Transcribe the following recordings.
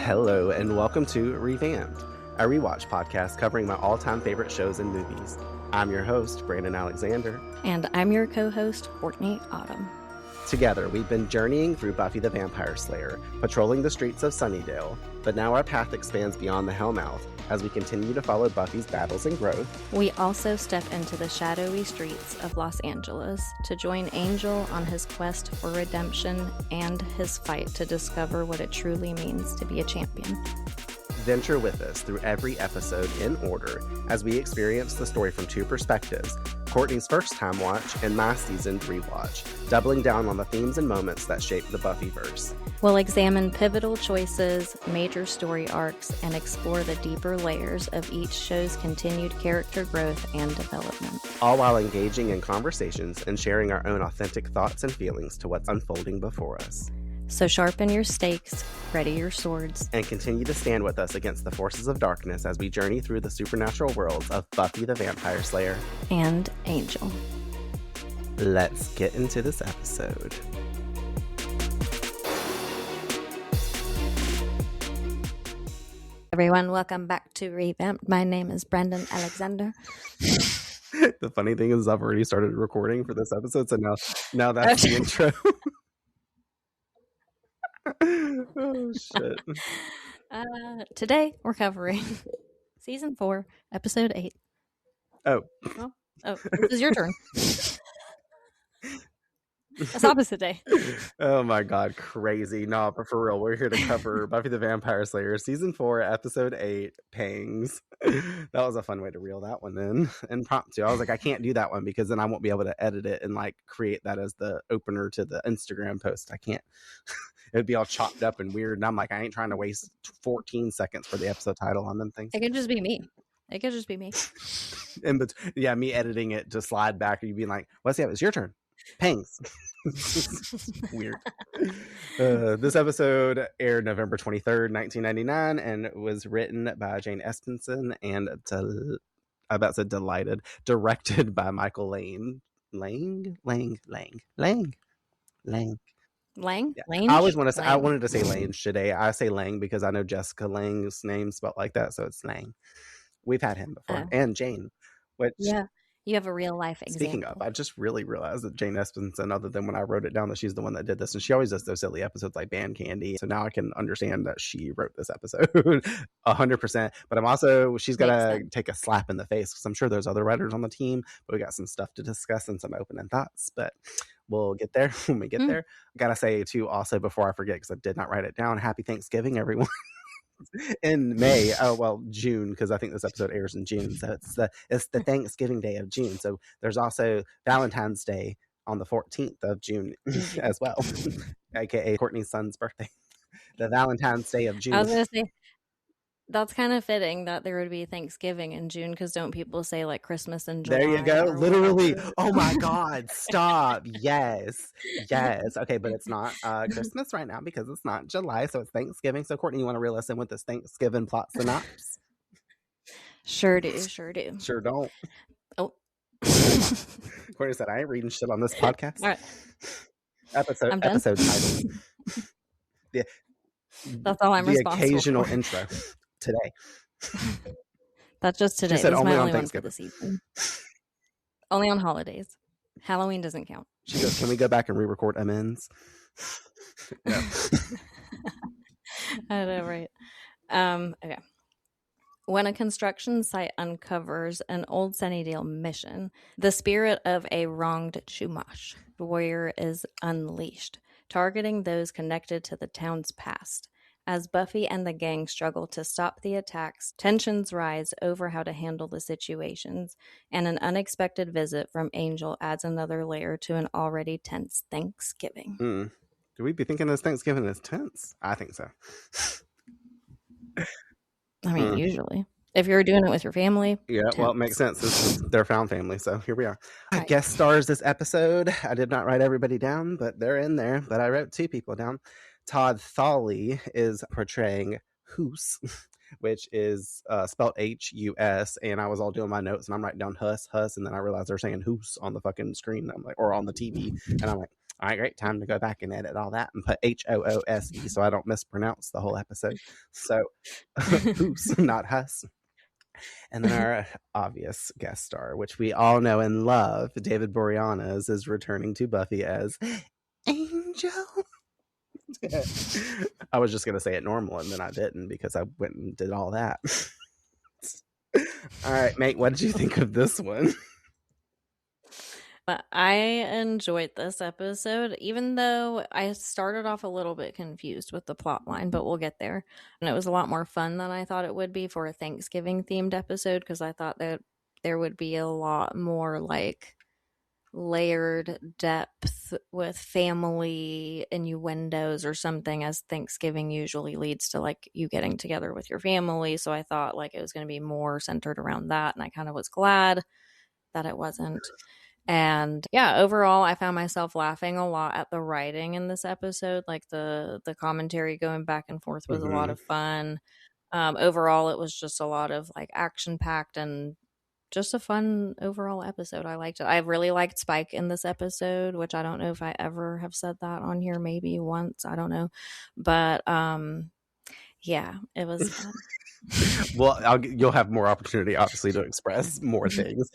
Hello, and welcome to Revamped, a rewatch podcast covering my all-time favorite shows and movies. I'm your host, Brandon Alexander. And I'm your co-host, Courtney Autumn. Together, we've been journeying through Buffy the Vampire Slayer, patrolling the streets of Sunnydale, but now our path expands beyond the Hellmouth as we continue to follow Buffy's battles and growth. We also step into the shadowy streets of Los Angeles to join Angel on his quest for redemption and his fight to discover what it truly means to be a champion. Venture with us through every episode in order as we experience the story from two perspectives, Courtney's first time watch and my seasoned rewatch, doubling down on the themes and moments that shape the Buffyverse. We'll examine pivotal choices, major story arcs, and explore the deeper layers of each show's continued character growth and development. All while engaging in conversations and sharing our own authentic thoughts and feelings to what's unfolding before us. So sharpen your stakes, ready your swords, and continue to stand with us against the forces of darkness as we journey through the supernatural worlds of Buffy the Vampire Slayer and Angel. Let's get into this episode. Everyone, welcome back to Revamped. My name is Brandon Alexander. The funny thing is I've already started recording for this episode, so now that's the intro. Oh shit. Today we're covering season 4 episode 8. Oh, this is your turn. It's opposite day. Oh my god, crazy. No, but for real, we're here to cover Buffy the Vampire Slayer season 4 episode 8, Pangs. That was a fun way to reel that one in. Impromptu. I was like, I can't do that one because then I won't be able to edit it and like create that as the opener to the Instagram post. I can't. It'd be all chopped up and weird. And I'm like, I ain't trying to waste 14 seconds for the episode title on them things. It could just be me. Yeah, me editing it to slide back and you being like, what's the It's your turn. Pangs. Weird. This episode aired November 23rd, 1999, and it was written by Jane Espenson and directed by Michael Lang. Lang? Yeah. Lange? I always want to say, I wanted to say Lange today. I say Lang because I know Jessica Lang's name spelled like that, so it's Lang. We've had him before. And Jane, which... Yeah, you have a real life example. Speaking of, I just really realized that Jane Espenson, other than when I wrote it down, that she's the one that did this. And she always does those silly episodes like Band Candy. So now I can understand that she wrote this episode 100%. But I'm also, she's got to take a slap in the face because I'm sure there's other writers on the team. But we got some stuff to discuss and some opening thoughts. But we'll get there when we get there. Gotta say, too, also, before I forget, because I did not write it down, happy Thanksgiving, everyone. In May, June, because I think this episode airs in June, so it's the Thanksgiving Day of June. So there's also Valentine's Day on the 14th of June as well, aka Courtney's son's birthday. The Valentine's Day of June. I was gonna say that's kind of fitting that there would be Thanksgiving in June, because don't people say like Christmas in July? There you go. Literally. Oh my God. Stop. Yes. Okay, but it's not Christmas right now because it's not July, so it's Thanksgiving. So Courtney, you want to reel us in with this Thanksgiving plot synopsis? Sure do. Sure don't. Oh. Courtney said, I ain't reading shit on this podcast. All right. Episode title. Yeah. That's all I'm responsible for. The occasional for. Intro. Today. That's just today. She said only on one Thanksgiving. for the season. Only on holidays. Halloween doesn't count. She goes, can we go back and re-record amends? No. I know, right? Okay. When a construction site uncovers an old Sunnydale mission, the spirit of a wronged Chumash warrior is unleashed, targeting those connected to the town's past. As Buffy and the gang struggle to stop the attacks, tensions rise over how to handle the situations, and an unexpected visit from Angel adds another layer to an already tense Thanksgiving. Do we be thinking this Thanksgiving is tense? I think so. I mean, usually. If you're doing it with your family. Yeah, tense. well, it makes sense. This is their found family, so here we are. Right. Guest stars this episode. I did not write everybody down, but they're in there. But I wrote 2 people down. Todd Thawley is portraying Hoos, which is spelled H-U-S, and I was all doing my notes, and I'm writing down Huss, and then I realized they're saying Hoos on the fucking screen. I'm like, or on the TV, and I'm like, All right, great. Time to go back and edit all that and put HOOSE so I don't mispronounce the whole episode. So, who's not Hus. And then our obvious guest star, which we all know and love, David Boreanaz, is returning to Buffy as Angel. I was just going to say it normal, and then I didn't because I went and did all that. All right, mate, what did you think of this one? But I enjoyed this episode, even though I started off a little bit confused with the plot line, but we'll get there. And it was a lot more fun than I thought it would be for a Thanksgiving themed episode, because I thought that there would be a lot more like layered depth with family innuendos or something, as Thanksgiving usually leads to like you getting together with your family. So I thought like it was going to be more centered around that, and I kind of was glad that it wasn't. And yeah, overall, I found myself laughing a lot at the writing in this episode. Like the commentary going back and forth was a lot of fun. Overall, it was just a lot of like action packed and just a fun overall episode. I liked it. I really liked Spike in this episode, which I don't know if I ever have said that on here. Maybe once. I don't know. But yeah, it was fun. Well, you'll have more opportunity, obviously, to express more things.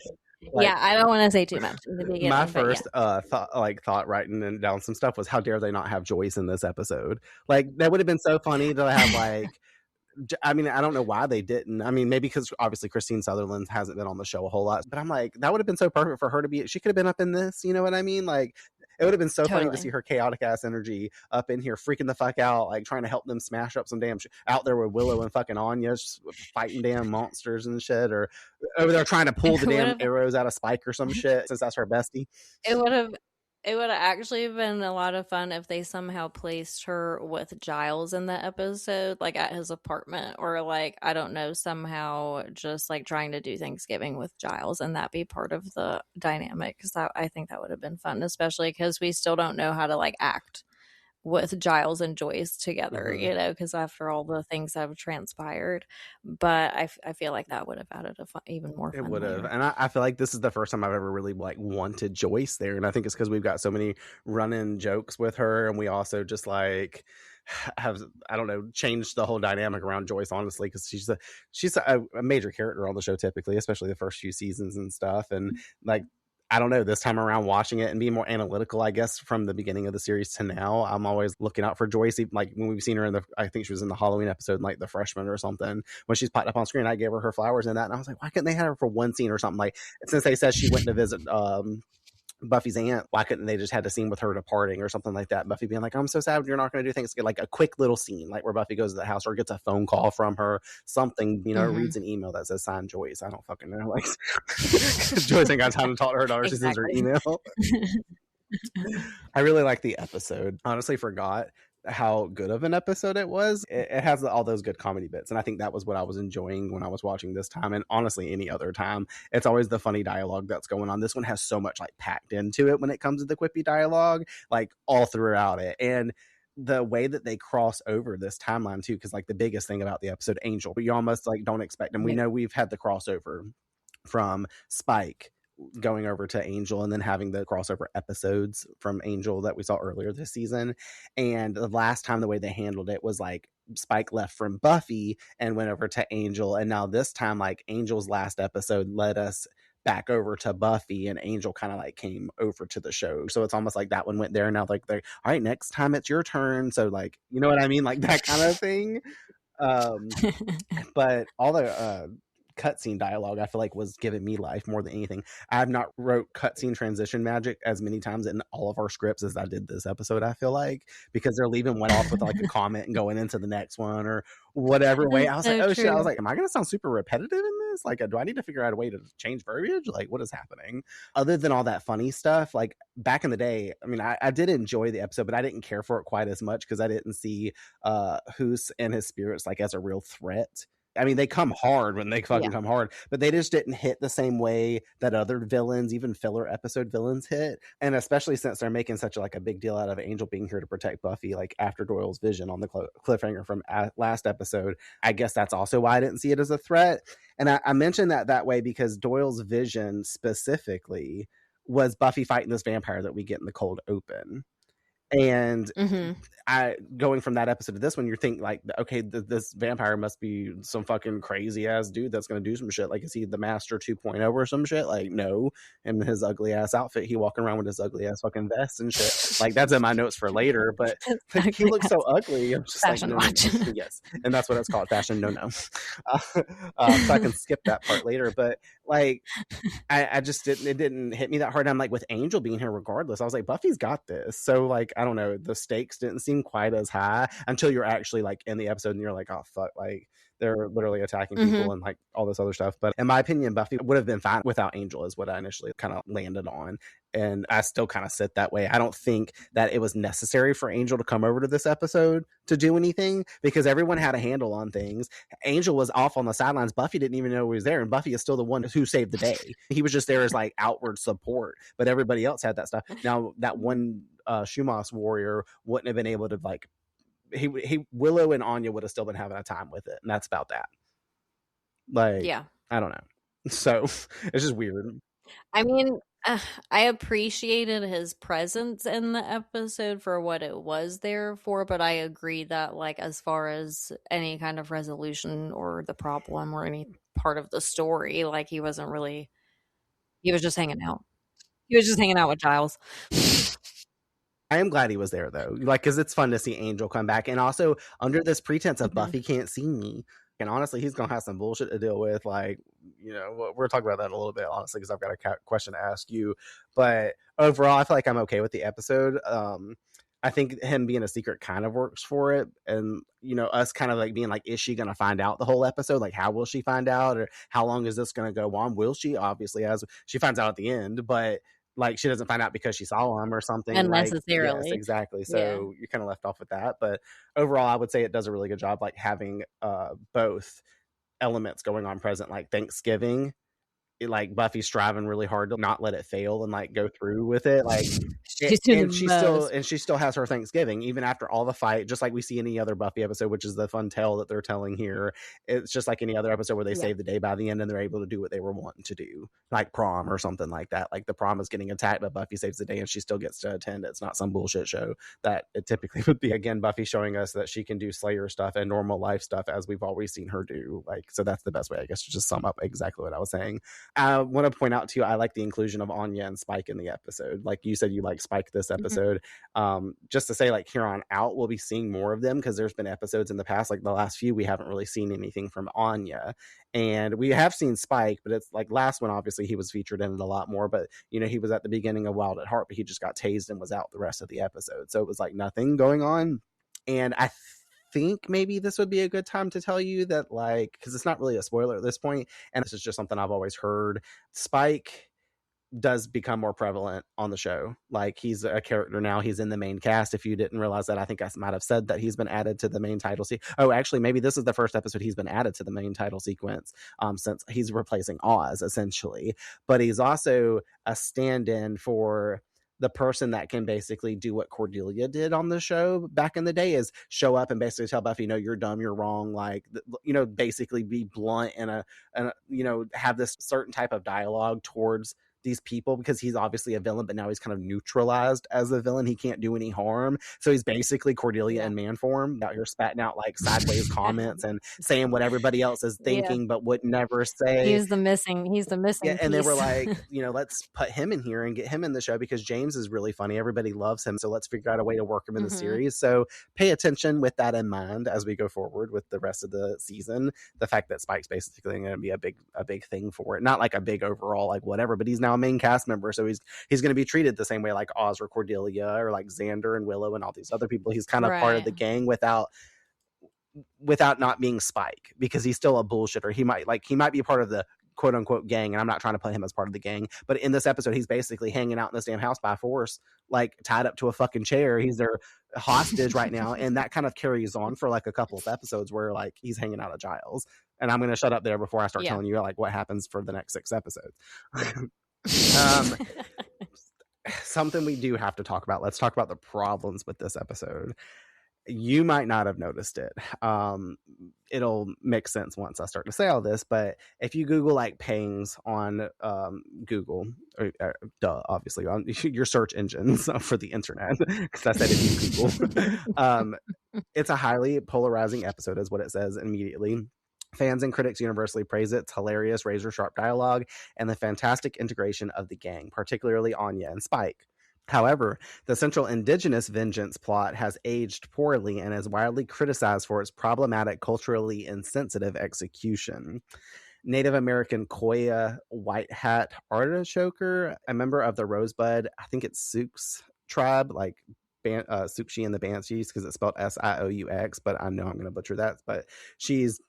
Like, yeah, I don't want to say too much in the beginning. My first thought writing down some stuff was, how dare they not have Joyce in this episode? Like, that would have been so funny to have like, I mean, I don't know why they didn't. I mean, maybe because obviously Christine Sutherland hasn't been on the show a whole lot, but I'm like, that would have been so perfect for her to be. She could have been up in this. You know what I mean? Like, it would have been so funny to see her chaotic ass energy up in here freaking the fuck out, like trying to help them smash up some damn shit out there with Willow and fucking Anya fighting damn monsters and shit, or over there trying to pull the damn arrows out of Spike or some shit, since that's her bestie. It would have actually been a lot of fun if they somehow placed her with Giles in the episode, like at his apartment, or like, I don't know, somehow just like trying to do Thanksgiving with Giles, and that be part of the dynamic, because I think that would have been fun, especially because we still don't know how to like act with Giles and Joyce together, you know, because after all the things that have transpired. But I feel like that would have added even more fun. It would have. And I feel like this is the first time I've ever really like wanted Joyce there. And I think it's because we've got so many run-in jokes with her, and we also just like have, I don't know, changed the whole dynamic around Joyce, honestly, because she's a major character on the show typically, especially the first few seasons and stuff. And like, I don't know, this time around watching it and being more analytical, I guess, from the beginning of the series to now, I'm always looking out for Joyce. Like when we've seen her in I think she was in the Halloween episode, like the freshman or something, when she's popped up on screen, I gave her flowers and that. And I was like, why couldn't they have her for one scene or something? Like, since they said she went to visit Buffy's aunt, why couldn't they just had a scene with her departing or something like that? Buffy being like, I'm so sad you're not going to do things. Get like a quick little scene, like where Buffy goes to the house or gets a phone call from her, something, you know, reads an email that says sign Joyce. I don't fucking know. Like, Joyce ain't got time to talk to her daughter. Exactly. She sends her email. I really like the episode. Honestly, forgot how good of an episode it was. It has all those good comedy bits, and I think that was what I was enjoying when I was watching this time, and honestly any other time. It's always the funny dialogue that's going on. This one has so much like packed into it when it comes to the quippy dialogue, like all throughout it. And the way that they cross over this timeline too, because like the biggest thing about the episode, Angel, but you almost like don't expect them. We know we've had the crossover from Spike going over to Angel, and then having the crossover episodes from Angel that we saw earlier this season. And the last time, the way they handled it was like Spike left from Buffy and went over to Angel, and now this time, like Angel's last episode led us back over to Buffy, and Angel kind of like came over to the show. So it's almost like that one went there, and now like they're all right, next time it's your turn. So like, you know what I mean, like that kind of thing. But all the cutscene dialogue, I feel like, was giving me life more than anything. I have not wrote cutscene transition magic as many times in all of our scripts as I did this episode, I feel like, because they're leaving one off with like a comment and going into the next one or whatever way. I was like, oh shit, I was like, am I gonna sound super repetitive in this? Like, do I need to figure out a way to change verbiage? Like, what is happening? Other than all that funny stuff, like back in the day, I mean, I did enjoy the episode, but I didn't care for it quite as much because I didn't see Hoos and his spirits like as a real threat. I mean, they come hard when they fucking come hard, but they just didn't hit the same way that other villains, even filler episode villains, hit. And especially since they're making such a big deal out of Angel being here to protect Buffy, like after Doyle's vision on the cliffhanger from last episode, I guess that's also why I didn't see it as a threat. And I mentioned that way because Doyle's vision specifically was Buffy fighting this vampire that we get in the cold open. And Mm-hmm. going from that episode to this one, you're thinking like, okay, this vampire must be some fucking crazy ass dude that's gonna do some shit. Like, is he the Master 2.0 or some shit? Like, no. In his ugly ass outfit, he walking around with his ugly ass fucking vest and shit. Like, that's in my notes for later. But like, he looks so ugly. I'm just Fashion like, no, watch. no. Yes, and that's what it's called, fashion. No. So I can skip that part later. But like, I just didn't, it didn't hit me that hard. I'm like, with Angel being here regardless, I was like, Buffy's got this. So like, I don't know, the stakes didn't seem quite as high until you're actually like in the episode and you're like, oh fuck, like they're literally attacking people and like all this other stuff. But in my opinion, Buffy would have been fine without Angel, is what I initially kind of landed on. And I still kind of sit that way. I don't think that it was necessary for Angel to come over to this episode to do anything, because everyone had a handle on things. Angel was off on the sidelines. Buffy didn't even know he was there, and Buffy is still the one who saved the day. He was just there as like outward support, but everybody else had that stuff. Now that one Chumash warrior wouldn't have been able to like, he Willow and Anya would have still been having a time with it, and that's about that. Like, Yeah. I don't know. So it's just weird. I mean, I appreciated his presence in the episode for what it was there for, but I agree that like as far as any kind of resolution or the problem or any part of the story, like he wasn't really, he was just hanging out. He was just hanging out with Giles. I am glad he was there though, like, because it's fun to see Angel come back, and also under this pretense of Buffy can't see me. And honestly, he's gonna have some bullshit to deal with. Like, you know, we're talking about that a little bit, honestly, because I've got a question to ask you. But overall, I feel like I'm okay with the episode. I think him being a secret kind of works for it, and you know, us kind of like being like, is she gonna find out the whole episode? Like, how will she find out, or how long is this gonna go on? Will she? Obviously, as she finds out at the end, but like she doesn't find out because she saw him or something. Unnecessarily. Like, yes, exactly. So you're kind of left off with that. But overall, I would say it does a really good job, like having both elements going on present, like Thanksgiving. Like Buffy striving really hard to not let it fail and like go through with it. Like, and she still has her Thanksgiving even after all the fight, just like we see any other Buffy episode, which is the fun tale that they're telling here. It's just like any other episode where they save the day by the end and they're able to do what they were wanting to do, like prom or something like that. Like the prom is getting attacked, but Buffy saves the day and she still gets to attend. It's not some bullshit show that it typically would be. Again, Buffy showing us that she can do Slayer stuff and normal life stuff as we've always seen her do. Like, so that's the best way, I guess, to just sum up exactly what I was saying. I want to point out too, I like the inclusion of Anya and Spike in the episode. Like you said, you like Spike this episode. Just to say, like, here on out, we'll be seeing more of them, because there's been episodes in the past, like the last few, we haven't really seen anything from Anya. And we have seen Spike, but it's like last one, obviously, he was featured in it a lot more. But, you know, he was at the beginning of Wild at Heart, but he just got tased and was out the rest of the episode. So it was like nothing going on. And I think maybe this would be a good time to tell you that, like, because it's not really a spoiler at this point, and this is just something I've always heard, Spike does become more prevalent on the show. Like, he's a character now. He's in the main cast. If you didn't realize that, I think I might have said that he's been added to the main title actually, maybe this is the first episode he's been added to the main title sequence, since he's replacing Oz essentially. But he's also a stand-in for the person that can basically do what Cordelia did on the show back in the day, is show up and basically tell Buffy, no, you're dumb, you're wrong. Like, you know, basically be blunt and you know, have this certain type of dialogue towards these people, because he's obviously a villain, but now he's kind of neutralized as a villain. He can't do any harm. So he's basically Cordelia in man form, out here spatting out like sideways comments and saying what everybody else is thinking, but would never say. He's the missing and piece. They were like, you know, let's put him in here and get him in the show, because James is really funny. Everybody loves him. So let's figure out a way to work him in the series. So pay attention with that in mind as we go forward with the rest of the season. The fact that Spike's basically going to be a big thing for it. Not like a big overall, like whatever, but he's now a main cast member. So he's going to be treated the same way like Oz or Cordelia or like Xander and Willow and all these other people. He's kind of part of the gang without not being Spike, because he's still a bullshitter. He might be part of the quote unquote gang, and I'm not trying to put him as part of the gang, but in this episode he's basically hanging out in this damn house by force, like tied up to a fucking chair. He's their hostage right now, and that kind of carries on for like a couple of episodes where like he's hanging out at Giles. And I'm going to shut up there before I start telling you like what happens for the next 6 episodes. Something we do have to talk about. Let's talk about the problems with this episode. You might not have noticed it. It'll make sense once I start to say all this, but if you Google like PANGS on Google, duh, obviously on your search engines for the internet, because I said if you Google, it's a highly polarizing episode, is what it says immediately. Fans and critics universally praise its hilarious razor-sharp dialogue and the fantastic integration of the gang, particularly Anya and Spike. However, the central indigenous vengeance plot has aged poorly and is widely criticized for its problematic, culturally insensitive execution. Native American Koya white hat artichoker, a member of the Rosebud, I think it's Sioux tribe, like Sioux and the Banshees, because it's spelled Sioux, but I know I'm going to butcher that. But she's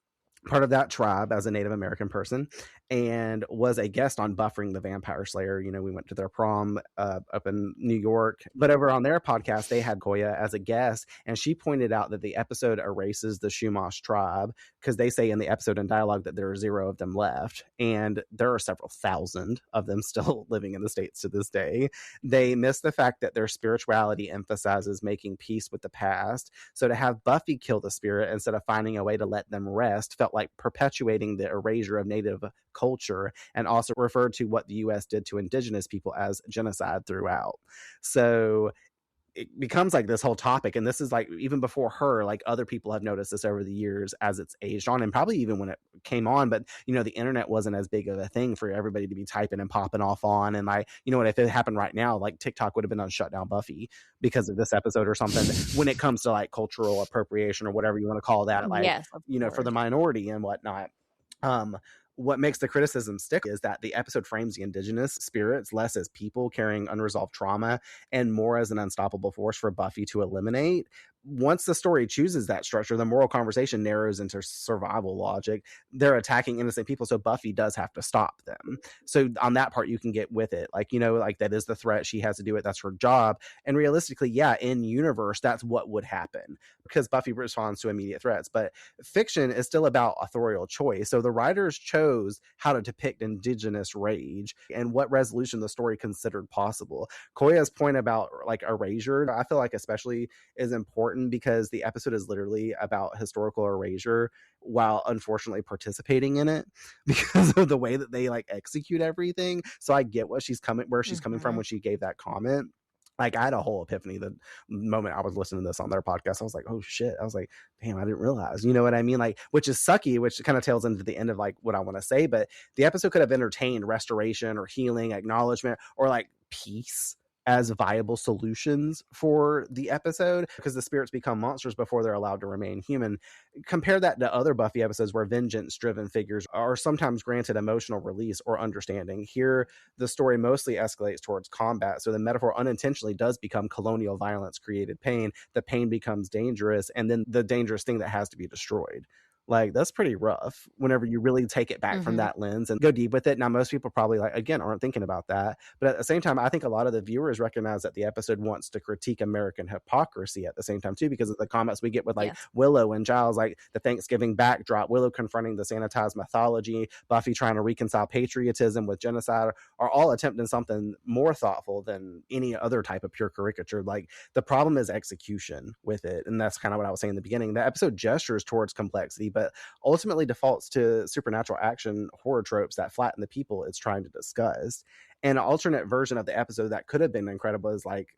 part of that tribe as a Native American person, and was a guest on Buffering the Vampire Slayer. You know, we went to their prom up in New York, but over on their podcast, they had Koya as a guest, and she pointed out that the episode erases the Chumash tribe, because they say in the episode in dialogue that there are 0 of them left, and there are several thousand of them still living in the States to this day. They miss the fact that their spirituality emphasizes making peace with the past, so to have Buffy kill the spirit instead of finding a way to let them rest felt like perpetuating the erasure of Native culture, and also referred to what the U.S. did to indigenous people as genocide throughout. So it becomes like this whole topic, and this is like even before her, like other people have noticed this over the years as it's aged on, and probably even when it came on. But you know, the internet wasn't as big of a thing for everybody to be typing and popping off on, and like, you know what, if it happened right now, like TikTok would have been on shut down Buffy because of this episode or something. When it comes to like cultural appropriation or whatever you want to call that, like, Yes, you know, for the minority and whatnot. What makes the criticism stick is that the episode frames the indigenous spirits less as people carrying unresolved trauma and more as an unstoppable force for Buffy to eliminate. Once the story chooses that structure, the moral conversation narrows into survival logic. They're attacking innocent people, so Buffy does have to stop them. So on that part, you can get with it. Like, you know, like that is the threat. She has to do it. That's her job. And realistically, yeah, in universe, that's what would happen because Buffy responds to immediate threats. But fiction is still about authorial choice. So the writers chose how to depict indigenous rage and what resolution the story considered possible. Koya's point about like erasure, I feel like especially is important because the episode is literally about historical erasure while unfortunately participating in it because of the way that they like execute everything. So I get where she's coming from when she gave that comment. Like, I had a whole epiphany the moment I was listening to this on their podcast. I was like, oh shit. I was like, damn, I didn't realize, you know what I mean? Like, which is sucky, which kind of tails into the end of like what I want to say, but the episode could have entertained restoration or healing, acknowledgement, or like peace as viable solutions for the episode, because the spirits become monsters before they're allowed to remain human. Compare that to other Buffy episodes where vengeance-driven figures are sometimes granted emotional release or understanding. Here, the story mostly escalates towards combat, so the metaphor unintentionally does become colonial violence created pain. The pain becomes dangerous, and then the dangerous thing that has to be destroyed. Like, that's pretty rough whenever you really take it back from that lens and go deep with it. Now, most people probably, like, again, aren't thinking about that. But at the same time, I think a lot of the viewers recognize that the episode wants to critique American hypocrisy at the same time, too, because of the comments we get with, like, Willow and Giles, like the Thanksgiving backdrop, Willow confronting the sanitized mythology, Buffy trying to reconcile patriotism with genocide, are all attempting something more thoughtful than any other type of pure caricature. Like, the problem is execution with it. And that's kind of what I was saying in the beginning. The episode gestures towards complexity, but ultimately defaults to supernatural action horror tropes that flatten the people it's trying to discuss. And an alternate version of the episode that could have been incredible is like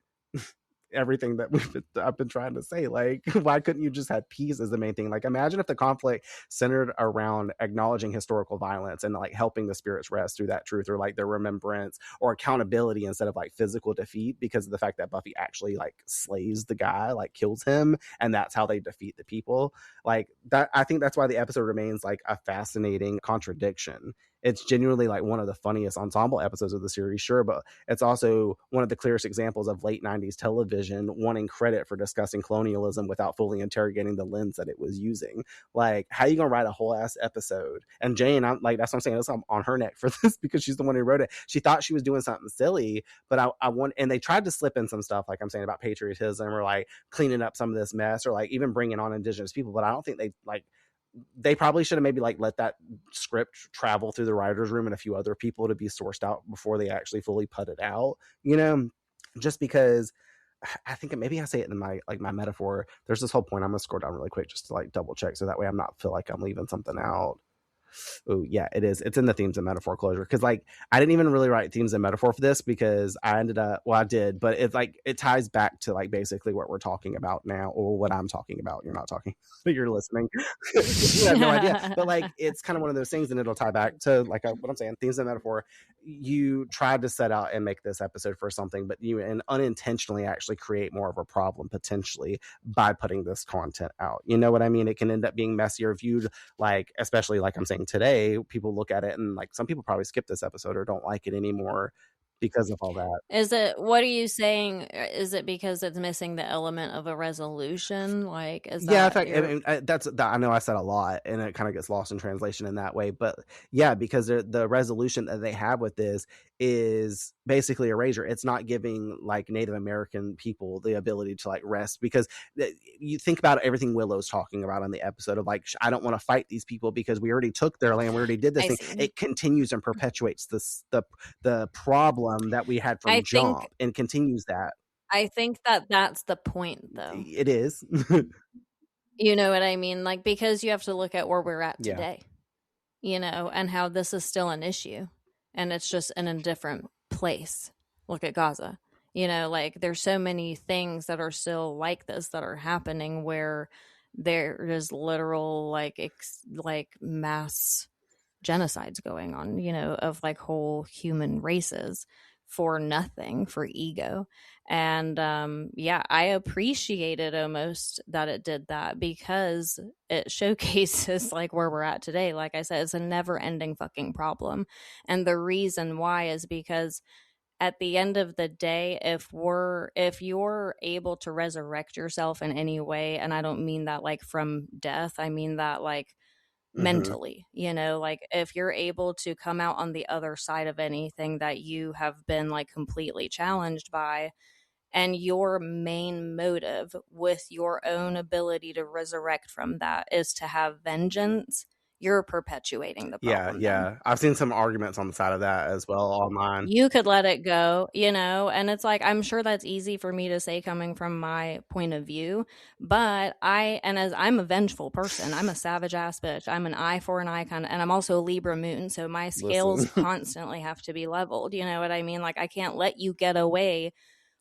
everything that I've been trying to say. Like, why couldn't you just have peace as the main thing? Like, imagine if the conflict centered around acknowledging historical violence and like helping the spirits rest through that truth, or like their remembrance or accountability instead of like physical defeat, because of the fact that Buffy actually like slays the guy, like kills him, and that's how they defeat the people. Like that, I think that's why the episode remains like a fascinating contradiction. It's genuinely like one of the funniest ensemble episodes of the series, sure, but it's also one of the clearest examples of late 90s television wanting credit for discussing colonialism without fully interrogating the lens that it was using. Like, how you gonna write a whole ass episode? And Jane, I'm like, that's what I'm saying, I'm on her neck for this because she's the one who wrote it. She thought she was doing something silly, but I want, and they tried to slip in some stuff, like I'm saying, about patriotism or like cleaning up some of this mess or like even bringing on indigenous people, but I don't think they probably should have maybe like let that script travel through the writer's room and a few other people to be sourced out before they actually fully put it out, you know, just because I think maybe I say it in my metaphor. There's this whole point. I'm gonna scroll down really quick just to like double check, so that way I'm not feel like I'm leaving something out. Oh yeah, it is. It's in the themes and metaphor closure, because like I didn't even really write themes and metaphor for this, because I ended up, well, I did, but it's like it ties back to like basically what we're talking about now, or what I'm talking about. You're not talking, but you're listening. You have no idea, but like it's kind of one of those things, and it'll tie back to like what I'm saying. Themes and metaphor. You tried to set out and make this episode for something, but you and unintentionally actually create more of a problem potentially by putting this content out. You know what I mean? It can end up being messier viewed, like especially like I'm saying today, people look at it and like some people probably skip this episode or don't like it anymore because of all that. What are you saying? Is it because it's missing the element of a resolution? Like, is Yeah, in that fact, I mean, that's I know I said a lot, and it kind of gets lost in translation in that way. But yeah, because the resolution that they have with this is basically erasure. It's not giving like Native American people the ability to like rest, because you think about everything Willow's talking about on the episode of like, I don't want to fight these people because we already took their land, we already did this thing. see. It continues and perpetuates the problem that we had from jump, and continues that. I think that that's the point, though. It is. You know what I mean? Like, because you have to look at where we're at Yeah. today, you know, and how this is still an issue, and it's just in a different place. Look at Gaza. You know, like there's so many things that are still like this that are happening, where there is literal like mass genocides going on, you know, of like whole human races for nothing, for ego. And yeah, I appreciated almost that it did that, because it showcases like where we're at today. Like I said, it's a never ending fucking problem. And the reason why is because at the end of the day, if you're able to resurrect yourself in any way, and I don't mean that like from death, I mean that like mentally, you know, like if you're able to come out on the other side of anything that you have been like completely challenged by, and your main motive with your own ability to resurrect from that is to have vengeance, you're perpetuating the problem. Yeah. I've seen some arguments on the side of that as well online. You could let it go, you know, and it's like, I'm sure that's easy for me to say coming from my point of view, but as I'm a vengeful person, I'm a savage ass bitch. I'm an eye for an eye kind of, and I'm also a Libra moon. So my scales constantly have to be leveled. You know what I mean? Like I can't let you get away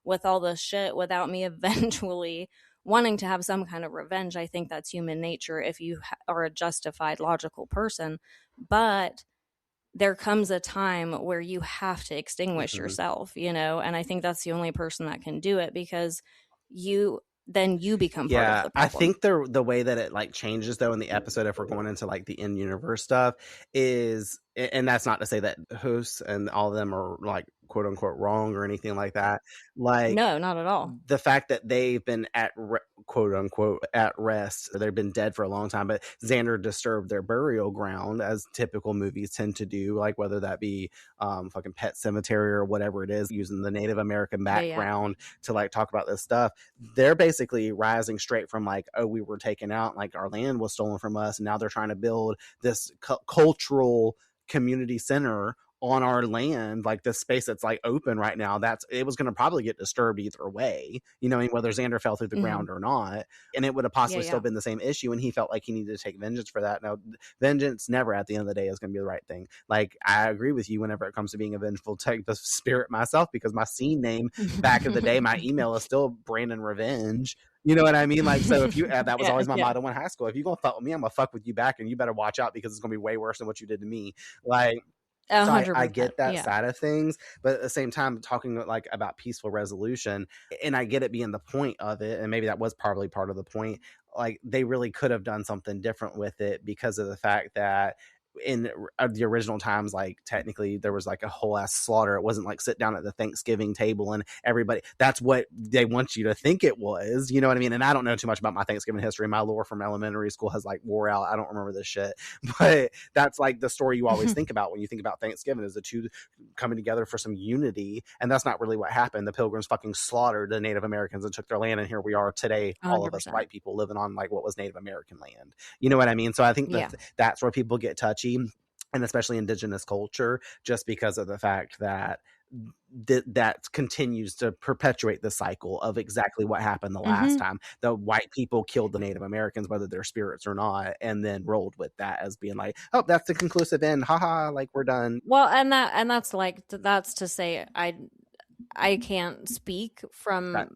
with all this shit without me eventually wanting to have some kind of revenge. I think that's human nature if you are a justified, logical person. But there comes a time where you have to extinguish yourself, you know? And I think that's the only person that can do it, because you become part of the problem. I think the way that it like changes though in the episode, if we're going into like the in-universe stuff, is, and that's not to say that hosts and all of them are like quote unquote wrong or anything like that. Like, no, not at all. The fact that they've been at quote unquote at rest, they've been dead for a long time, but Xander disturbed their burial ground, as typical movies tend to do, like whether that be fucking Pet Cemetery or whatever it is, using the Native American background to like talk about this stuff. They're basically rising straight from like, oh, we were taken out, like our land was stolen from us, and now they're trying to build this cultural community center on our land, like this space that's like open right now. It was going to probably get disturbed either way, you know, I mean, whether Xander fell through the ground or not, and it would have possibly still been the same issue, and he felt like he needed to take vengeance for that. Now, vengeance never at the end of the day is going to be the right thing. Like, I agree with you whenever it comes to being a vengeful type of spirit myself, because my scene name back in the day, my email is still Brandon Revenge. You know what I mean? Like, so if you, that was always my motto in high school. If you're going to fuck with me, I'm going to fuck with you back, and you better watch out, because it's going to be way worse than what you did to me. Like, so I get that side of things, but at the same time, talking like about peaceful resolution, and I get it being the point of it, and maybe that was probably part of the point. Like, they really could have done something different with it, because of the fact that in the original times, like technically there was like a whole ass slaughter. It wasn't like sit down at the Thanksgiving table and everybody, that's what they want you to think it was, you know what I mean? And I don't know too much about my Thanksgiving history. My lore from elementary school has like wore out. I don't remember this shit, but that's like the story you always think about when you think about Thanksgiving, is the two coming together for some unity. And that's not really what happened. The Pilgrims fucking slaughtered the Native Americans and took their land, and here we are today, 100%. All of us white people living on like what was Native American land, you know what I mean? So I think that's where people get touchy, and especially indigenous culture, just because of the fact that that continues to perpetuate the cycle of exactly what happened the last time. The white people killed the Native Americans, whether they're spirits or not, and then rolled with that as being like, oh, that's the conclusive end. Haha, like we're done. Well, that's to say I can't speak from, That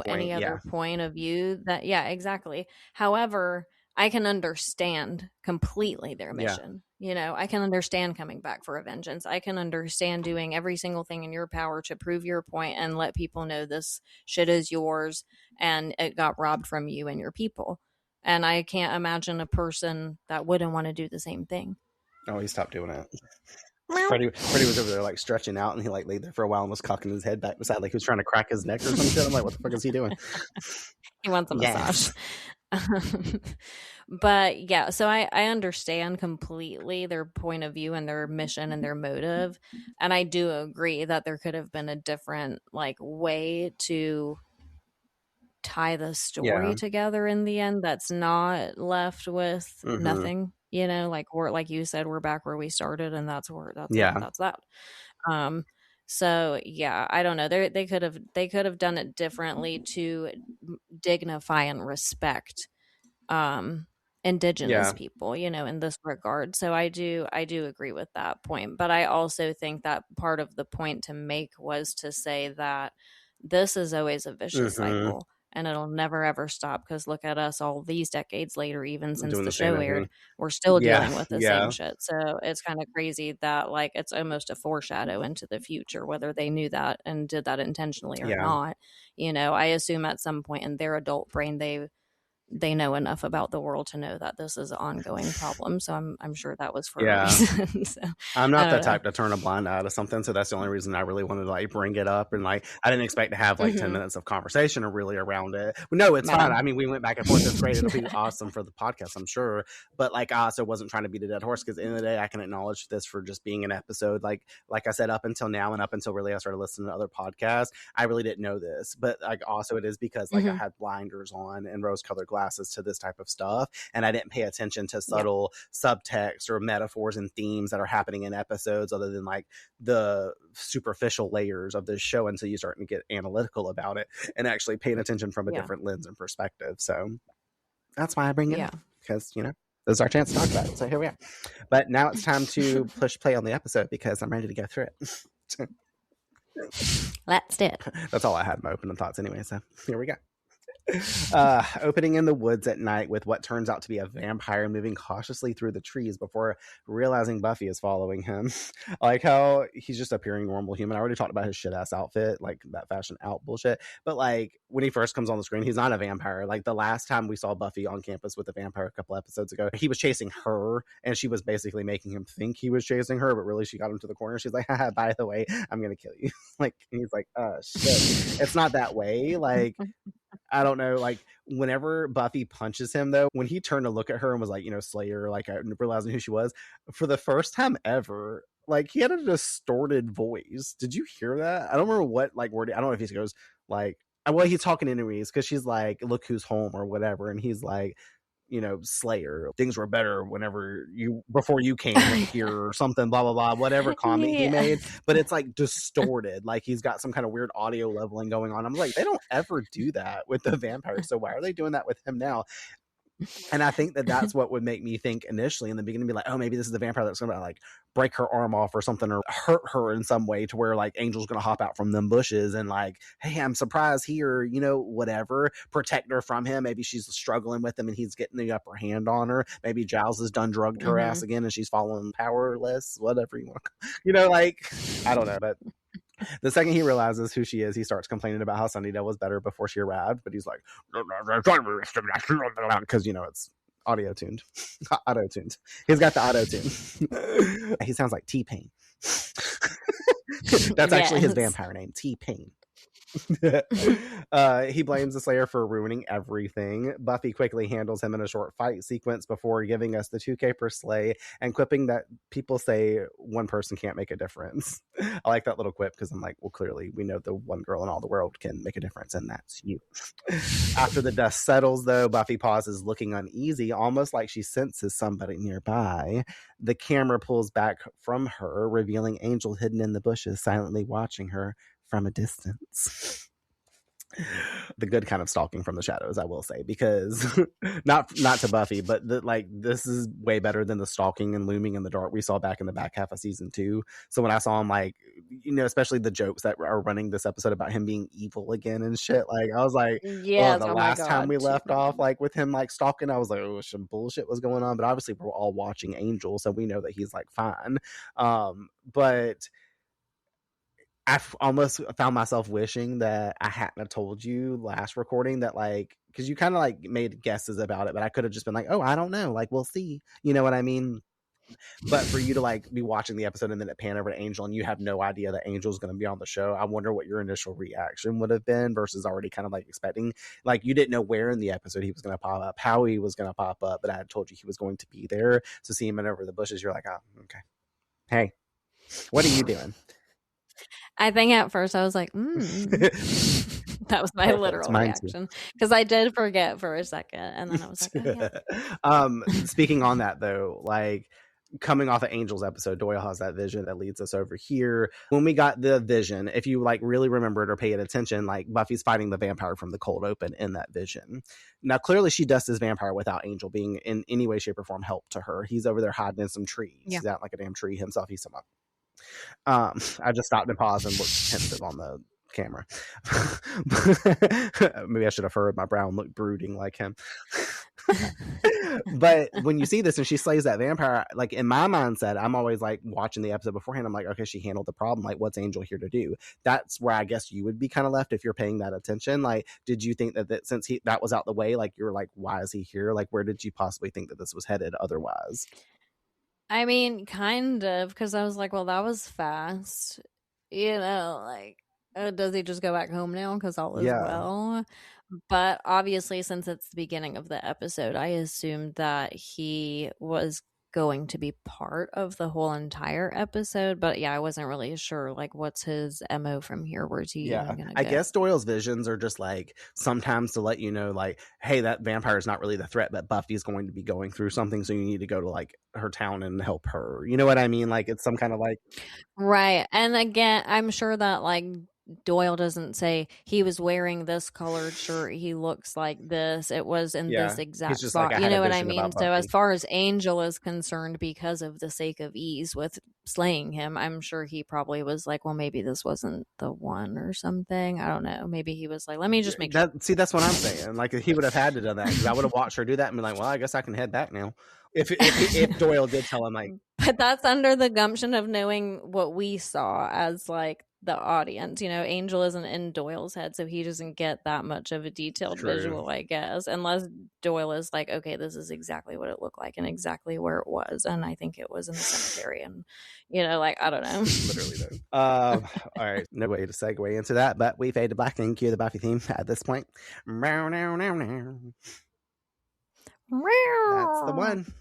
any other point of view that, exactly. However, I can understand completely their mission. I can understand coming back for a vengeance. I can understand doing every single thing in your power to prove your point and let people know this shit is yours and it got robbed from you and your people. And I can't imagine a person that wouldn't want to do the same thing. Oh, he stopped doing it. Freddie was over there like stretching out, and he like laid there for a while and was cocking his head back beside like he was trying to crack his neck or some shit. I'm like, what the fuck is he doing? He wants a massage. But yeah, so I understand completely their point of view and their mission and their motive, and I do agree that there could have been a different like way to tie the story together in the end that's not left with nothing. Like we're, like you said, we're back where we started, and that's that. So yeah, I don't know. They could have done it differently to dignify and respect indigenous people, in this regard. So I do agree with that point, but I also think that part of the point to make was to say that this is always a vicious cycle. And it'll never, ever stop, because look at us all these decades later, even since the show aired, we're still dealing with the same shit. So it's kind of crazy that like it's almost a foreshadow into the future, whether they knew that and did that intentionally or not. I assume at some point in their adult brain, they know enough about the world to know that this is an ongoing problem. So I'm sure that was for a reason. So, I'm not the type to turn a blind eye to something. So that's the only reason I really wanted to like bring it up. And like, I didn't expect to have like 10 minutes of conversation or really around it. No, it's fine. I mean, we went back and forth. It's great. It'll be awesome for the podcast, I'm sure. But like, I also wasn't trying to beat a dead horse, because at the end of the day, I can acknowledge this for just being an episode. Like I said, up until now and up until really I started listening to other podcasts, I really didn't know this. But like also it is because like I had blinders on and rose-colored glasses to this type of stuff, and I didn't pay attention to subtle subtext or metaphors and themes that are happening in episodes other than like the superficial layers of this show until you start to get analytical about it and actually paying attention from a different lens and perspective. So that's why I bring it up, because this is our chance to talk about it. So here we are. But now it's time to push play on the episode, because I'm ready to go through it. Let's do it. That's all I had in my opening thoughts anyway, so here we go. Opening in the woods at night with what turns out to be a vampire moving cautiously through the trees before realizing Buffy is following him. I like how he's just appearing normal human. I already talked about his shit ass outfit, like that fashion out bullshit. But like when he first comes on the screen, he's not a vampire. Like the last time we saw Buffy on campus with a vampire a couple episodes ago, he was chasing her, and she was basically making him think he was chasing her, but really she got him to the corner. She's like, haha, by the way, I'm gonna kill you. Like, and he's like, oh shit. It's not that way. Like, I don't know, like whenever Buffy punches him though, when he turned to look at her and was like, Slayer, like realizing who she was, for the first time ever, like he had a distorted voice. Did you hear that? I don't remember what like word. I don't know if he goes like, well, he's talking anyways, because she's like, look who's home or whatever, and he's like, Slayer, things were better before you came here or something, blah blah blah, whatever comment he made. But it's like distorted, like he's got some kind of weird audio leveling going on. I'm like, they don't ever do that with the vampire, so why are they doing that with him now? And I think that's what would make me think initially in the beginning, be like, oh, maybe this is the vampire that's gonna like break her arm off or something, or hurt her in some way to where like Angel's gonna hop out from them bushes and like, hey, I'm surprised here, whatever, protect her from him. Maybe she's struggling with him and he's getting the upper hand on her. Maybe Giles has done drugged her ass again and she's falling powerless, whatever you want, like, I don't know. But the second he realizes who she is, he starts complaining about how Sunnydale was better before she arrived. But he's like, because it's audio tuned. Auto tuned. He's got the auto tune. He sounds like T-Pain. That's actually his vampire name, T-Pain. He blames the Slayer for ruining everything. Buffy quickly handles him in a short fight sequence before giving us the 2K per slay and quipping that people say one person can't make a difference. I like that little quip because I'm like, well, clearly we know the one girl in all the world can make a difference, and that's you. After the dust settles, though, Buffy pauses, looking uneasy, almost like she senses somebody nearby. The camera pulls back from her, revealing Angel hidden in the bushes, silently watching her from a distance. The good kind of stalking from the shadows, I will say, because not to Buffy, but this is way better than the stalking and looming in the dark we saw back in the back half of season 2. So when I saw him, like, you know, especially the jokes that are running this episode about him being evil again and shit, like, I was like, yes, the last time we left off, like, with him like stalking, I was like, oh, some bullshit was going on. But obviously we're all watching Angel, so we know that he's like fine. But I almost found myself wishing that I hadn't have told you last recording that, like, because you kind of like made guesses about it, but I could have just been like, oh, I don't know, like, we'll see, you know what I mean? But for you to like be watching the episode and then it pan over to Angel and you have no idea that Angel's going to be on the show, I wonder what your initial reaction would have been versus already kind of like expecting. Like, you didn't know where in the episode he was going to pop up, how he was going to pop up, but I had told you he was going to be there. So seeing him over the bushes, you're like, oh, okay. Hey, what are you doing? I think at first I was like, that was my literal reaction, because I did forget for a second, and then I was like, oh, yeah. Speaking on that though, like, coming off of Angel's episode, Doyle has that vision that leads us over here. When we got the vision, if you like really remembered or paid attention, like, Buffy's fighting the vampire from the cold open in that vision. Now clearly she does this vampire without Angel being in any way, shape, or form help to her. He's over there hiding in some trees. Yeah. He's out like a damn tree himself. He's some up. I just stopped and paused and looked pensive on the camera. Maybe I should have heard my brown look brooding like him. But when you see this and she slays that vampire, like, in my mindset, I'm always like watching the episode beforehand, I'm like, okay, she handled the problem, like, what's Angel here to do? That's where I guess you would be kind of left if you're paying that attention. Like, did you think that since that was out the way, like, you're like, why is he here? Like, where did you possibly think that this was headed otherwise? I mean, kind of, because I was like, well, that was fast. You know, like, does he just go back home now because all is well? But obviously, since it's the beginning of the episode, I assumed that he was going to be part of the whole entire episode. But yeah, I wasn't really sure, like, what's his MO from here? Where's he even gonna go? I guess Doyle's visions are just like sometimes to let you know, like, hey, that vampire is not really the threat, but Buffy's going to be going through something, so you need to go to like her town and help her. You know what I mean? Like, it's some kind of like, right. And again, I'm sure that like Doyle doesn't say he was wearing this colored shirt, he looks like this, it was in this exact spot. Like, you know what I mean? So as far as Angel is concerned, because of the sake of ease with slaying him, I'm sure he probably was like, well, maybe this wasn't the one or something. I don't know. Maybe he was like, let me just make sure. See, that's what I'm saying. Like, he would have had to do that, because I would have watched her do that and be like, well, I guess I can head back now. If Doyle did tell him, like, but that's under the gumption of knowing what we saw as like the audience. You know, Angel isn't in Doyle's head, so he doesn't get that much of a detailed visual, I guess, unless Doyle is like, okay, this is exactly what it looked like and exactly where it was, and I think it was in the cemetery, and, you know, like, I don't know. Literally though. All right, no way to segue into that, but we fade to black and cue the Buffy theme at this point. That's the one.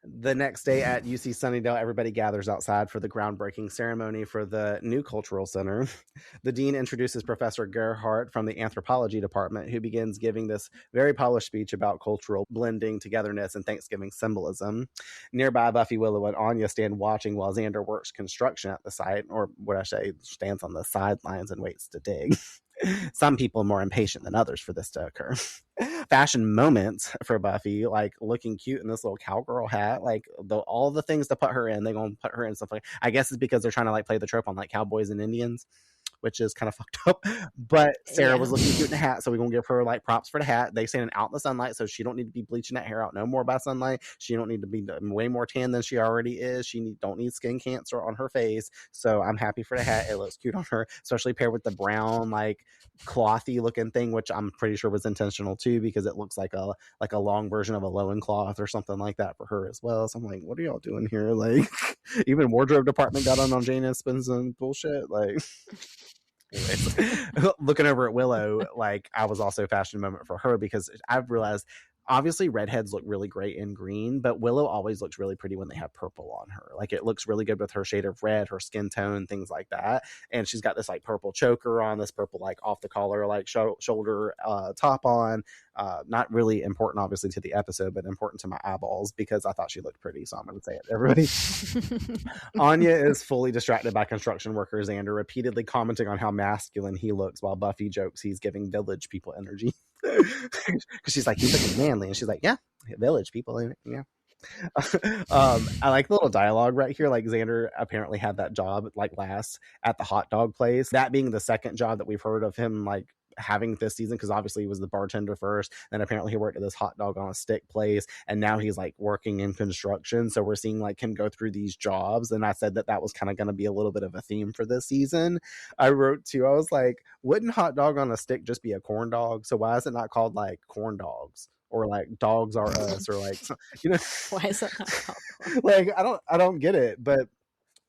The next day at UC Sunnydale, everybody gathers outside for the groundbreaking ceremony for the new cultural center. The dean introduces Professor Gerhardt from the anthropology department, who begins giving this very polished speech about cultural blending, togetherness, and Thanksgiving symbolism. Nearby, Buffy, Willow, and Anya stand watching while Xander works construction at the site, or what I say, stands on the sidelines and waits to dig. Some people more impatient than others for this to occur. Fashion moments for Buffy, like looking cute in this little cowgirl hat, like all the things to put her in, they're gonna put her in stuff like, I guess it's because they're trying to like play the trope on like cowboys and Indians, which is kind of fucked up. But Sarah was looking cute in a hat, so we're gonna give her like props for the hat. They saying out in the sunlight, so she don't need to be bleaching that hair out no more by sunlight. She don't need to be way more tan than she already is. She don't need skin cancer on her face. So I'm happy for the hat. It looks cute on her, especially paired with the brown like clothy looking thing, which I'm pretty sure was intentional too, because it looks like a long version of a loincloth or something like that for her as well. So I'm like, what are y'all doing here? Like, even wardrobe department got on Jane Espen's and bullshit. Like, Anyways, looking over at Willow, like I was also a fashion moment for her because I've realized obviously redheads look really great in green, but Willow always looks really pretty when they have purple on her. Like it looks really good with her shade of red, her skin tone, things like that. And she's got this like purple choker on, this purple like off the collar like shoulder top on. Not really important obviously to the episode, but important to my eyeballs because I thought she looked pretty, so I'm gonna say it to everybody. Anya is fully distracted by construction worker Xander repeatedly commenting on how masculine he looks while Buffy jokes he's giving village people energy. Because she's like, he's looking manly, and she's like, yeah, village people, yeah. I like the little dialogue right here. Like Xander apparently had that job like last at the hot dog place, that being the second job that we've heard of him like having this season, because obviously he was the bartender first, then apparently he worked at this hot dog on a stick place, and now he's like working in construction. So we're seeing like him go through these jobs, and I said that was kind of going to be a little bit of a theme for this season. I wrote too, I was like, wouldn't hot dog on a stick just be a corn dog? So why is it not called like corn dogs or like dogs are us or like, you know? Why is it not called? Like I don't get it, but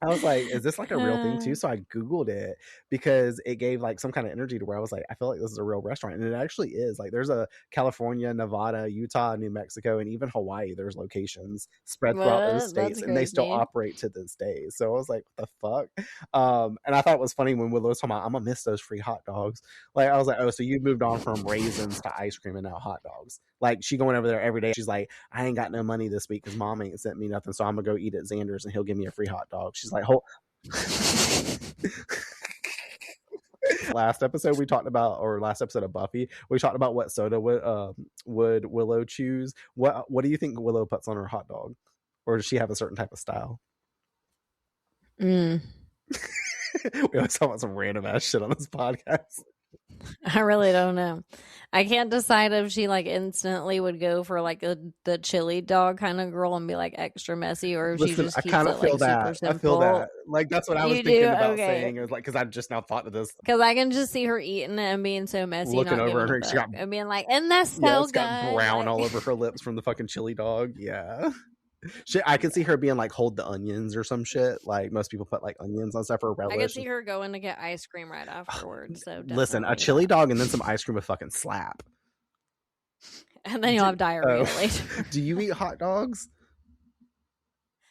I was like, is this like a real thing too? So I Googled it because it gave like some kind of energy to where I was like, I feel like this is a real restaurant. And it actually is. Like there's a California, Nevada, Utah, New Mexico, and even Hawaii. There's locations spread throughout those states, and they still operate to this day. So I was like, what the fuck? And I thought it was funny when Willow was talking about, I'm gonna miss those free hot dogs. Like I was like, oh, so you moved on from raisins to ice cream and now hot dogs. Like she going over there every day. She's like, I ain't got no money this week because mom ain't sent me nothing, so I'm gonna go eat at Xander's and he'll give me a free hot dog. She's like, last episode we talked about, or last episode of Buffy, we talked about what soda would Willow choose. What do you think Willow puts on her hot dog, or does she have a certain type of style? We always talk about some random ass shit on this podcast. I really don't know. I can't decide if she like instantly would go for like the chili dog kind of girl and be like extra messy, or if she just keeps it like super simple. I feel that. Like that's what I was thinking about saying. It was like, because I just now thought of this. Because I can just see her eating it and being so messy, looking over at her, she got and being like, "And that's so good." Got brown all over her lips from the fucking chili dog. Yeah. I can see her being like, hold the onions or some shit. Like most people put like onions on stuff for relish. I can see her going to get ice cream right afterwards. So listen, a chili dog and then some ice cream would fucking slap. And then you'll have diarrhea later. Do you eat hot dogs?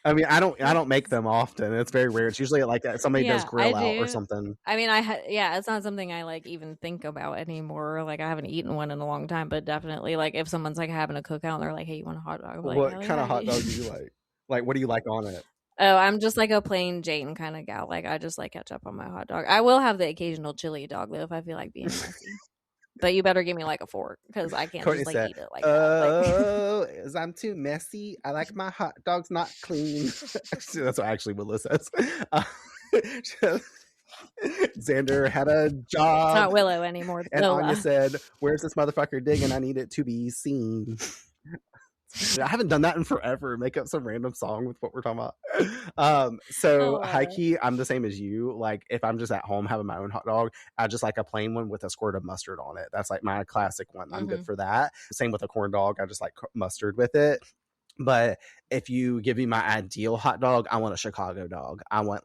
I mean, I don't make them often. It's very rare. It's usually like somebody does grill out or something. I mean, it's not something I like even think about anymore. Like I haven't eaten one in a long time, but definitely like if someone's like having a cookout and they're like, "Hey, you want a hot dog?" I'm like, what kind of hot dog do you like? Like, what do you like on it? Oh, I'm just like a plain Jane kind of gal. Like I just like ketchup on my hot dog. I will have the occasional chili dog though if I feel like being messy. But you better give me like a fork because I can't Courtney just like eat it like that. Oh, I'm too messy. I like my hot dogs not clean. That's what actually Willow says. Xander had a job. It's not Willow anymore. And Anya said, "Where's this motherfucker digging? I need it to be seen." I haven't done that in forever. Make up some random song with what we're talking about. High key, I'm the same as you. Like if I'm just at home having my own hot dog, I just like a plain one with a squirt of mustard on it. That's like my classic one. I'm good for that. Same with a corn dog. I just like mustard with it. But if you give me my ideal hot dog, I want a Chicago dog. I want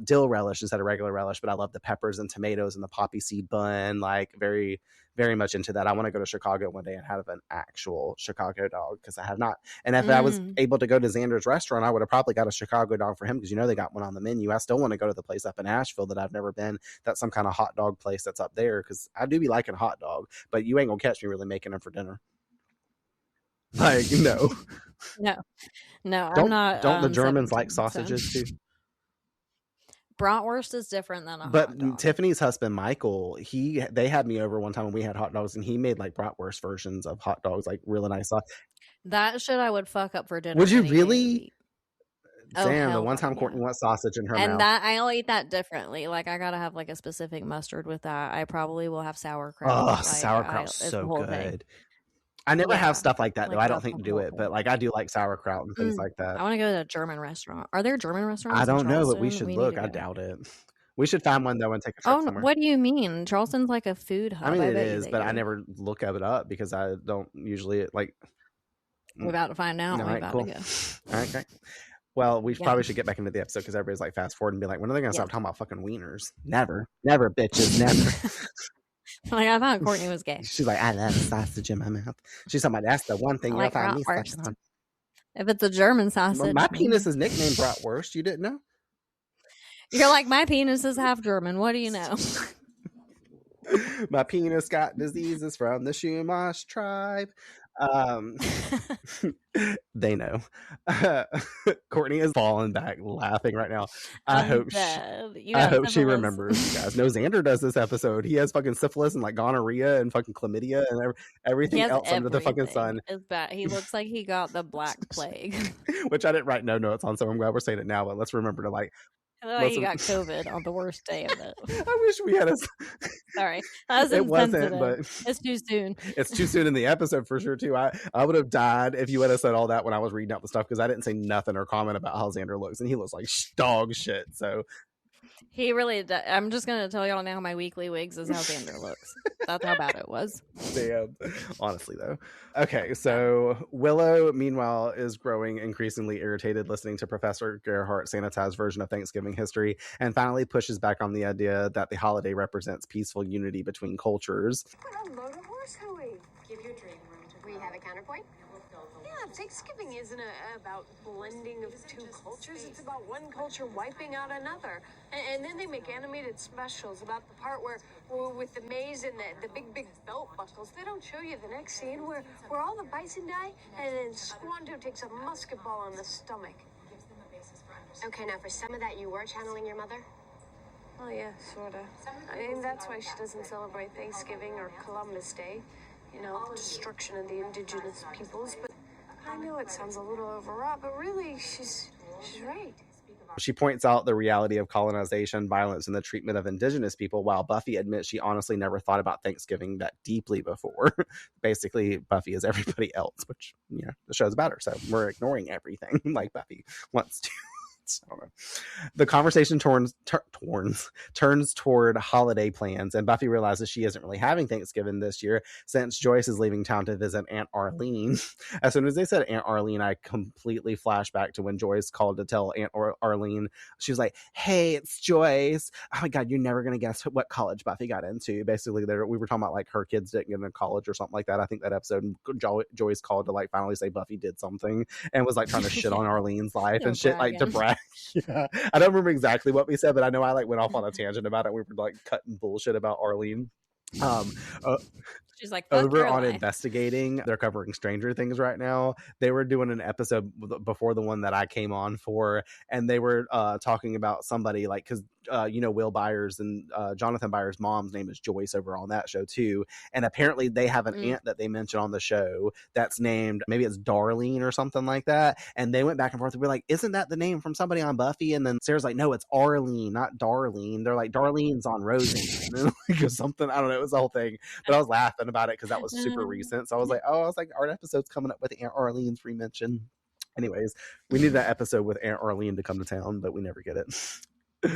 dill relish instead of regular relish, but I love the peppers and tomatoes and the poppy seed bun. Like very, very much into that. I want to go to Chicago one day and have an actual Chicago dog because I have not. And if I was able to go to Xander's restaurant, I would have probably got a Chicago dog for him because they got one on the menu. I still want to go to the place up in Asheville that I've never been. That's some kind of hot dog place that's up there because I do be liking hot dog, but you ain't gonna catch me really making them for dinner. Like no, I'm not. Don't the Germans like sausages too? Bratwurst is different than a hot dog. Tiffany's husband Michael, they had me over one time when we had hot dogs, and he made like bratwurst versions of hot dogs, like really nice sauce. That shit I would fuck up for dinner. Would you really? Damn, the one time Courtney wants sausage in her mouth. And that I'll eat that differently. Like I gotta have like a specific mustard with that. I probably will have sauerkraut. Oh, like, sauerkraut's so good. Thing. I never have stuff like that though. I don't think to do it, but like I do like sauerkraut and things like that. I want to go to a German restaurant. Are there German restaurants? I don't know, but we should look. I doubt it. We should find one though and take a trip somewhere. What do you mean? Charleston's like a food hub. I mean, it is, but I never look it up because I don't usually like. We're about to find out. All right, cool. All right, great. Well, we Yeah. probably should get back into the episode because everybody's like fast forward and be like, when are they going to Yeah. stop talking about fucking wieners? Never, bitches, never. Like, I thought Courtney was gay. She's like, I love sausage in my mouth. She's talking about that's the one thing I you'll like find me bratwurst. sucking on. If it's a German sausage, My penis is nicknamed bratwurst. You didn't know? You're like, my penis is half German. What do you know? My penis got diseases from the Chumash tribe. They know. Courtney is falling back laughing right now. I hope she remembers, you guys. No, Xander does this episode. He has fucking syphilis and like gonorrhea and fucking chlamydia and everything else under the fucking sun. It's bad. He looks like he got the Black Plague. Which I didn't write no notes on, so I'm glad we're saying it now, but let's remember to like He got COVID on the worst day of it. I wish we had a. Sorry, it wasn't, but it's too soon. It's too soon in the episode for sure too. I would have died if you had said all that when I was reading out the stuff because I didn't say nothing or comment about how Xander looks, and he looks like dog shit. So he really does. I'm just gonna tell y'all now. My weekly wigs is how Xander looks. That's how bad it was. Damn. Honestly, though. Okay, so Willow, meanwhile, is growing increasingly irritated listening to Professor Gerhardt sanitize version of Thanksgiving history and finally pushes back on the idea that the holiday represents peaceful unity between cultures. What a load of horse hooey. Give your dream room to we have a counterpoint? Yeah, Thanksgiving isn't about blending of two cultures. It's about one culture wiping out another. And then they make animated specials about the part where with the maize and the big belt buckles. They don't show you the next scene where all the bison die and then Squanto takes a musket ball on the stomach. Okay, now for some of that you were channeling your mother? Oh yeah, sorta. I mean, that's why she doesn't celebrate Thanksgiving or Columbus Day. You know, destruction of the indigenous peoples. But I know it sounds a little overwrought, but really, she's right. She points out the reality of colonization, violence, and the treatment of indigenous people, while Buffy admits she honestly never thought about Thanksgiving that deeply before. Basically, Buffy is everybody else, which, you know, the show's about her, so we're ignoring everything like Buffy wants to. I don't know. The conversation turns toward holiday plans, and Buffy realizes she isn't really having Thanksgiving this year since Joyce is leaving town to visit Aunt Arlene. As soon as they said Aunt Arlene, I completely flashed back to when Joyce called to tell Aunt Arlene. She was like, "Hey, it's Joyce. Oh my God, you're never gonna guess what college Buffy got into." Basically, we were talking about like her kids didn't get into college or something like that. I think that episode Joyce called to like finally say Buffy did something and was like trying to shit on Arlene's life and shit, like to brag. Yeah, I don't remember exactly what we said, but I know I like went off on a tangent about it. We were like cutting bullshit about Arlene. She's like, over on Investigating, they're covering Stranger Things right now. They were doing an episode before the one that I came on for, and they were talking about somebody like, because you know, Will Byers and Jonathan Byers' mom's name is Joyce over on that show too, and apparently they have an aunt that they mention on the show that's named, maybe it's Darlene or something like that, and they went back and forth and we're like, isn't that the name from somebody on Buffy? And then Sarah's like, no, it's Arlene, not Darlene. They're like, Darlene's on Roseanne or something. I don't know, it was the whole thing, but I was laughing about it because that was super recent, so I was like, our episode's coming up with Aunt Arlene's re-mention. Anyways, we need that episode with Aunt Arlene to come to town, but we never get it.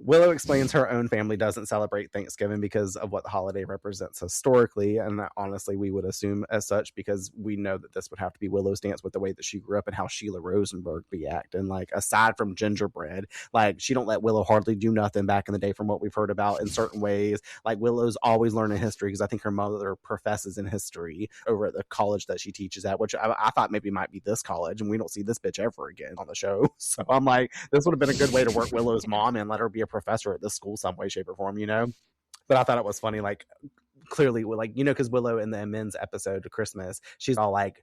Willow explains her own family doesn't celebrate Thanksgiving because of what the holiday represents historically, and honestly we would assume as such because we know that this would have to be Willow's stance with the way that she grew up and how Sheila Rosenberg be acting. Like, aside from gingerbread, like, she don't let Willow hardly do nothing back in the day from what we've heard about in certain ways. Like, Willow's always learning history because I think her mother professes in history over at the college that she teaches at, which I thought maybe might be this college, and we don't see this bitch ever again on the show. So I'm like, this would have been a good way to work Willow's mom and let her be a professor at this school some way, shape, or form, you know? But I thought it was funny, like, clearly, like, you know, because Willow in the Men's episode of Christmas, she's all like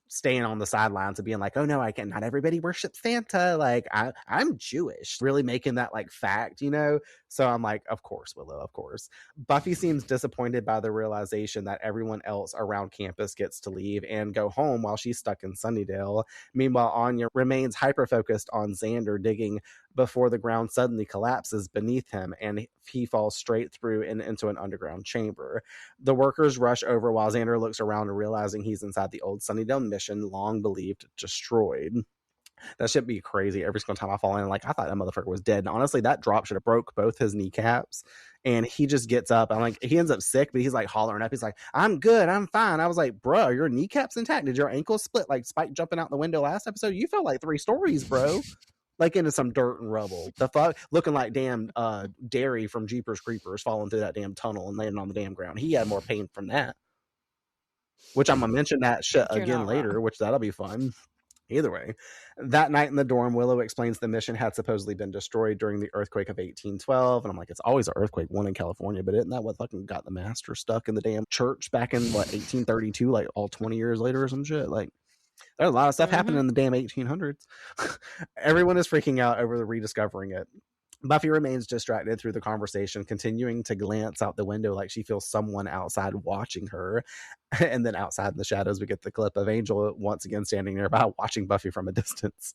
staying on the sidelines and being like, oh no, I can't, not everybody worships Santa, like I'm Jewish, really making that like fact, you know? So I'm like, of course, Willow, of course. Buffy seems disappointed by the realization that everyone else around campus gets to leave and go home while she's stuck in Sunnydale. Meanwhile, Anya remains hyper-focused on Xander digging before the ground suddenly collapses beneath him and he falls straight through and into an underground chamber. The workers rush over while Xander looks around and realizing he's inside the old Sunnydale mission, long believed destroyed. That should be crazy every single time I fall in. Like, I thought that motherfucker was dead. And honestly, that drop should have broke both his kneecaps. And he just gets up. I'm like, he ends up sick, but he's like hollering up. He's like, I'm good. I'm fine. I was like, bro, your kneecaps intact. Did your ankle split like Spike jumping out the window last episode? You fell like 3 stories, bro. Like into some dirt and rubble. The fuck? Looking like damn Derry from Jeepers Creepers falling through that damn tunnel and landing on the damn ground. He had more pain from that. Which I'm going to mention that shit again later, which that'll be fun. Either way, that night in the dorm, Willow explains the mission had supposedly been destroyed during the earthquake of 1812. And I'm like, it's always an earthquake, one in California, but isn't that what fucking got the master stuck in the damn church back in, 1832, like all 20 years later or some shit? Like, there's a lot of stuff happening in the damn 1800s. Everyone is freaking out over the rediscovering it. Buffy remains distracted through the conversation, continuing to glance out the window like she feels someone outside watching her. And then outside in the shadows, we get the clip of Angel once again standing nearby watching Buffy from a distance.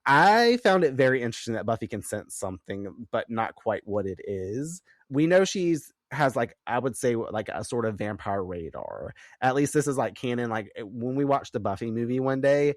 I found it very interesting that Buffy can sense something, but not quite what it is. We know has like, I would say, like a sort of vampire radar. At least this is like canon. Like when we watched the Buffy movie one day,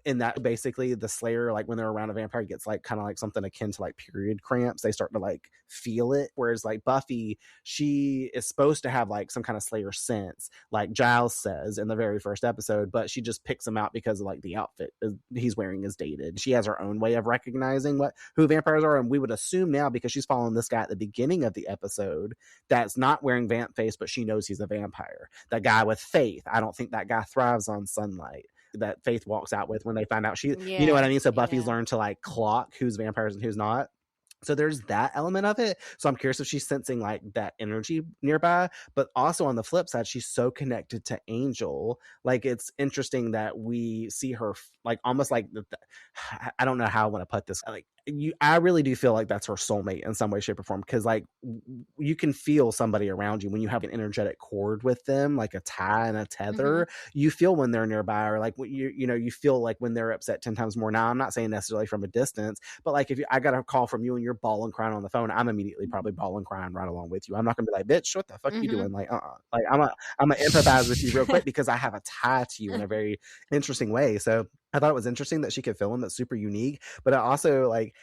in that basically the Slayer, like when they're around a vampire, gets like kind of like something akin to like period cramps. They start to like feel it. Whereas like Buffy, she is supposed to have like some kind of Slayer sense, like Giles says in the very first episode, but she just picks him out because of like the outfit he's wearing is dated. She has her own way of recognizing who vampires are, and we would assume now, because she's following this guy at the beginning of the episode that's not wearing vamp face, but she knows he's a vampire. That guy with Faith, I don't think that guy thrives on sunlight, that Faith walks out with when they find out you know what I mean? So Buffy's learned to like clock who's vampires and who's not. So there's that element of it. So I'm curious if she's sensing like that energy nearby, but also on the flip side, she's so connected to Angel. Like, it's interesting that we see her like almost like I don't know how I want to put this. Like, I really do feel like that's her soulmate in some way, shape, or form, because like you can feel somebody around you when you have an energetic cord with them, like a tie and a tether. You feel when they're nearby, or like you feel like when they're upset 10 times more. Now, I'm not saying necessarily from a distance, but like if I got a call from you and you're bawling crying on the phone, I'm immediately probably bawling crying right along with you. I'm not gonna be like, bitch, what the fuck you doing? Like, like I'm gonna empathize with you real quick because I have a tie to you in a very interesting way. So I thought it was interesting that she could feel him. That's super unique. But I also like,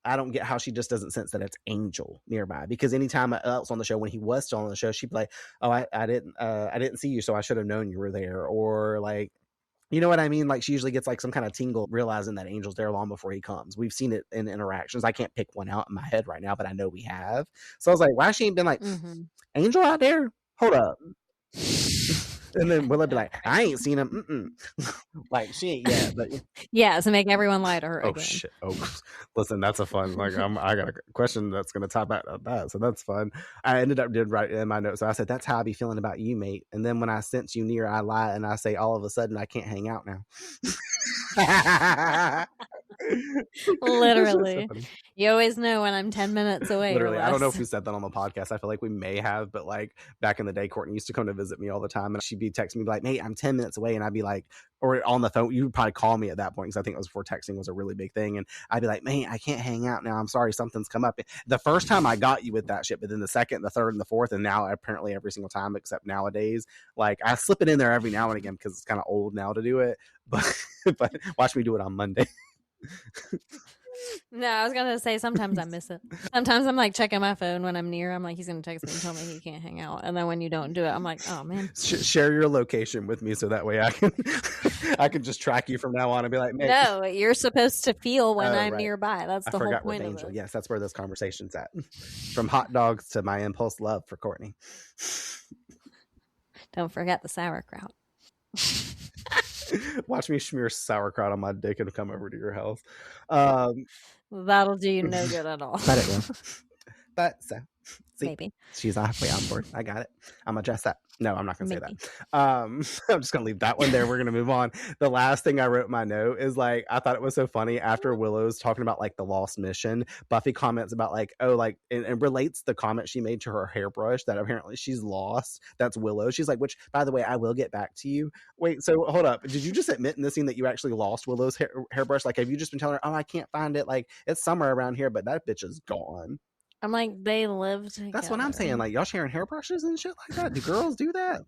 I don't get how she just doesn't sense that it's Angel nearby, because anytime else on the show, when he was still on the show, she'd be like, oh, I didn't see you, so I should have known you were there. Or like, you know what I mean? Like, she usually gets like some kind of tingle realizing that Angel's there long before he comes. We've seen it in interactions. I can't pick one out in my head right now, but I know we have. So I was like, why she ain't been like, Angel out there? Hold up. And then Willow be like, I ain't seen him. Like, she ain't yet. But yeah, to make everyone lie to her again. Shit. Listen, that's a fun, like, I got a question that's going to top out of that. So that's fun. I ended up did write in my notes. So I said, that's how I be feeling about you, mate. And then when I sense you near, I lie and I say, all of a sudden, I can't hang out now. Literally. You always know when I'm 10 minutes away. Literally. I don't know if we said that on the podcast. I feel like we may have, but like back in the day, Courtney used to come to visit me all the time, and she'd be texting me like, mate, I'm 10 minutes away. And I'd be like, or on the phone, you would probably call me at that point, because I think it was before texting was a really big thing. And I'd be like, man, I can't hang out now. I'm sorry, something's come up. The first time I got you with that shit, but then the second, the third, and the fourth, and now apparently every single time except nowadays, like I slip it in there every now and again because it's kind of old now to do it. But watch me do it on Monday. No, I was gonna say sometimes I miss it. Sometimes I'm like checking my phone when I'm near. I'm like, he's gonna text me and tell me he can't hang out, and then when you don't do it, I'm like, oh man. Share your location with me so that way I can just track you from now on and be like, no, you're supposed to feel when I'm nearby. That's the whole point of it. Yes, that's where this conversation's at. From hot dogs to my impulse love for Courtney. Don't forget the sauerkraut. Watch me smear sauerkraut on my dick and come over to your house. That'll do you no good at all. But it will. But so, see, maybe she's halfway on board. I got it. I'm gonna dress that. No, I'm not gonna say that. I'm just gonna leave that one there. We're gonna move on. The last thing I wrote in my note is like, I thought it was so funny after Willow's talking about like the lost mission. Buffy comments about like, oh, like, and relates the comment she made to her hairbrush that apparently she's lost. That's Willow. She's like, which, by the way, I will get back to you. Wait, so hold up. Did you just admit in this scene that you actually lost Willow's hairbrush? Like, have you just been telling her, oh, I can't find it? Like, it's somewhere around here, but that bitch is gone. I'm like, they live together. That's what I'm saying. Like, y'all sharing hairbrushes and shit like that? Do girls do that?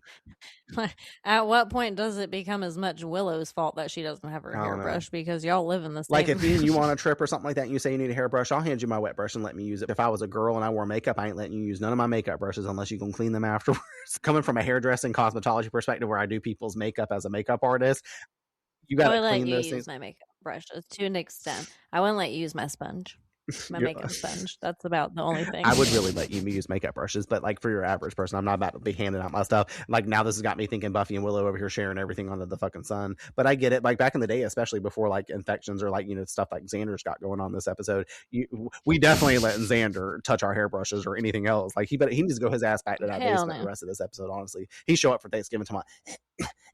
At what point does it become as much Willow's fault that she doesn't have her hairbrush because y'all live in the same? Like, if me and you on a trip or something like that and you say you need a hairbrush, I'll hand you my wet brush and let me use it. If I was a girl and I wore makeup, I ain't letting you use none of my makeup brushes unless you can clean them afterwards. Coming from a hairdressing cosmetology perspective where I do people's makeup as a makeup artist, you gotta clean those things. Use my makeup brushes to an extent. I wouldn't let you use my sponge. My makeup sponge. That's about the only thing. I would really let you use makeup brushes, but like for your average person, I'm not about to be handing out my stuff. Like now this has got me thinking Buffy and Willow over here sharing everything under the fucking sun. But I get it. Like back in the day, especially before like infections or like, you know, stuff like Xander's got going on this episode, we definitely let Xander touch our hairbrushes or anything else. Like he needs to go his ass back to that basement the rest of this episode, honestly. He show up for Thanksgiving tomorrow.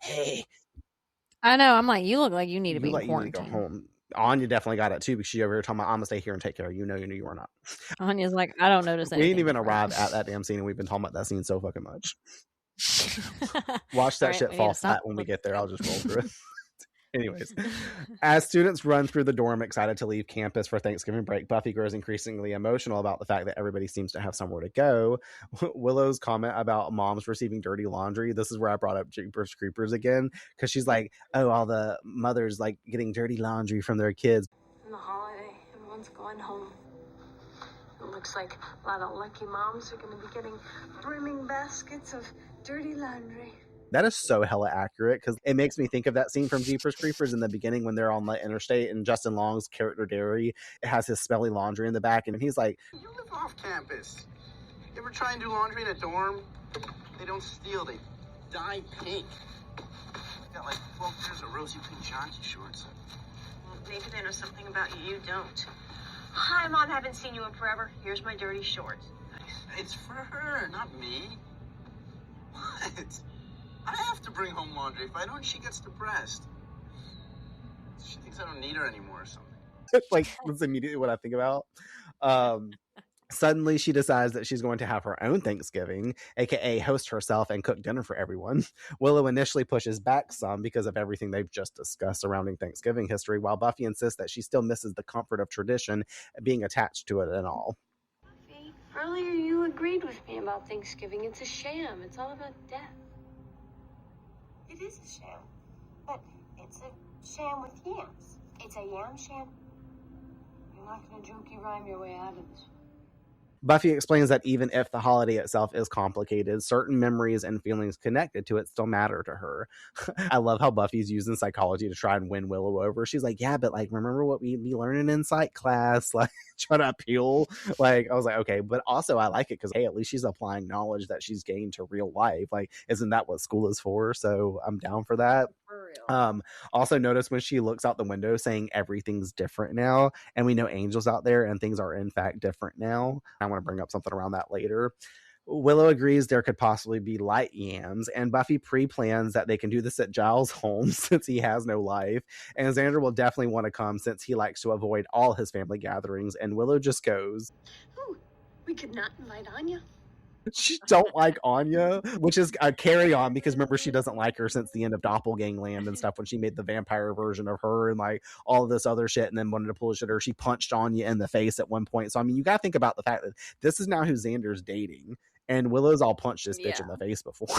Hey. I know. I'm like, you look like you need to be in quarantine. You need to go home. Anya definitely got it too because she over here talking about I'm gonna stay here and take care of you. You are not. Anya's like, I don't notice anything. We ain't even arrived at that damn scene and we've been talking about that scene so fucking much. Watch that shit fall flat when we get there. I'll just roll through it. Anyways, as students run through the dorm excited to leave campus for Thanksgiving break, Buffy grows increasingly emotional about the fact that everybody seems to have somewhere to go. Willow's comment about moms receiving dirty laundry, this is where I brought up Jeepers Creepers again, because she's like, oh, all the mothers like getting dirty laundry from their kids. On the holiday, everyone's going home. It looks like a lot of lucky moms are going to be getting brimming baskets of dirty laundry. That is so hella accurate because it makes me think of that scene from Jeepers Creepers in the beginning when they're on the interstate and Justin Long's character Derry has his smelly laundry in the back and he's like, you live off campus. You ever try and do laundry in a dorm? They don't steal, they dye pink. Got like 12 pairs of rosy pink jockey shorts. Well, maybe they know something about you don't. Hi, Mom, haven't seen you in forever. Here's my dirty shorts. Nice. It's for her, not me. What? I have to bring home laundry. If I don't, she gets depressed. She thinks I don't need her anymore or something. Like, that's immediately what I think about. Suddenly, she decides that she's going to have her own Thanksgiving, aka host herself and cook dinner for everyone. Willow initially pushes back some because of everything they've just discussed surrounding Thanksgiving history, while Buffy insists that she still misses the comfort of tradition being attached to it and all. Buffy, earlier you agreed with me about Thanksgiving. It's a sham. It's all about death. It is a sham, but it's a sham with yams. It's a yam sham. You're not going to jokey rhyme your way out of this. Buffy explains that even if the holiday itself is complicated, certain memories and feelings connected to it still matter to her. I love how Buffy's using psychology to try and win Willow over. She's like, yeah, but like, remember what we be learning in psych class? Like, try to appeal. Like, I was like, okay, but also I like it because, hey, at least she's applying knowledge that she's gained to real life. Like, isn't that what school is for? So I'm down for that. Also notice when she looks out the window saying everything's different now, and we know Angel's out there and things are in fact different now. I want to bring up something around that later. Willow agrees there could possibly be light yams, and Buffy pre-plans that they can do this at Giles' home since he has no life, and Xander will definitely want to come since he likes to avoid all his family gatherings, and Willow just goes, Ooh, we could not invite Anya. She don't like Anya, which is a carry on because remember she doesn't like her since the end of Doppelgangland and stuff when she made the vampire version of her and like all of this other shit and then wanted to pull shit her. She punched Anya in the face at one point. So I mean you gotta think about the fact that this is now who Xander's dating and Willow's all punched this bitch in the face before.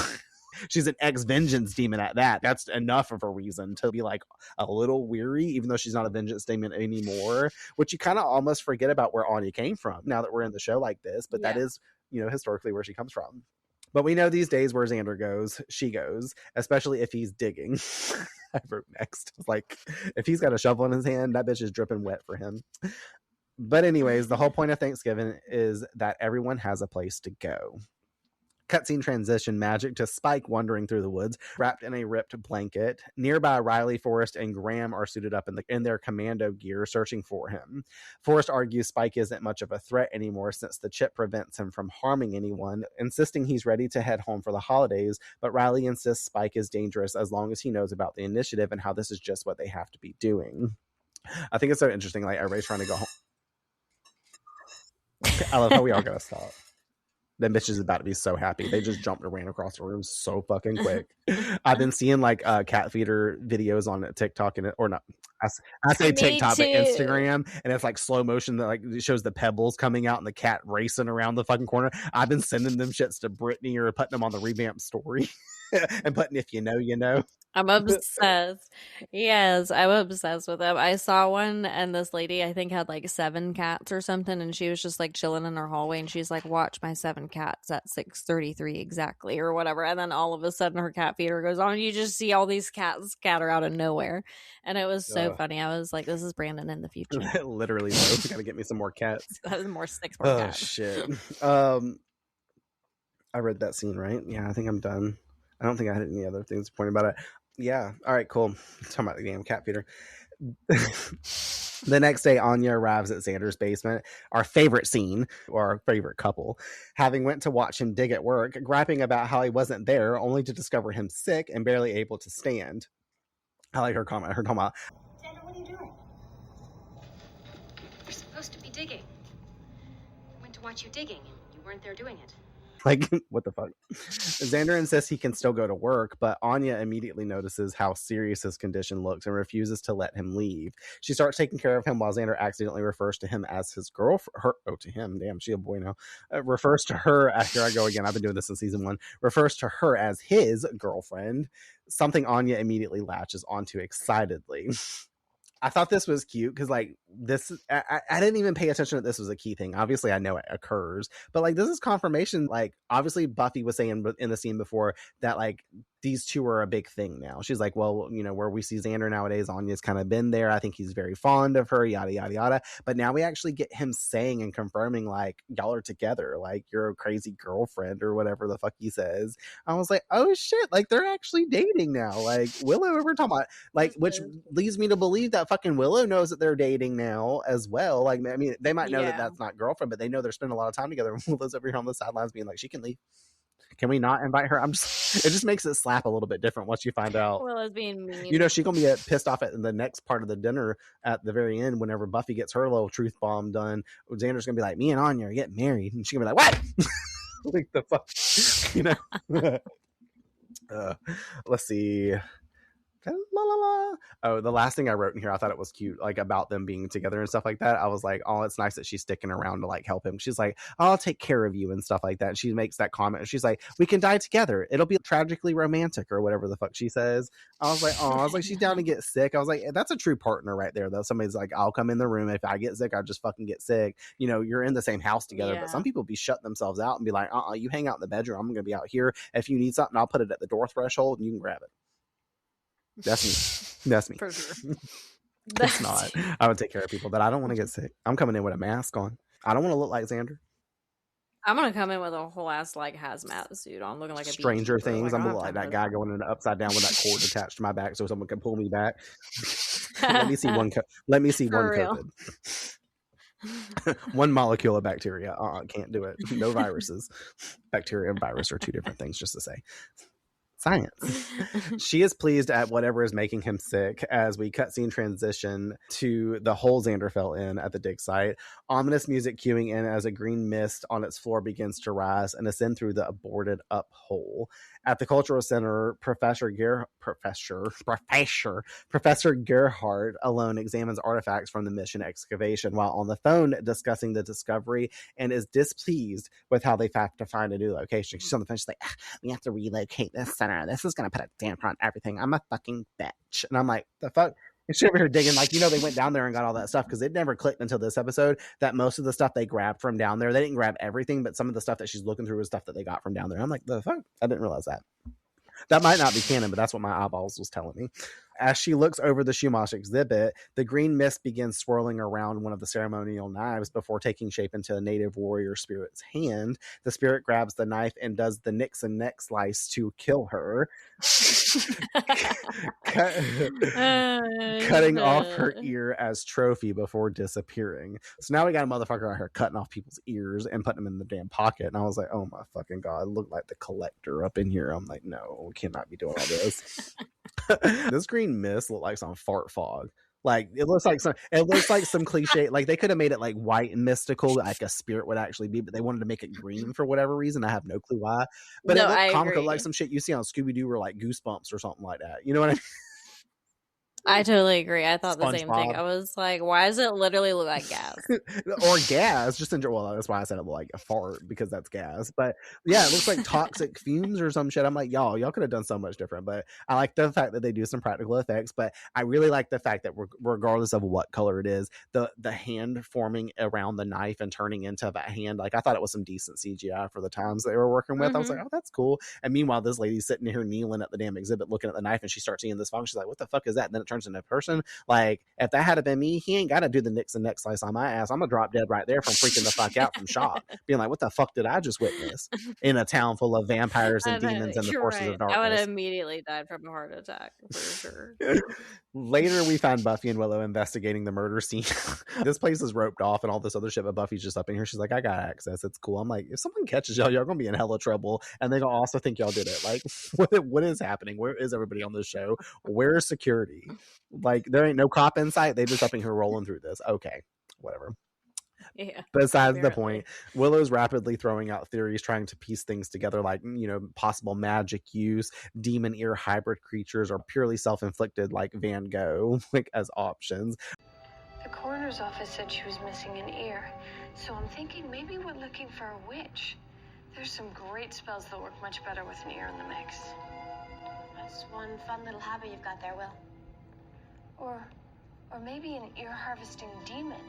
She's an ex-vengeance demon at that. That's enough of a reason to be like a little weary, even though she's not a vengeance demon anymore, which you kind of almost forget about where Anya came from now that we're in the show like this, but that is, you know, historically where she comes from. But we know these days where Xander goes, she goes, especially if he's digging. I wrote next. Like, if he's got a shovel in his hand, that bitch is dripping wet for him. But anyways, the whole point of Thanksgiving is that everyone has a place to go. Cutscene transition magic to Spike wandering through the woods, wrapped in a ripped blanket. Nearby, Riley, Forrest, and Graham are suited up in their commando gear, searching for him. Forrest argues Spike isn't much of a threat anymore since the chip prevents him from harming anyone, insisting he's ready to head home for the holidays, but Riley insists Spike is dangerous as long as he knows about the initiative and how this is just what they have to be doing. I think it's so interesting, like everybody's trying to go home. I love how we all gotta stop. That bitch is about to be so happy. They just jumped and ran across the room so fucking quick. I've been seeing like cat feeder videos on TikTok or not. I say TikTok, but Instagram, and it's like slow motion that like it shows the pebbles coming out and the cat racing around the fucking corner. I've been sending them shits to Brittany or putting them on the revamped story and putting if you know, you know. I'm obsessed. Yes, I'm obsessed with them. I saw one, and this lady, I think, had like 7 cats or something, and she was just like chilling in her hallway, and she's like, watch my 7 cats at 6:33 exactly, or whatever. And then all of a sudden her cat feeder goes on, and you just see all these cats scatter out of nowhere. And it was so funny. I was like, this is Brandon in the future. Literally, though. We gotta get me some more cats. More 6 more cats. Shit. I read that scene, right? Yeah, I think I'm done. I don't think I had any other things to point about it. Yeah. All right, cool. Talking about the damn cat feeder. The next day, Anya arrives at Xander's basement, our favorite scene, or our favorite couple, having went to watch him dig at work, griping about how he wasn't there, only to discover him sick and barely able to stand. I like her comment. Her talking about, Xander, what are you doing? You're supposed to be digging. I went to watch you digging, and you weren't there doing it. like, what the fuck? Xander insists he can still go to work, but Anya immediately notices how serious his condition looks and refuses to let him leave. She starts taking care of him while Xander accidentally refers to him as his girlfriend. To him. Damn, she a boy now. Refers to her, here I go again, I've been doing this in season 1, refers to her as his girlfriend, something Anya immediately latches onto excitedly. I thought this was cute because like this, I didn't even pay attention that this was a key thing. Obviously, I know it occurs, but like this is confirmation. Like obviously, Buffy was saying in the scene before that like these two are a big thing now. She's like, well, you know, where we see Xander nowadays, Anya's kind of been there. I think he's very fond of her, yada yada yada. But now we actually get him saying and confirming like y'all are together, like you're a crazy girlfriend or whatever the fuck he says. I was like, oh shit, like they're actually dating now. Like Willow, we're talking about, like, which leads me to believe that fucking Willow knows that they're dating now as well. Like, I mean, they might know that that's not girlfriend, but they know they're spending a lot of time together. Willow's over here on the sidelines being like, she can leave. Can we not invite her? It just makes it slap a little bit different once you find out. Willow's being mean. You know, she's going to be pissed off at the next part of the dinner at the very end whenever Buffy gets her little truth bomb done. Xander's going to be like, me and Anya are getting married. And she's going to be like, what? Like the fuck? You know? Let's see. La, la, la. Oh, the last thing I wrote in here, I thought it was cute, like about them being together and stuff like that. I was like, oh, it's nice that she's sticking around to like help him. She's like, oh, I'll take care of you and stuff like that. And she makes that comment. She's like, we can die together. It'll be tragically romantic or whatever the fuck she says. I was like, oh, I was like, she's down to get sick. I was like, that's a true partner right there, though. Somebody's like, I'll come in the room. If I get sick, I just fucking get sick. You know, you're in the same house together. But some people be shutting themselves out and be like, you hang out in the bedroom. I'm going to be out here. If you need something, I'll put it at the door threshold and you can grab it. That's me. That's me. For sure. That's not. I would take care of people, but I don't want to get sick. I'm coming in with a mask on. I don't want to look like Xander. I'm gonna come in with a whole ass like hazmat suit on, looking like a Stranger Things. I'm gonna look like that guy going in upside down with that cord attached to my back, so someone can pull me back. Let me see one. Let me see one COVID. One molecule of bacteria. Can't do it. No viruses. Bacteria and virus are two different things, just to say. Science. She is pleased at whatever is making him sick as we cutscene transition to the hole Xander fell in at the dig site. Ominous music cueing in as a green mist on its floor begins to rise and ascend through the aborted up hole. At the cultural center, Professor Gerhardt alone examines artifacts from the mission excavation while on the phone discussing the discovery and is displeased with how they have to find a new location. She's on the phone. She's like, we have to relocate this center. This is going to put a damper on everything. I'm a fucking bitch. And I'm like, the fuck? And she's over here digging, like, you know, they went down there and got all that stuff because it never clicked until this episode that most of the stuff they grabbed from down there, they didn't grab everything, but some of the stuff that she's looking through was stuff that they got from down there. I'm like, the fuck? I didn't realize that. That might not be canon, but that's what my eyeballs was telling me. As she looks over the Chumash exhibit, the green mist begins swirling around one of the ceremonial knives before taking shape into a native warrior spirit's hand. The spirit grabs the knife and does the Nixon neck slice to kill her, cutting off her ear as trophy before disappearing. So now we got a motherfucker out here cutting off people's ears and putting them in the damn pocket. And I was like, oh my fucking God, look like the collector up in here. I'm like, no, we cannot be doing all this. This green mist looked like some fart fog. Like it looks like some cliche. Like they could have made it like white and mystical, like a spirit would actually be, but they wanted to make it green for whatever reason. I have no clue why. But No, it looked I comical, agree. like some shit you see on Scooby Doo or like Goosebumps or something like that. You know what I mean? I totally agree. I thought the same thing. SpongeBob. I was like, why does it literally look like gas? Or gas, just enjoy. Well, that's why I said it looked like a fart, because that's gas. But yeah, it looks like toxic fumes or some shit. I'm like, y'all could have done so much different. But I like the fact that they do some practical effects. But I really like the fact that regardless of what color it is, the hand forming around the knife and turning into that hand, like I thought it was some decent CGI for the times they were working with. I was like, oh, that's cool. And meanwhile, this lady's sitting here kneeling at the damn exhibit looking at the knife, and she starts seeing this function. She's like, what the fuck is that? And then it turns into a person. Like, if that had been me, he ain't got to do the Nixon neck slice on my ass. I'm gonna drop dead right there from freaking the fuck out from shock, being like, what the fuck did I just witness in a town full of vampires and demons and the forces of darkness? I would have immediately died from a heart attack for sure. Later, we find Buffy and Willow investigating the murder scene. This place is roped off and all this other shit, but Buffy's just up in here. She's like, I got access. It's cool. I'm like, if someone catches y'all gonna be in hella trouble, and they gonna also think y'all did it. Like, what is happening? Where is everybody on this show? Where's security? Like, there ain't no cop in sight. They just up in here rolling through this. Okay, whatever. Yeah. Besides the point, Willow's rapidly throwing out theories, trying to piece things together, like, possible magic use, demon ear hybrid creatures, or purely self-inflicted, like Van Gogh, like as options. The coroner's office said she was missing an ear, so I'm thinking maybe we're looking for a witch. There's some great spells that work much better with an ear in the mix. That's one fun little hobby you've got there, Will. Or maybe an ear harvesting demon.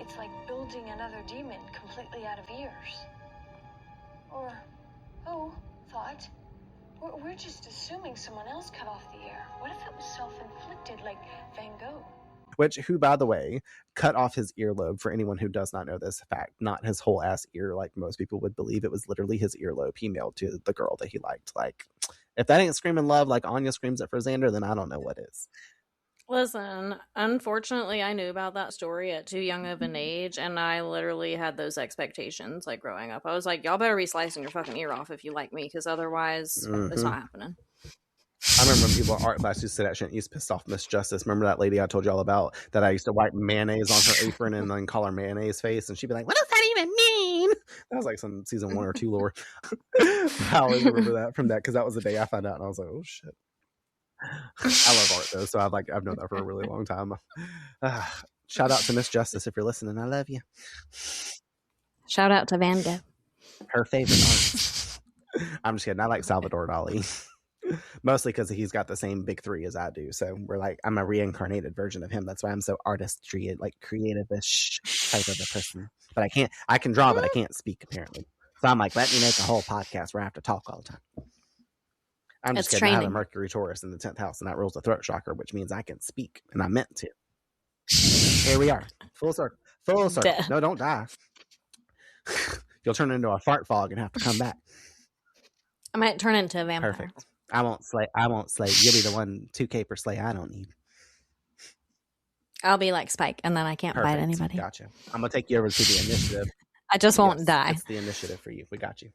It's like building another demon completely out of ears. Or, thought, we're just assuming someone else cut off the ear. What if it was self-inflicted like Van Gogh? Who, by the way, cut off his earlobe, for anyone who does not know this fact, not his whole ass ear like most people would believe. It was literally his earlobe he mailed to the girl that he liked. Like, if that ain't screaming love like Anya screams it for Xander, then I don't know what is. Listen, unfortunately, I knew about that story at too young of an age, and I literally had those expectations, like, growing up. I was like, y'all better be slicing your fucking ear off if you like me, because otherwise, it's not happening. I remember when people at art class used to say that shit and used to piss off Miss Justice. Remember that lady I told y'all about, that I used to wipe mayonnaise on her apron and then call her mayonnaise face, and she'd be like, what does that even mean? That was like some season 1 or 2 lore. I always remember that from that, because that was the day I found out, and I was like, oh shit. I love art though, so I've known that for a really long time. Shout out to Miss Justice if you're listening. I love you. Shout out to Van Gogh. Her favorite artist. I'm just kidding. I like Salvador Dali. Mostly because he's got the same big three as I do. So I'm a reincarnated version of him. That's why I'm so artistry, like creative-ish type of a person. But I can draw, but I can't speak apparently. So I'm like, let me make a whole podcast where I have to talk all the time. I'm just kidding. I have a Mercury Taurus in the 10th house, and that rules the throat chakra, which means I can speak, and I meant to. Here we are. Full circle. No, don't die. You'll turn into a fart fog and have to come back. I might turn into a vampire. Perfect. I won't slay. You'll be the one 2K per slay I don't need. I'll be like Spike, and then I can't bite anybody. Gotcha. I'm going to take you over to the initiative. I just won't die. It's the initiative for you. We got you.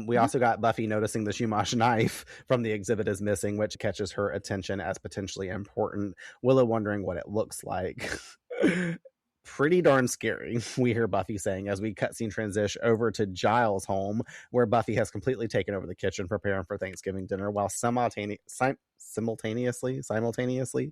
We also got Buffy noticing the Chumash knife from the exhibit is missing, which catches her attention as potentially important. Willow wondering what it looks like. Pretty darn scary, we hear Buffy saying as we cutscene transition over to Giles' home, where Buffy has completely taken over the kitchen preparing for Thanksgiving dinner while simultaneously,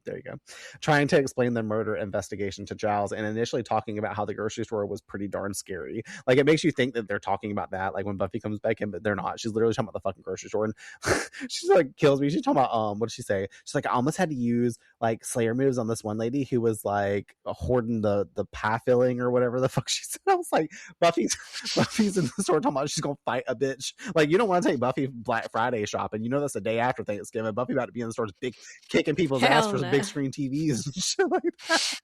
there you go, trying to explain the murder investigation to Giles, and initially talking about how the grocery store was pretty darn scary. Like, it makes you think that they're talking about that, like when Buffy comes back in, but they're not. She's literally talking about the fucking grocery store, and she's like, kills me. She's talking about what did she say? She's like, I almost had to use like Slayer moves on this one lady who was like hoarding the pie filling or whatever the fuck she said. I was like, Buffy's in the store talking about she's gonna fight a bitch. Like, you don't want to take Buffy Black Friday shopping. You know that's the day after Thanksgiving. Buffy about to be in the stores big kicking people's ass for big screen TVs and shit like that.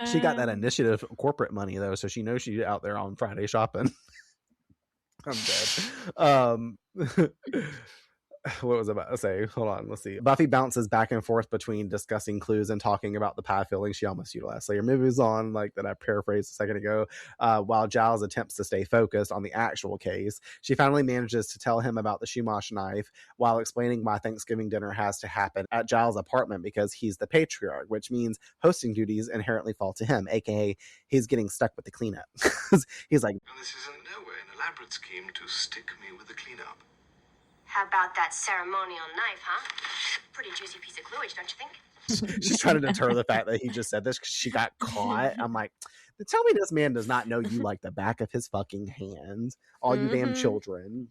She got that initiative corporate money though, so she knows she's out there on Friday shopping. I'm dead. what was I about to say? Hold on, let's see. Buffy bounces back and forth between discussing clues and talking about the pie filling she almost utilized. So your moves on, like that I paraphrased a second ago, while Giles attempts to stay focused on the actual case. She finally manages to tell him about the Chumash knife while explaining why Thanksgiving dinner has to happen at Giles' apartment because he's the patriarch, which means hosting duties inherently fall to him, aka he's getting stuck with the cleanup. He's like, this is in no way an elaborate scheme to stick me with the cleanup. How about that ceremonial knife, huh? Pretty juicy piece of cluage, don't you think? she's trying to deter the fact that he just said this because she got caught. I'm like, tell me this man does not know you like the back of his fucking hand. All you damn children.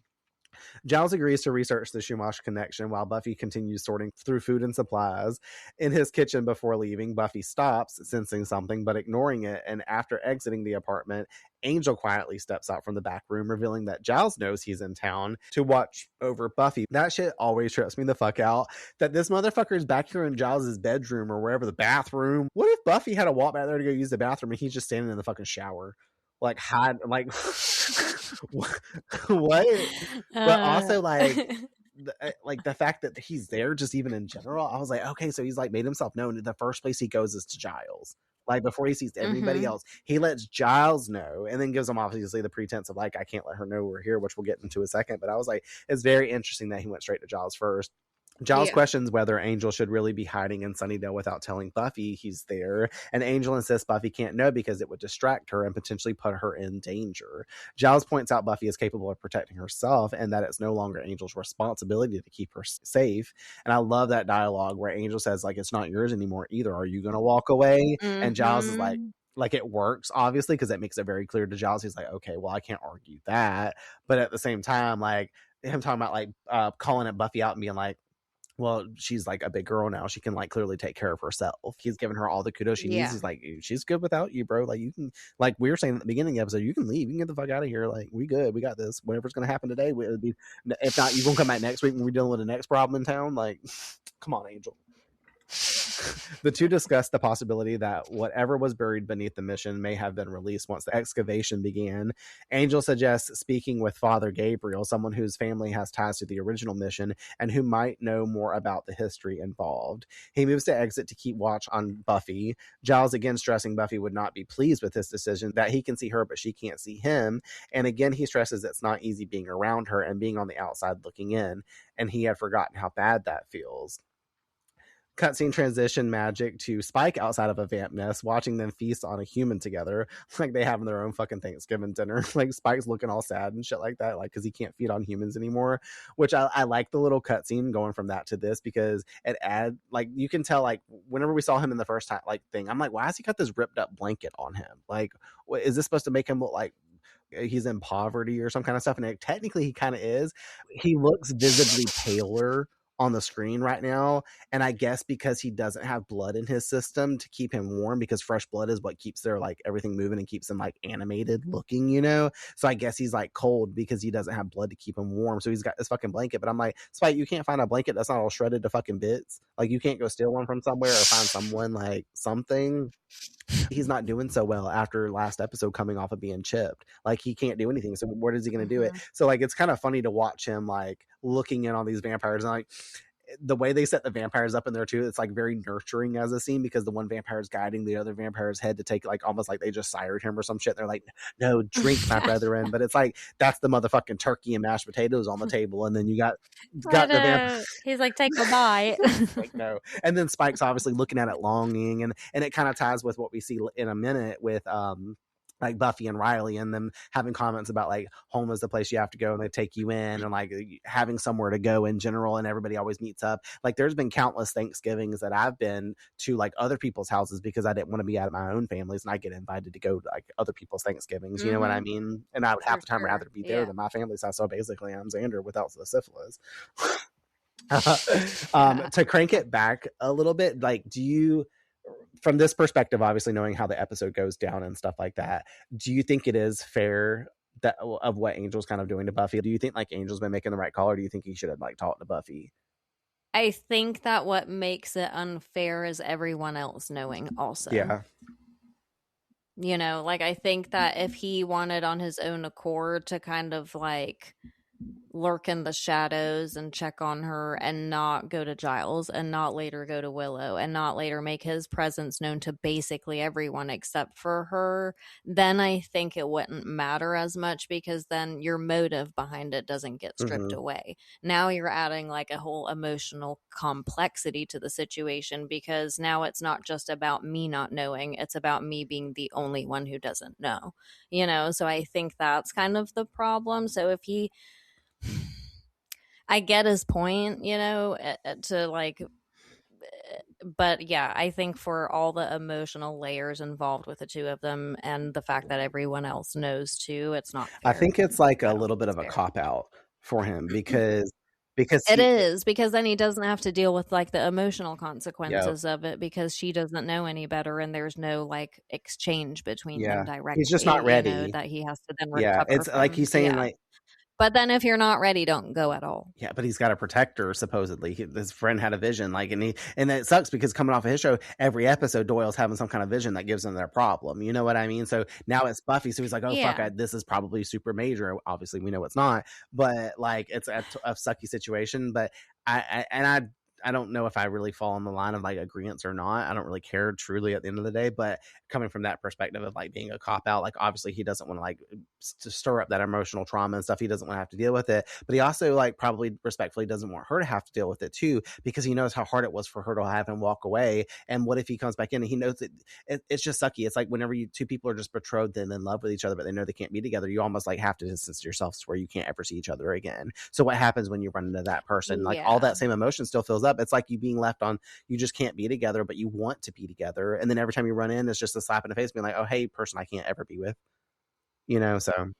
Giles agrees to research the Chumash connection while Buffy continues sorting through food and supplies. In his kitchen before leaving, Buffy stops, sensing something but ignoring it, and after exiting the apartment, Angel quietly steps out from the back room, revealing that Giles knows he's in town to watch over Buffy. That shit always trips me the fuck out, that this motherfucker is back here in Giles' bedroom or wherever, the bathroom. What if Buffy had to walk back there to go use the bathroom and he's just standing in the fucking shower? Like, hide, like... what? But also like the fact that he's there just even in general, I was like, okay, so he's like made himself known. The first place he goes is to Giles. Like before he sees everybody else, he lets Giles know and then gives him obviously the pretense of like, I can't let her know we're here, which we'll get into a second. But I was like, it's very interesting that he went straight to Giles first. Giles questions whether Angel should really be hiding in Sunnydale without telling Buffy he's there, and Angel insists Buffy can't know because it would distract her and potentially put her in danger. Giles points out Buffy is capable of protecting herself and that it's no longer Angel's responsibility to keep her safe. And I love that dialogue where Angel says, like, it's not yours anymore either. Are you going to walk away? And Giles is like it works, obviously, because it makes it very clear to Giles. He's like, okay, well, I can't argue that. But at the same time, like, him talking about, like, calling it Buffy out and being like, well, she's like a big girl now. She can like clearly take care of herself. He's giving her all the kudos she needs. He's like, she's good without you, bro. Like you can, like we were saying at the beginning of the episode, you can leave. You can get the fuck out of here. Like we good. We got this. Whatever's going to happen today, it'll be, if not, you going to come back next week when we're dealing with the next problem in town. Like, come on, Angel. The two discussed the possibility that whatever was buried beneath the mission may have been released once the excavation began. Angel suggests speaking with Father Gabriel, someone whose family has ties to the original mission and who might know more about the history involved. He moves to exit to keep watch on Buffy. Giles again stressing Buffy would not be pleased with his decision, that he can see her but she can't see him. And again, he stresses it's not easy being around her and being on the outside looking in. And he had forgotten how bad that feels. Cutscene transition magic to Spike outside of a vamp nest, watching them feast on a human together, like they have their own fucking Thanksgiving dinner. Like Spike's looking all sad and shit like that, like because he can't feed on humans anymore. Which I like the little cutscene going from that to this because it like you can tell like whenever we saw him in the first time like thing, I'm like, why has he got this ripped up blanket on him? Like, what is this supposed to make him look like he's in poverty or some kind of stuff? And technically he kind of is. He looks visibly paler on the screen right now, and I guess because he doesn't have blood in his system to keep him warm, because fresh blood is what keeps their like everything moving and keeps him like animated looking, you know. So I guess he's like cold because he doesn't have blood to keep him warm, so he's got this fucking blanket. But I'm like, Spike, you can't find a blanket that's not all shredded to fucking bits. Like you can't go steal one from somewhere or find someone like something. He's not doing so well after last episode coming off of being chipped. Like he can't do anything, so where is he going to do it? So like it's kind of funny to watch him like looking in on these vampires, and like the way they set the vampires up in there too, it's like very nurturing as a scene, because the one vampire is guiding the other vampire's head to take, like almost like they just sired him or some shit. They're like, no, drink my brethren. But it's like that's the motherfucking turkey and mashed potatoes on the table, and then you got the vampire. He's like, take a bite. Like no. And then Spike's obviously looking at it longing, and it kind of ties with what we see in a minute with like Buffy and Riley and them having comments about like home is the place you have to go and they take you in, and like having somewhere to go in general, and everybody always meets up. Like there's been countless Thanksgivings that I've been to like other people's houses because I didn't want to be at my own families, and I get invited to go to like other people's Thanksgivings, you know what I mean? And I would half the time rather be there than my family's house. So basically I'm Xander without the syphilis. To crank it back a little bit, like do you, from this perspective, obviously knowing how the episode goes down and stuff like that, do you think it is fair that of what Angel's kind of doing to Buffy? Do you think like Angel's been making the right call, or do you think he should have like talked to Buffy? I think that what makes it unfair is everyone else knowing also. Yeah. You know, like I think that if he wanted on his own accord to kind of like lurk in the shadows and check on her and not go to Giles and not later go to Willow and not later make his presence known to basically everyone except for her, then I think it wouldn't matter as much, because then your motive behind it doesn't get stripped away. Now you're adding like a whole emotional complexity to the situation, because now it's not just about me not knowing, it's about me being the only one who doesn't know, you know? So I think that's kind of the problem. So if he, I get his point, you know, to like, but yeah, I think for all the emotional layers involved with the two of them and the fact that everyone else knows too, it's not fair. I think it's like a little bit of a cop-out for him, because it is, because then he doesn't have to deal with like the emotional consequences of it, because she doesn't know any better and there's no like exchange between them directly. He's just not ready. You know, that he has to then recover it's from. like he's saying like, but then if you're not ready, don't go at all. Yeah, but he's got a protector, supposedly. His friend had a vision, like, and it sucks because coming off of his show, every episode Doyle's having some kind of vision that gives them their problem. You know what I mean? So now it's Buffy, so he's like, oh, fuck, this is probably super major. Obviously, we know it's not, but like, it's a sucky situation. But I don't know if I really fall on the line of like agreeance or not. I don't really care truly at the end of the day, but coming from that perspective of like being a cop out, like obviously he doesn't want to like to stir up that emotional trauma and stuff. He doesn't want to have to deal with it, but he also like probably respectfully doesn't want her to have to deal with it too, because he knows how hard it was for her to have him walk away. And what if he comes back in and he knows that it's just sucky. It's like whenever two people are just betrothed and in love with each other, but they know they can't be together, you almost like have to distance yourselves where you can't ever see each other again. So what happens when you run into that person? Like all that same emotion still fills up. It's like you being left on, you just can't be together, but you want to be together. And then every time you run in, it's just a slap in the face being like, oh, hey, person I can't ever be with, you know? So I don't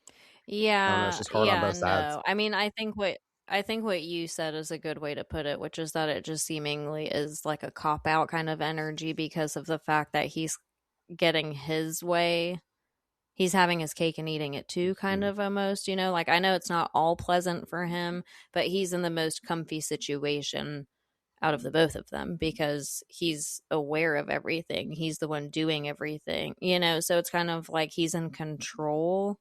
know, it's just hard on both sides. I mean, I think what you said is a good way to put it, which is that it just seemingly is like a cop out kind of energy because of the fact that he's getting his way. He's having his cake and eating it too, kind of almost, you know, like I know it's not all pleasant for him, but he's in the most comfy situation out of the both of them because he's aware of everything. He's the one doing everything, you know, so it's kind of like he's in control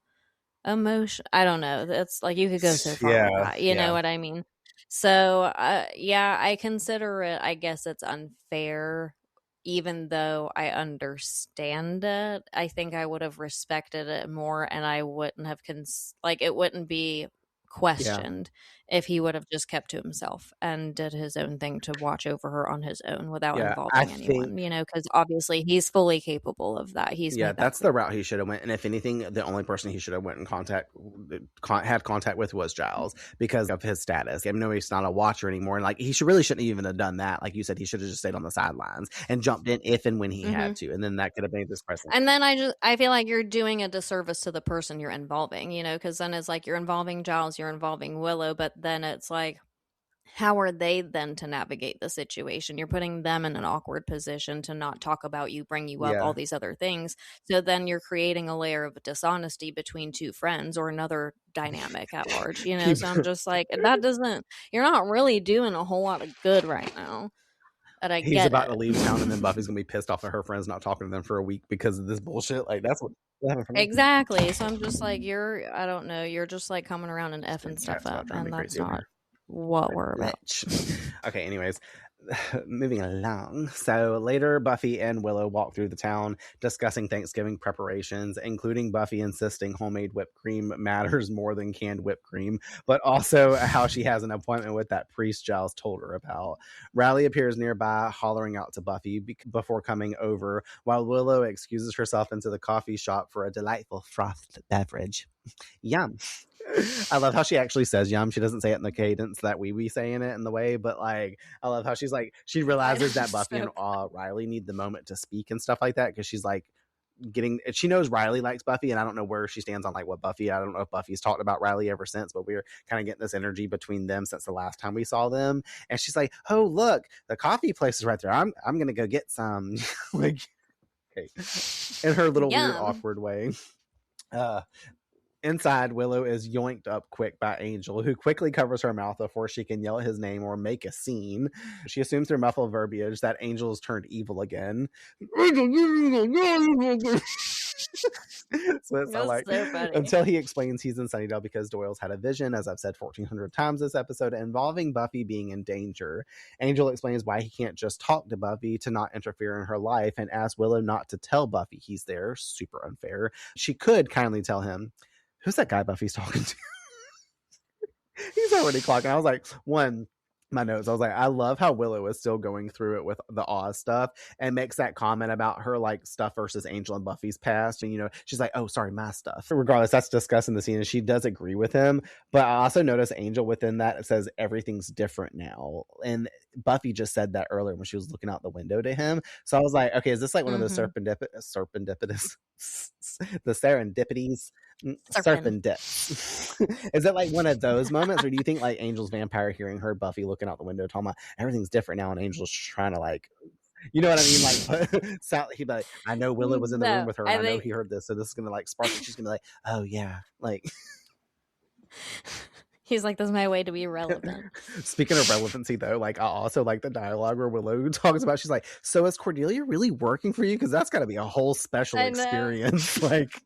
emotion. I don't know. That's like, you could go so far with that, you know what I mean? So, I consider it, I guess it's unfair, even though I understand it. I think I would have respected it more, and I wouldn't have it wouldn't be questioned if he would have just kept to himself and did his own thing to watch over her on his own without involving anyone, you know, because obviously he's fully capable of that. That's the route he should have went. And if anything, the only person he should have went in had contact with was Giles because of his status. I know he's not a watcher anymore, and like he shouldn't even have done that. Like you said, he should have just stayed on the sidelines and jumped in if and when he had to, and then that could have made this person. And then I feel like you're doing a disservice to the person you're involving, you know, because then it's like you're involving Giles, you're involving Willow, but then it's like, how are they then to navigate the situation? You're putting them in an awkward position to not talk about you, bring you up, all these other things. So then you're creating a layer of dishonesty between two friends or another dynamic at large, you know? So I'm just like, you're not really doing a whole lot of good right now. But he's about to leave town, and then Buffy's gonna be pissed off at her friends not talking to them for a week because of this bullshit. Like that's what happened for me. Exactly. So I'm just like, I don't know, you're just like coming around and effing stuff up, and that's not what we're about. Okay, anyways, moving along. So later, Buffy and Willow walk through the town discussing Thanksgiving preparations, including Buffy insisting homemade whipped cream matters more than canned whipped cream, but also how she has an appointment with that priest Giles told her about. Riley appears nearby, hollering out to Buffy before coming over, while Willow excuses herself into the coffee shop for a delightful frothed beverage. Yum. I love how she actually says yum. She doesn't say it in the cadence that we be saying it in the way, but like I love how she's like, she realizes that Buffy and Riley need the moment to speak and stuff like that, because she's like she knows Riley likes Buffy, and I don't know where she stands on like what Buffy, I don't know if Buffy's talked about Riley ever since, but we're kind of getting this energy between them since the last time we saw them. And she's like, oh look, the coffee place is right there, I'm gonna go get some. Like, okay, in her little weird awkward way. Inside, Willow is yoinked up quick by Angel, who quickly covers her mouth before she can yell his name or make a scene. She assumes through muffled verbiage that Angel has turned evil again. So it's That's like, so funny. until he explains he's in Sunnydale because Doyle's had a vision, as I've said 1,400 times this episode, involving Buffy being in danger. Angel explains why he can't just talk to Buffy to not interfere in her life, and asks Willow not to tell Buffy he's there. Super unfair. She could kindly tell him, who's that guy Buffy's talking to? He's already clocking. I was like, my notes, I was like, I love how Willow is still going through it with the Oz stuff and makes that comment about her like stuff versus Angel and Buffy's past. And, you know, she's like, oh, sorry, my stuff. Regardless, that's discussed in the scene and she does agree with him. But I also notice Angel within that, it says everything's different now. And Buffy just said that earlier when she was looking out the window to him. So I was like, okay, is this like one of those serendipitous, the serendipities? Serpent. Is it like one of those moments, or do you think like Angel's vampire hearing her Buffy looking out the window talking about everything's different now and Angel's trying to like, you know what I mean? Like he'd be like, I know Willow was in the room with her and I know he heard this, so this is gonna like spark and she's gonna be like, oh yeah, like he's like, this is my way to be relevant. Speaking of relevancy though, like I also like the dialogue where Willow talks about, she's like, so is Cordelia really working for you? Because that's got to be a whole special experience. Like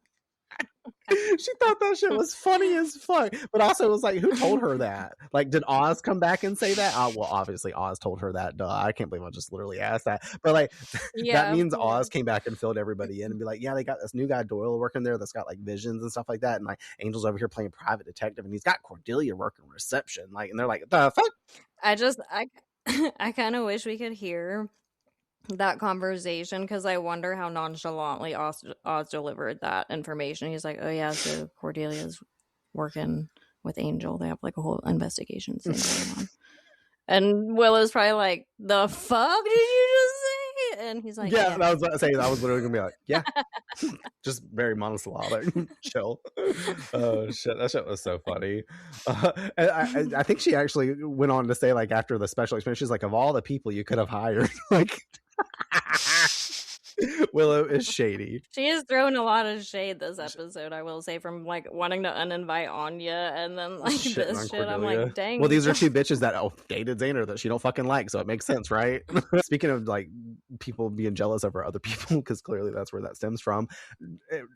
she thought that shit was funny as fuck, but also it was like, who told her that? Like, did Oz come back and say that? Well, obviously Oz told her that. Duh, I can't believe I just literally asked that. But like, that means Oz came back and filled everybody in and be like, yeah, they got this new guy Doyle working there that's got like visions and stuff like that, and like Angel's over here playing private detective, and he's got Cordelia working reception. Like, and they're like, the fuck? I kind of wish we could hear that conversation, because I wonder how nonchalantly Oz delivered that information. He's like, oh yeah, so Cordelia's working with Angel. They have like a whole investigation thing going on. And Willow's probably like, the fuck did you just say? And he's like, yeah. I was about to say, I was literally gonna be like, yeah. Just very monosyllabic. Chill. Oh shit, that shit was so funny. I think she actually went on to say, like, after the special experience, she's like, of all the people you could have hired, like Willow is shady. She has thrown a lot of shade this episode, I will say, from like wanting to uninvite Anya and then like this shit. I'm like, dang. Well, these are two bitches that dated Xander that she don't fucking like, so it makes sense, right? Speaking of like people being jealous over other people, because clearly that's where that stems from.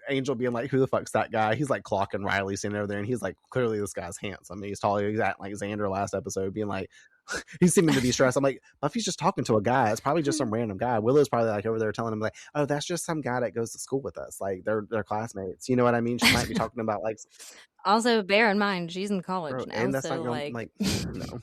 Angel being like, who the fuck's that guy? He's like clocking Riley standing over there, and he's like, clearly this guy's handsome. He's tall. He's at like Xander last episode, being like, he's seeming to be stressed. I'm like, Buffy's just talking to a guy. It's probably just some random guy. Willow's probably like over there telling him like, oh, that's just some guy that goes to school with us. Like they're classmates. You know what I mean? She might be talking about like. Also, bear in mind she's in college now, and that's so not like no.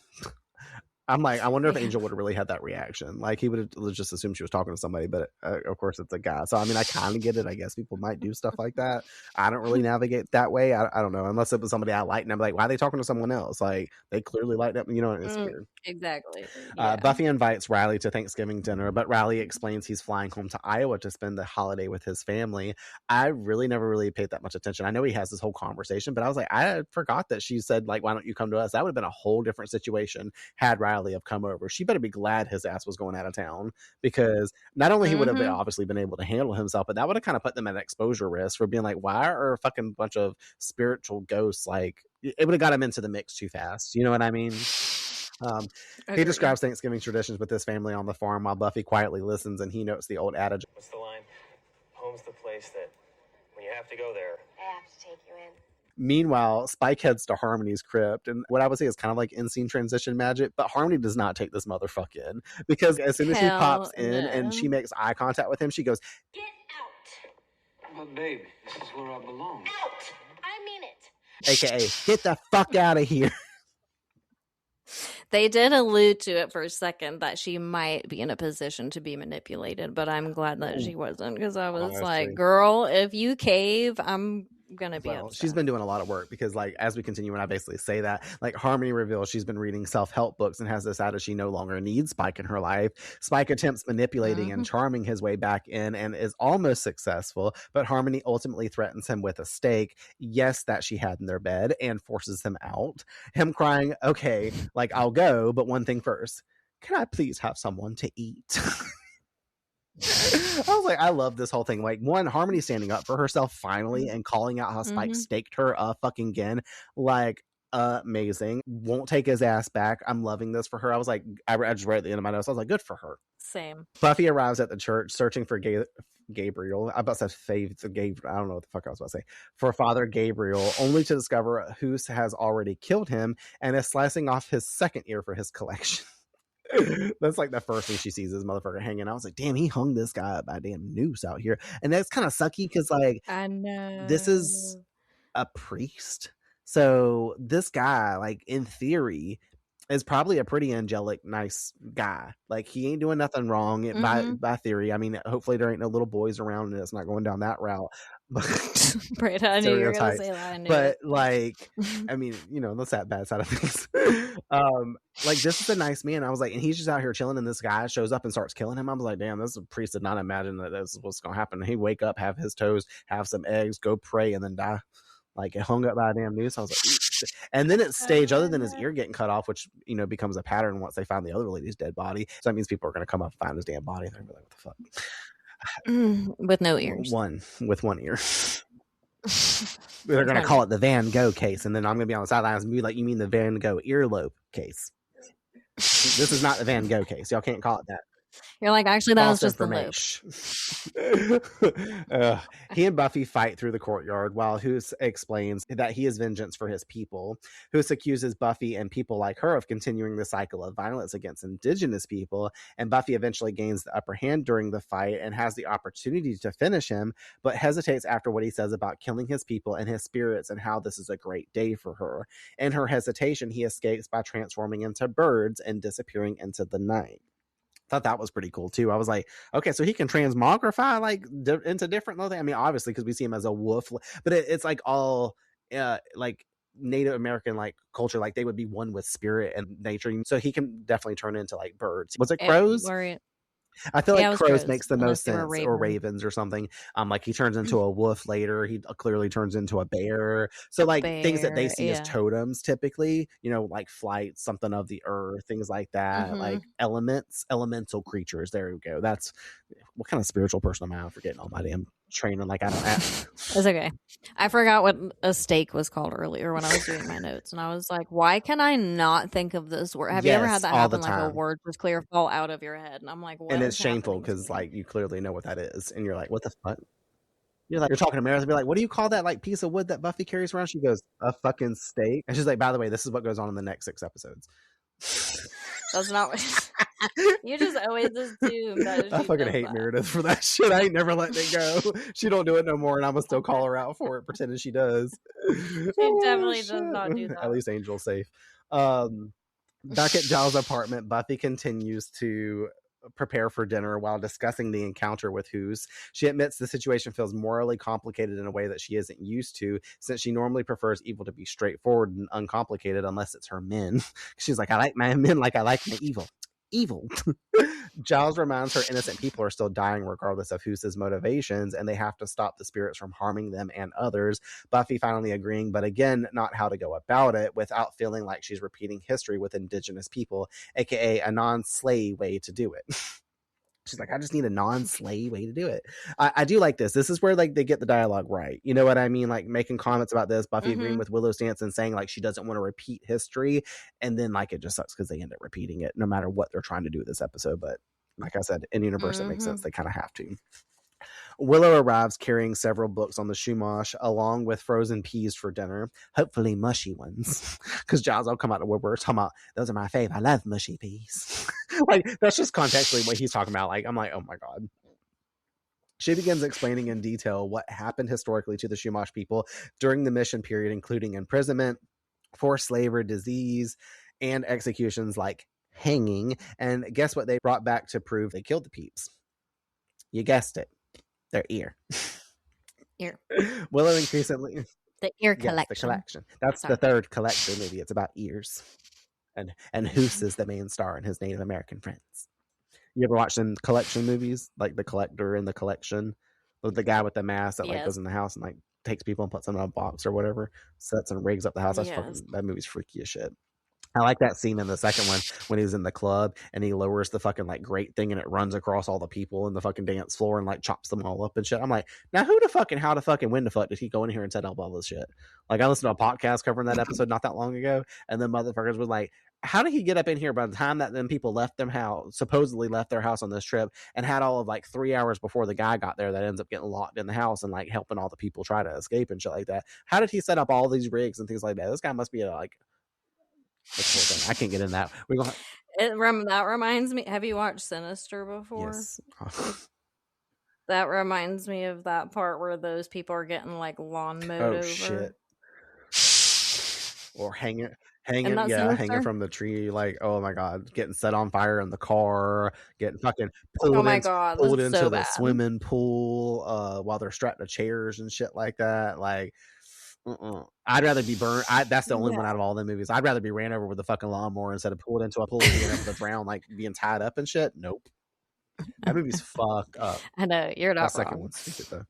I'm like, I wonder if Angel would have really had that reaction. Like, he would have just assumed she was talking to somebody, but of course it's a guy. So, I mean, I kind of get it. I guess people might do stuff like that. I don't really navigate that way. I don't know. Unless it was somebody I like, and I'm like, why are they talking to someone else? Like, they clearly liked them. You know, it's weird. Exactly. Buffy invites Riley to Thanksgiving dinner, but Riley explains he's flying home to Iowa to spend the holiday with his family. I really never really paid that much attention. I know he has this whole conversation, but I was like, I forgot that she said, like, why don't you come to us? That would have been a whole different situation had Riley have come over. She better be glad his ass was going out of town, because not only he would have obviously been able to handle himself, but that would have kind of put them at exposure risk for being like, why are a fucking bunch of spiritual ghosts, like, it would have got him into the mix too fast. You know what I mean? He describes Thanksgiving traditions with his family on the farm while Buffy quietly listens, and he notes the old adage. What's the line? Home's the place that when you have to go there, I have to take you in. Meanwhile, Spike heads to Harmony's crypt, and what I would say is kind of like in-scene transition magic, but Harmony does not take this motherfucker in, because as soon as he pops in and she makes eye contact with him, she goes, Get out! but baby, this is where I belong. Out! I mean it. AKA, get the fuck out of here. They did allude to it for a second that she might be in a position to be manipulated, but I'm glad that she wasn't, because I was like, girl, if you cave, I'm gonna be upset. She's been doing a lot of work, because like as we continue, and I basically say that, like, Harmony reveals she's been reading self-help books and has decided she no longer needs Spike in her life. Spike attempts manipulating and charming his way back in and is almost successful, but Harmony ultimately threatens him with a stake, yes, that she had in their bed, and forces him out. Him crying, okay, like, I'll go, but one thing first, can I please have someone to eat? I was like, I love this whole thing. Like, one, Harmony standing up for herself finally and calling out how Spike staked her fucking again. Like, amazing. Won't take his ass back. I'm loving this for her. I was like, I just read at the end of my notes. I was like, good for her. Same. Buffy arrives at the church searching for Gabriel. I about to say Gabriel. I don't know what the fuck I was about to say. For Father Gabriel, only to discover Hus has already killed him and is slicing off his second ear for his collection. That's like the first thing she sees, this motherfucker hanging. I was like, damn, he hung this guy up by a damn noose out here. And that's kind of sucky because, like, I know this is a priest. So this guy, like, in theory, is probably a pretty angelic, nice guy. Like, he ain't doing nothing wrong by theory. I mean, hopefully there ain't no little boys around and it's not going down that route. Right, I knew you were gonna say that. I knew it. Like, I mean, you know, that's that bad side of things. Like, this is a nice man. I was like, and he's just out here chilling, and this guy shows up and starts killing him. I was like, damn, this priest did not imagine that this is what's gonna happen. He'd wake up, have his toes, have some eggs, go pray, and then die. Like, it hung up by a damn noose. I was like, and then it's staged, other than his ear getting cut off, which, you know, becomes a pattern once they find the other lady's dead body. So that means people are going to come up and find his damn body. They're going to be like, what the fuck? With no ears. With one ear. They're going to call it the Van Gogh case. And then I'm going to be on the sidelines and be like, you mean the Van Gogh earlobe case? This is not the Van Gogh case. Y'all can't call it that. You're like, actually, that was just the loop. He and Buffy fight through the courtyard while Hus explains that he is vengeance for his people. Hus accuses Buffy and people like her of continuing the cycle of violence against indigenous people, and Buffy eventually gains the upper hand during the fight and has the opportunity to finish him, but hesitates after what he says about killing his people and his spirits and how this is a great day for her. In her hesitation, he escapes by transforming into birds and disappearing into the night. Thought that was pretty cool too. I was like, okay, so he can transmogrify like into different things. I mean, obviously because we see him as a wolf, but it's like all like Native American like culture, like they would be one with spirit and nature, so he can definitely turn into like birds. Was it crows? I feel like crows makes the most sense, or ravens or something. Like he turns into a wolf later. He clearly turns into a bear. So like things that they see as totems, typically, you know, like flight, something of the earth, things like that, like elemental creatures. There we go. That's what kind of spiritual person am I? I'm forgetting all my damn training. Like I don't have. It's okay. I forgot what a steak was called earlier when I was doing my notes, and I was like, why can I not think of this word? Have you ever had that happen? Like a word just clear fall out of your head, and I'm like, what? And it's shameful because like you clearly know what that is, and you're like, what the fuck? You're talking to Meredith and be like, what do you call that like piece of wood that Buffy carries around? She goes, a fucking steak. And she's like, by the way, this is what goes on in the next 6 episodes. That's not what you just always assume that. I fucking hate Meredith for that shit. I ain't never letting it go. She don't do it no more, and I'm gonna still call her out for it, pretending she does. She definitely does not do that. At least Angel's safe. Back at Giles' apartment, Buffy continues to prepare for dinner while discussing the encounter with Hus. She admits the situation feels morally complicated in a way that she isn't used to, since she normally prefers evil to be straightforward and uncomplicated unless it's her men. She's like, I like my men like I like my evil. Giles reminds her innocent people are still dying regardless of Hus's motivations, and they have to stop the spirits from harming them and others. Buffy finally agreeing, but again, not how to go about it without feeling like she's repeating history with indigenous people, aka a non-slay way to do it. She's like, I just need a non-slay way to do it. I do like this. This is where like they get the dialogue right. You know what I mean? Like making comments about this, Buffy agreeing with Willow's stance and saying like she doesn't want to repeat history. And then like it just sucks because they end up repeating it no matter what they're trying to do with this episode. But like I said, in universe, it makes sense. They kind of have to. Willow arrives carrying several books on the Chumash along with frozen peas for dinner, hopefully mushy ones, because Giles will come out the woodwork talking about those are my fave. I love mushy peas. Like that's just contextually what he's talking about. Like I'm like, oh my god. She begins explaining in detail what happened historically to the Chumash people during the mission period, including imprisonment, forced slavery, disease, and executions like hanging. And guess what they brought back to prove they killed the peeps? You guessed it. Their ear. Willow increasingly the ear collection. Yes, the collection. That's the third collection movie. It's about ears. And Hus is the main star and his Native American friends. You ever watch them collection movies? Like The Collector and The Collection? With the guy with the mask that like goes in the house and like takes people and puts them in a box or whatever. Sets and rigs up the house. That's fucking, that movie's freaky as shit. I like that scene in the second one when he's in the club and he lowers the fucking like grate thing and it runs across all the people in the fucking dance floor and like chops them all up and shit. I'm like, now when the fuck did he go in here and set up all this shit? Like, I listened to a podcast covering that episode not that long ago, and then motherfuckers was like, how did he get up in here by the time that then people supposedly left their house on this trip, and had all of like 3 hours before the guy got there that ends up getting locked in the house and like helping all the people try to escape and shit like that? How did he set up all these rigs and things like that? This guy must be like, I can't get in that. That reminds me. Have you watched Sinister before? Yes. That reminds me of that part where those people are getting like lawn mowed over. Shit. Or hanging Sinister? from the tree, like, oh my god, getting set on fire in the car, getting fucking pulled into the swimming pool while they're strapped to chairs and shit like that. Like, I'd rather be burned. That's the only one out of all the movies. I'd rather be ran over with a fucking lawnmower instead of pulled into a pool and being able to drown, like being tied up and shit. Nope. That movie's fucked up. I know, you're not that second wrong. one's stupid though.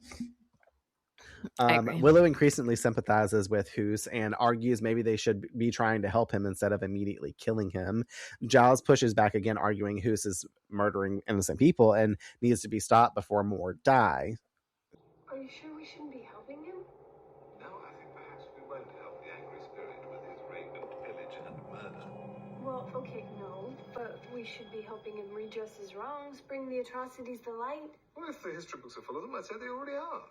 Willow increasingly sympathizes with 𝐸₂s and argues maybe they should be trying to help him instead of immediately killing him. Giles pushes back again, arguing 𝐸₂s is murdering innocent people and needs to be stopped before more die. Are you sure we shouldn't be helping him? No, I think perhaps we won't help the angry spirit with his rampant pillage and murder. Well, okay, no, but we should be helping him redress his wrongs, bring the atrocities to light. Well, if the history books are full of them, I'd say they already are.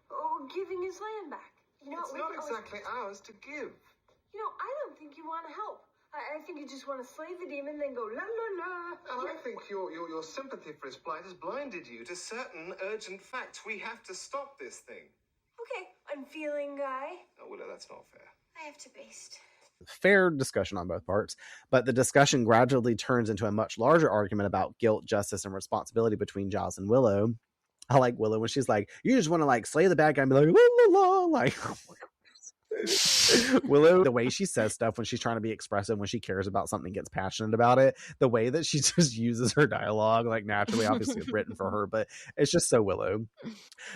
Or giving his land back. It's not exactly ours to give. I don't think you want to help. I think you just want to slay the demon, then go la la la. And I think your sympathy for his plight has blinded you to certain urgent facts. We have to stop this thing. Okay, unfeeling guy. Oh, Willow, that's not fair. I have to baste. Fair discussion on both parts, but the discussion gradually turns into a much larger argument about guilt, justice, and responsibility between Giles and Willow. I like Willow when she's like, you just want to like slay the bad guy and be like, la la la, like, Willow, the way she says stuff when she's trying to be expressive, when she cares about something, gets passionate about it, the way that she just uses her dialogue, like naturally, obviously it's written for her, but it's just so Willow.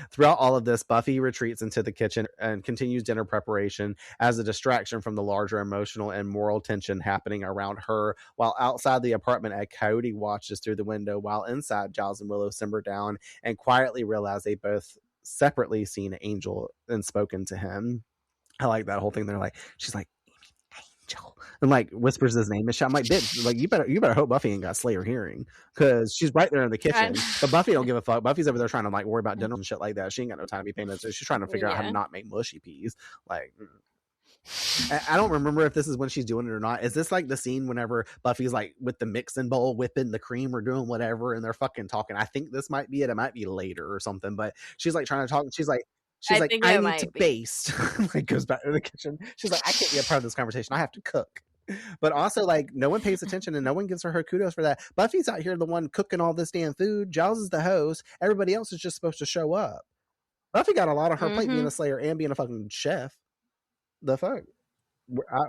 Throughout all of this, Buffy retreats into the kitchen and continues dinner preparation as a distraction from the larger emotional and moral tension happening around her, while outside the apartment, a coyote watches through the window, while inside, Giles and Willow simmer down and quietly realize they both separately seen Angel and spoken to him. I like that whole thing. She's like, Angel, and like whispers his name and shit. I'm like, bitch, like you better hope Buffy ain't got Slayer hearing, because she's right there in the kitchen. But Buffy don't give a fuck. Buffy's over there trying to like worry about dinner and shit like that. She ain't got no time to be paying attention. She's trying to figure out how to not make mushy peas. Like, I don't remember if this is when she's doing it or not. Is this like the scene whenever Buffy's like with the mixing bowl, whipping the cream or doing whatever, and they're fucking talking? I think this might be it. It might be later or something. But she's like trying to talk. She's like, I need to baste. Like, goes back to the kitchen. She's like, I can't be a part of this conversation. I have to cook. But also, like, no one pays attention and no one gives her kudos for that. Buffy's out here the one cooking all this damn food. Giles is the host. Everybody else is just supposed to show up. Buffy got a lot on her plate being a Slayer and being a fucking chef. The fuck? I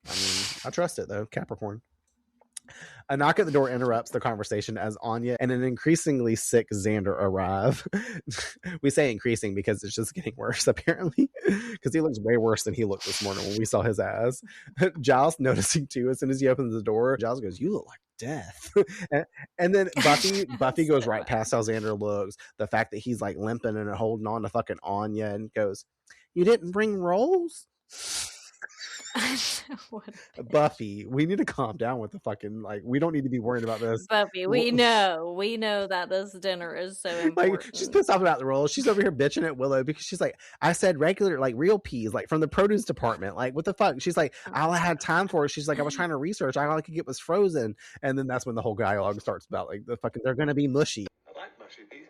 mean, I trust it, though. Capricorn. A knock at the door interrupts the conversation as Anya and an increasingly sick Xander arrive. We say increasing because it's just getting worse, apparently, because he looks way worse than he looked this morning when we saw his ass. Giles noticing too, as soon as he opens the door, Giles goes, "You look like death." and then Buffy goes right past how Xander looks, the fact that he's like limping and holding on to fucking Anya, and goes, "You didn't bring rolls?" Buffy, we need to calm down with the fucking, like, we don't need to be worried about this. Buffy, we know that this dinner is so important. Like, she's pissed off about the rolls. She's over here bitching at Willow because she's like, I said regular, like, real peas, like from the produce department. Like, what the fuck? She's like, all I had time for it. She's like, I was trying to research. All I could get was frozen. And then that's when the whole dialogue starts about, like, the fucking, they're gonna be mushy. I like mushy peas.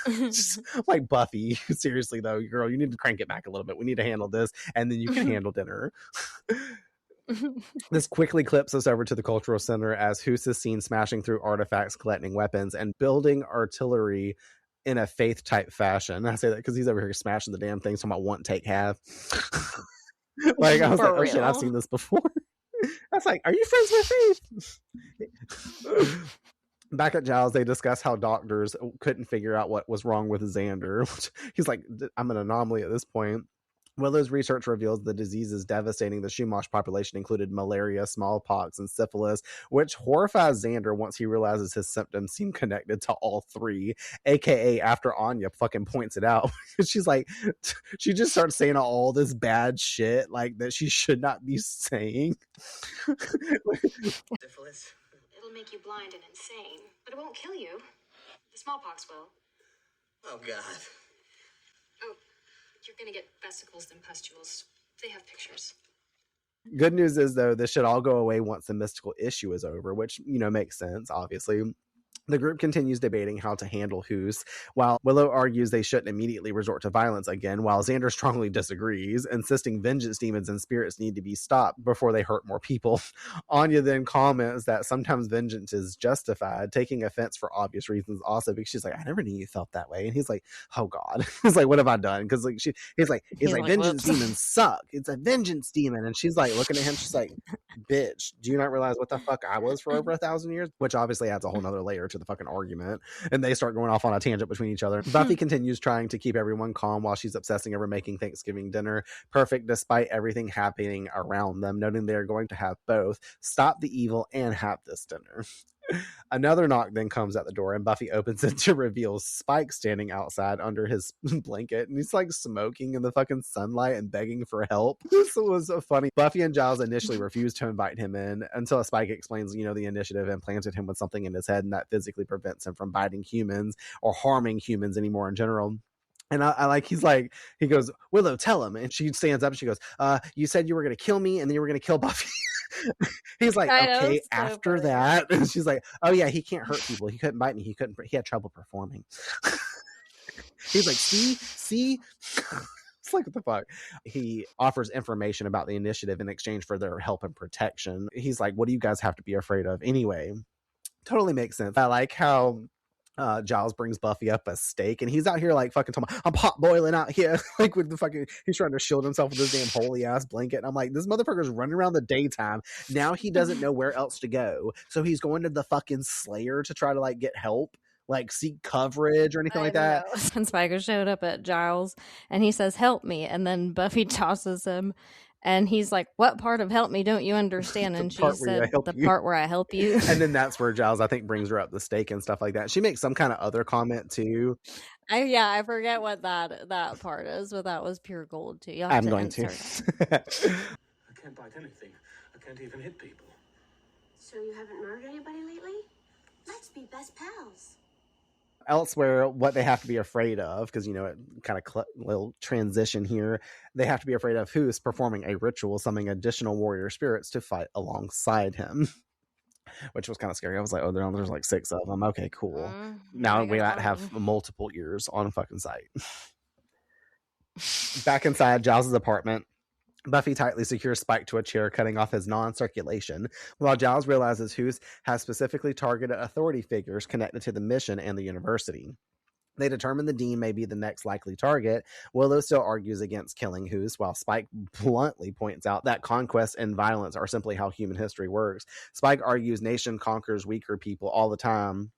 Just, like, Buffy, seriously though, girl, you need to crank it back a little bit. We need to handle this, and then you can handle dinner. This quickly clips us over to the cultural center as 𝐸₂ is seen smashing through artifacts, collecting weapons, and building artillery in a faith type fashion. I say that because he's over here smashing the damn things, talking about want, take, have. Like, I was like, oh shit, I've seen this before. I was like, are you friends with Faith? Back at Giles, they discuss how doctors couldn't figure out what was wrong with Xander. He's like, I'm an anomaly at this point. Willow's research reveals the diseases devastating the Chumash population included malaria, smallpox, and syphilis, which horrifies Xander once he realizes his symptoms seem connected to all three, aka after Anya fucking points it out. She's like, she just starts saying all this bad shit like that she should not be saying. Syphilis. It'll make you blind and insane, but it won't kill you. The smallpox will. Oh, God. Oh, you're gonna get vesicles and pustules. They have pictures. Good news is, though, this should all go away once the mystical issue is over, which, makes sense, obviously. The group continues debating how to handle ⁉, while Willow argues they shouldn't immediately resort to violence again, while Xander strongly disagrees, insisting vengeance demons and spirits need to be stopped before they hurt more people. Anya then comments that sometimes vengeance is justified, taking offense for obvious reasons also, because she's like, I never knew you felt that way. And he's like, oh God. He's like, what have I done? Because like he's like vengeance demons suck. It's a vengeance demon. And she's like looking at him, she's like, bitch, do you not realize what the fuck I was for over 1,000 years? Which obviously adds a whole nother layer to the fucking argument, and they start going off on a tangent between each other. Buffy continues trying to keep everyone calm while she's obsessing over making Thanksgiving dinner perfect despite everything happening around them, noting they are going to have both stop the evil and have this dinner. Another knock then comes at the door, and Buffy opens it to reveal Spike standing outside under his blanket, and he's like smoking in the fucking sunlight and begging for help. This was so funny. Buffy and Giles initially refused to invite him in until Spike explains, the initiative implanted him with something in his head, and that physically prevents him from biting humans or harming humans anymore in general. And I like, he goes, Willow, tell him. And she stands up and she goes, you said you were going to kill me and then you were going to kill Buffy. He's like, okay, after that. And she's like, oh yeah, he can't hurt people. He couldn't bite me. He had trouble performing. He's like, see? It's like, what the fuck? He offers information about the initiative in exchange for their help and protection. He's like, what do you guys have to be afraid of anyway? Totally makes sense. I like how Giles brings Buffy up a steak, and he's out here like fucking talking about, I'm pot boiling out here, like with the fucking, he's trying to shield himself with this damn holy ass blanket. And I'm like, this motherfucker's running around the daytime. Now he doesn't know where else to go, so he's going to the fucking Slayer to try to like get help, like seek coverage or anything like that. And Spiker showed up at Giles, and he says, "Help me," and then Buffy tosses him. And he's like, what part of help me don't you understand? And she said, the part where I help you. And then that's where Giles, I think, brings her up the steak and stuff like that. She makes some kind of other comment too. I forget what that part is, but that was pure gold too. I'm going to. I can't bite anything. I can't even hit people. So you haven't murdered anybody lately? Let's be best pals. Elsewhere, what they have to be afraid of, because it kind of little transition here, they have to be afraid of who's performing a ritual, summoning additional warrior spirits to fight alongside him, which was kind of scary. I was like, oh, there's like 6 of them. Okay, cool. Now we might have multiple ears on fucking site. Back inside Giles' apartment, Buffy tightly secures Spike to a chair, cutting off his non-circulation, while Giles realizes ⁉ has specifically targeted authority figures connected to the mission and the university. They determine the dean may be the next likely target. Willow still argues against killing ⁉, while Spike bluntly points out that conquest and violence are simply how human history works. Spike argues nation conquers weaker people all the time,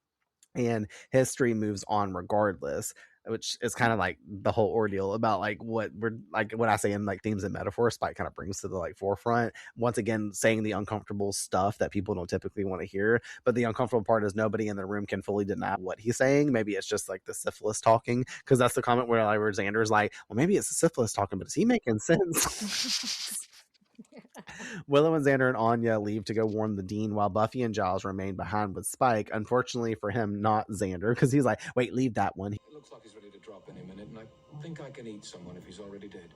and history moves on regardless, which is kind of like the whole ordeal about like what we're like, what I say in like themes and metaphors, Spike kind of brings to the like forefront, once again saying the uncomfortable stuff that people don't typically want to hear. But the uncomfortable part is nobody in the room can fully deny what he's saying. Maybe it's just like the syphilis talking, because that's the comment where Xander's like, well, maybe it's the syphilis talking, but is he making sense? Willow and Xander and Anya leave to go warn the dean, while Buffy and Giles remain behind with Spike. Unfortunately for him, not Xander, because he's like, wait, leave that one. It looks like he's ready to drop any minute, and I think I can eat someone if he's already dead.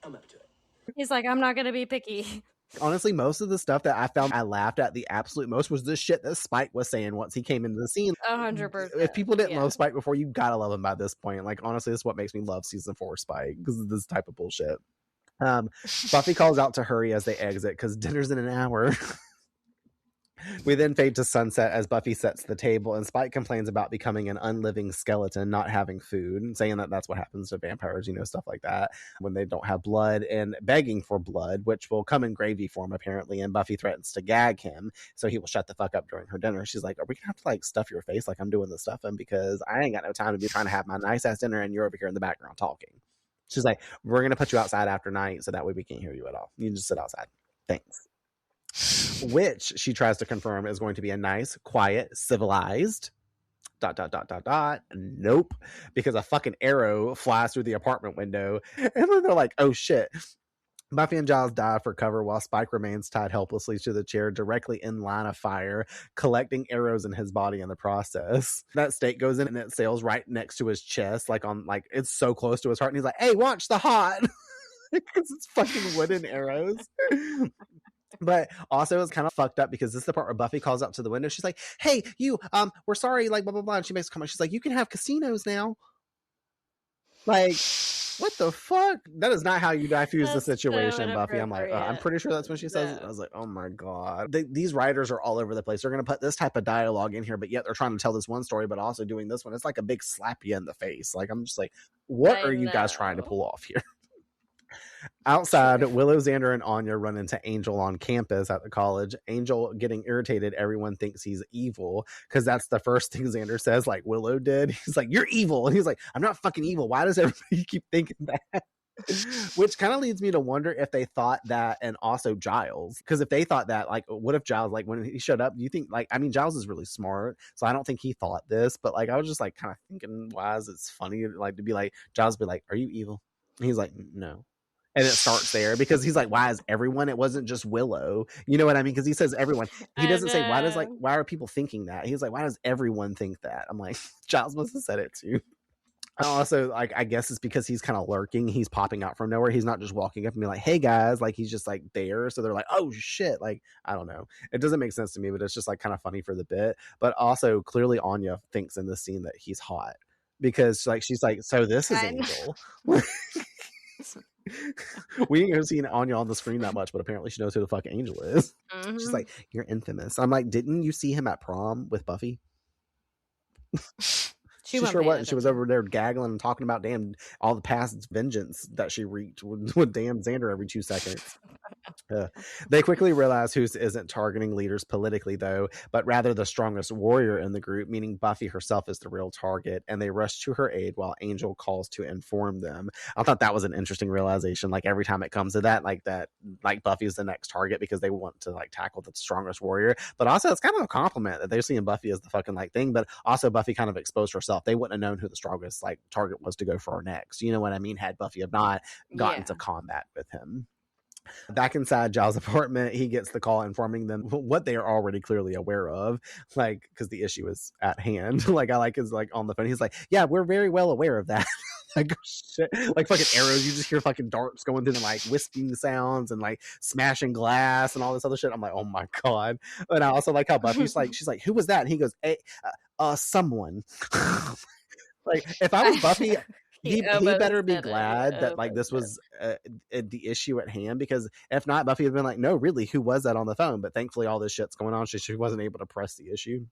I'm up to it. He's like, I'm not going to be picky. Honestly, most of the stuff that I found I laughed at the absolute most was the shit that Spike was saying once he came into the scene. 100%. If people didn't love Spike before, you gotta love him by this point. Like, honestly, this is what makes me love season 4 Spike, because of this type of bullshit. Buffy calls out to hurry as they exit because dinner's in an hour. We then fade to sunset as Buffy sets the table, and Spike complains about becoming an unliving skeleton, not having food, saying that that's what happens to vampires, stuff like that, when they don't have blood, and begging for blood, which will come in gravy form apparently, and Buffy threatens to gag him so he will shut the fuck up during her dinner. She's like, are we gonna have to like stuff your face like I'm doing the stuffing, because I ain't got no time to be trying to have my nice ass dinner and you're over here in the background talking. She's like, we're going to put you outside after night so that way we can't hear you at all. You can just sit outside. Thanks. Which she tries to confirm is going to be a nice, quiet, civilized... ... Nope. Because a fucking arrow flies through the apartment window. And then they're like, oh shit. Buffy and Giles dive for cover while Spike remains tied helplessly to the chair directly in line of fire, collecting arrows in his body in the process. That stake goes in and it sails right next to his chest, like it's so close to his heart, and he's like, hey, watch the heart. Because it's fucking wooden arrows. But also it's kind of fucked up because this is the part where Buffy calls up to the window. She's like, hey, you, we're sorry, like, blah, blah, blah. And she makes a comment. She's like, you can have casinos now. Like, what the fuck? That is not how you diffuse the situation, so Buffy. I'm like, I'm pretty sure that's when she says it. I was like, oh my God. These writers are all over the place. They're going to put this type of dialogue in here, but yet they're trying to tell this one story, but also doing this one. It's like a big slap you in the face. Like, I'm just like, what are you guys trying to pull off here? Outside, Willow, Xander, and Anya run into Angel on campus at the college. Angel getting irritated. Everyone thinks he's evil because that's the first thing Xander says, like Willow did. He's like, you're evil. And he's like, I'm not fucking evil. Why does everybody keep thinking that? Which kind of leads me to wonder if they thought that, and also Giles. Because if they thought that, like, what if Giles, like, when he showed up, do you think, like, I mean, Giles is really smart, so I don't think he thought this, but, like, I was just, like, kind of thinking, why is it funny, like, to be like, Giles be like, are you evil? And he's like, no. And it starts there because he's like, why is everyone? It wasn't just Willow. You know what I mean? Because he says everyone. He doesn't say, why are people thinking that? He's like, why does everyone think that? I'm like, Giles must have said it too. Also, like, I guess it's because he's kind of lurking. He's popping out from nowhere. He's not just walking up and being like, hey guys, like, he's just like there. So they're like, oh shit. Like, I don't know. It doesn't make sense to me, but it's just like kind of funny for the bit. But also clearly Anya thinks in this scene that he's hot because like, she's like, so this is Angel. We ain't seen Anya on the screen that much, but apparently she knows who the fuck Angel is. Mm-hmm. She's like, you're infamous. I'm like, didn't you see him at prom with Buffy? She sure was. She was over there gaggling and talking about damn all the past vengeance that she reached with damn Xander every 2 seconds. They quickly realize who isn't targeting leaders politically, though, but rather the strongest warrior in the group, meaning Buffy herself is the real target, and they rush to her aid while Angel calls to inform them. I thought that was an interesting realization. Like, every time it comes to that, like Buffy is the next target because they want to, like, tackle the strongest warrior. But also, it's kind of a compliment that they're seeing Buffy as the fucking, like, thing, but also Buffy kind of exposed herself. They wouldn't have known who the strongest, like, target was to go for next. You know what I mean? Had Buffy have not gotten to combat with him. Back inside Giles' apartment, he gets the call informing them what they are already clearly aware of, like, because the issue is at hand. Like, I like his, like, on the phone, he's like, yeah, we're very well aware of that. Like, shit, like fucking arrows, you just hear fucking darts going through them, like whisping sounds and like smashing glass and all this other shit. I'm like, oh my God. And I also like how Buffy's like, she's like, who was that? And he goes, hey, someone. Like, if I was Buffy, he better be glad that, like, this was the issue at hand, because if not, Buffy had been like, no, really, who was that on the phone? But thankfully all this shit's going on, she wasn't able to press the issue.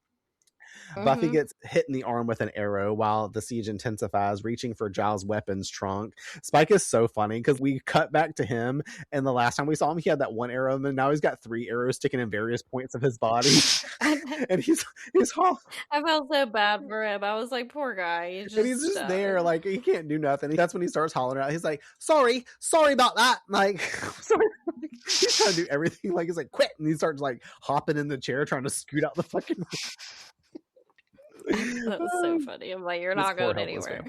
Mm-hmm. Buffy gets hit in the arm with an arrow while the siege intensifies, reaching for Giles' weapons trunk. Spike is so funny because we cut back to him, and the last time we saw him, he had that one arrow, and now he's got 3 arrows sticking in various points of his body. And he's I felt so bad for him. I was like, poor guy. He's just there, like, he can't do nothing. That's when he starts hollering out. He's like, sorry about that. Like, sorry. He's trying to do everything. Like, he's like, quit. And he starts, like, hopping in the chair, trying to scoot out the fucking... That was so funny. I'm like, you're not going anywhere.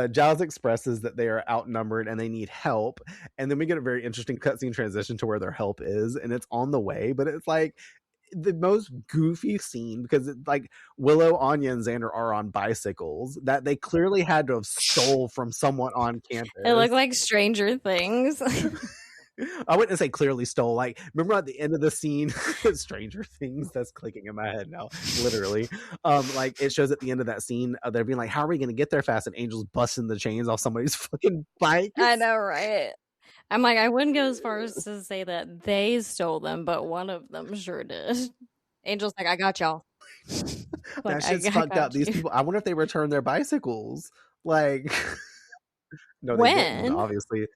Giles expresses that they are outnumbered and they need help, and then we get a very interesting cutscene transition to where their help is, and it's on the way, but it's like the most goofy scene because it's like Willow, Anya, and Xander are on bicycles that they clearly had to have stole from someone on campus. It looked like Stranger Things. I wouldn't say clearly stole. Like, remember at the end of the scene, Stranger Things, that's clicking in my head now, literally. Like, it shows at the end of that scene, they're being like, how are we going to get there fast? And Angel's busting the chains off somebody's fucking bike. I know, right? I'm like, I wouldn't go as far as to say that they stole them, but one of them sure did. Angel's like, I got y'all. That shit's fucked up. These people, I wonder if they return their bicycles. Like, no, they didn't, obviously.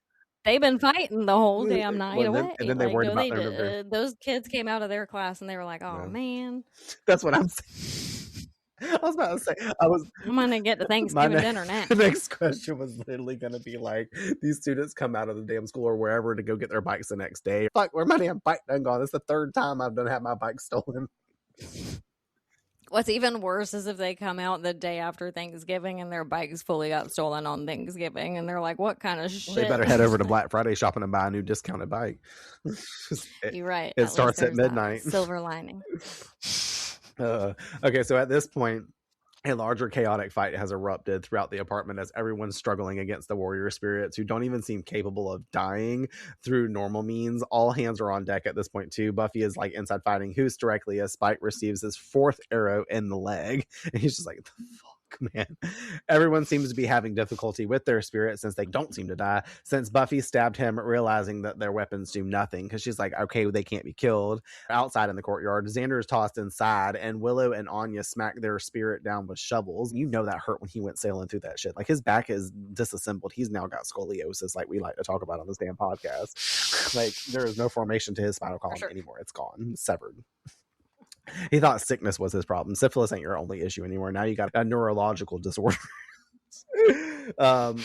They've been fighting the whole damn night away. And then they worried about them. Those kids came out of their class and they were like, oh, man. That's what I'm saying. I was about to say, I'm gonna get to Thanksgiving dinner now. The next question was literally gonna be like, these students come out of the damn school or wherever to go get their bikes the next day. Fuck, where my damn bike done gone? It's the third time I've done had my bike stolen. What's even worse is if they come out the day after Thanksgiving and their bikes fully got stolen on Thanksgiving, and they're like, "What kind of shit?" They better head over to Black Friday shopping and buy a new discounted bike. You're right. It starts at midnight. Silver lining. Okay, so at this point, a larger chaotic fight has erupted throughout the apartment as everyone's struggling against the warrior spirits who don't even seem capable of dying through normal means. All hands are on deck at this point too. Buffy is like inside fighting Hoos directly as Spike receives his 4th arrow in the leg. And he's just like, the fuck, man. Everyone seems to be having difficulty with their spirit since they don't seem to die. Since Buffy stabbed him, realizing that their weapons do nothing, because she's like, okay, they can't be killed. Outside in the courtyard, Xander is tossed inside, and Willow and Anya smack their spirit down with shovels. You know that hurt when he went sailing through that shit. Like, his back is disassembled. He's now got scoliosis, like we like to talk about on this damn podcast. Like, there is no formation to his spinal column anymore. It's gone, severed. He thought sickness was his problem. Syphilis ain't your only issue anymore. Now you got a neurological disorder. And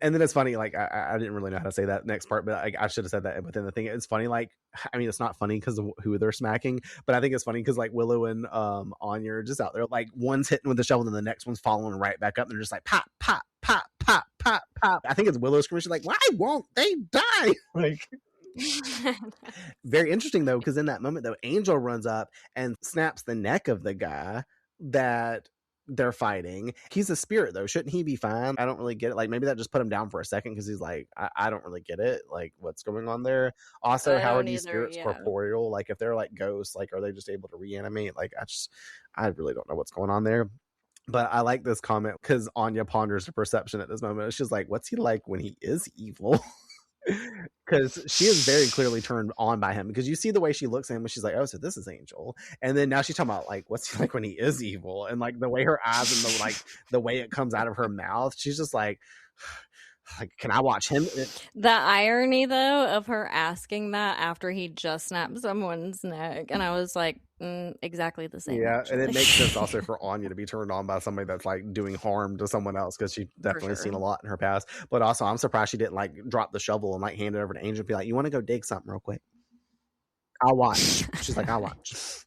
then it's funny, like, I didn't really know how to say that next part, but I should have said that within the thing. It's funny, like, I mean, it's not funny because of who they're smacking, but I think it's funny because, like, Willow and Anya are just out there, like, one's hitting with the shovel and the next one's following right back up, and they're just like, pop, pop, pop, pop, pop, pop. I think it's Willow screaming, she's like, why won't they die? Like, very interesting though, because in that moment though, Angel runs up and snaps the neck of the guy that they're fighting. He's a spirit though, shouldn't he be fine? I don't really get it. Like, maybe that just put him down for a second because he's like, I don't really get it, like, what's going on there. Also, how are these spirits corporeal? Like, if they're like ghosts, like, are they just able to reanimate? Like, I really don't know what's going on there. But I like this comment because Anya ponders her perception at this moment. She's like, what's he like when he is evil? Because she is very clearly turned on by him, because you see the way she looks at him when she's like, oh, so this is Angel, and then now she's talking about like what's he like when he is evil, and like the way her eyes and the like the way it comes out of her mouth, she's just like can I watch him? The irony though of her asking that after he just snapped someone's neck, and I was like, exactly the same. Yeah, actually. and it makes sense also for Anya to be turned on by somebody that's like doing harm to someone else, because she definitely seen a lot in her past. But also, I'm surprised she didn't like drop the shovel and like hand it over to Angel and be like, you want to go dig something real quick? I'll watch. She's like, I'll watch.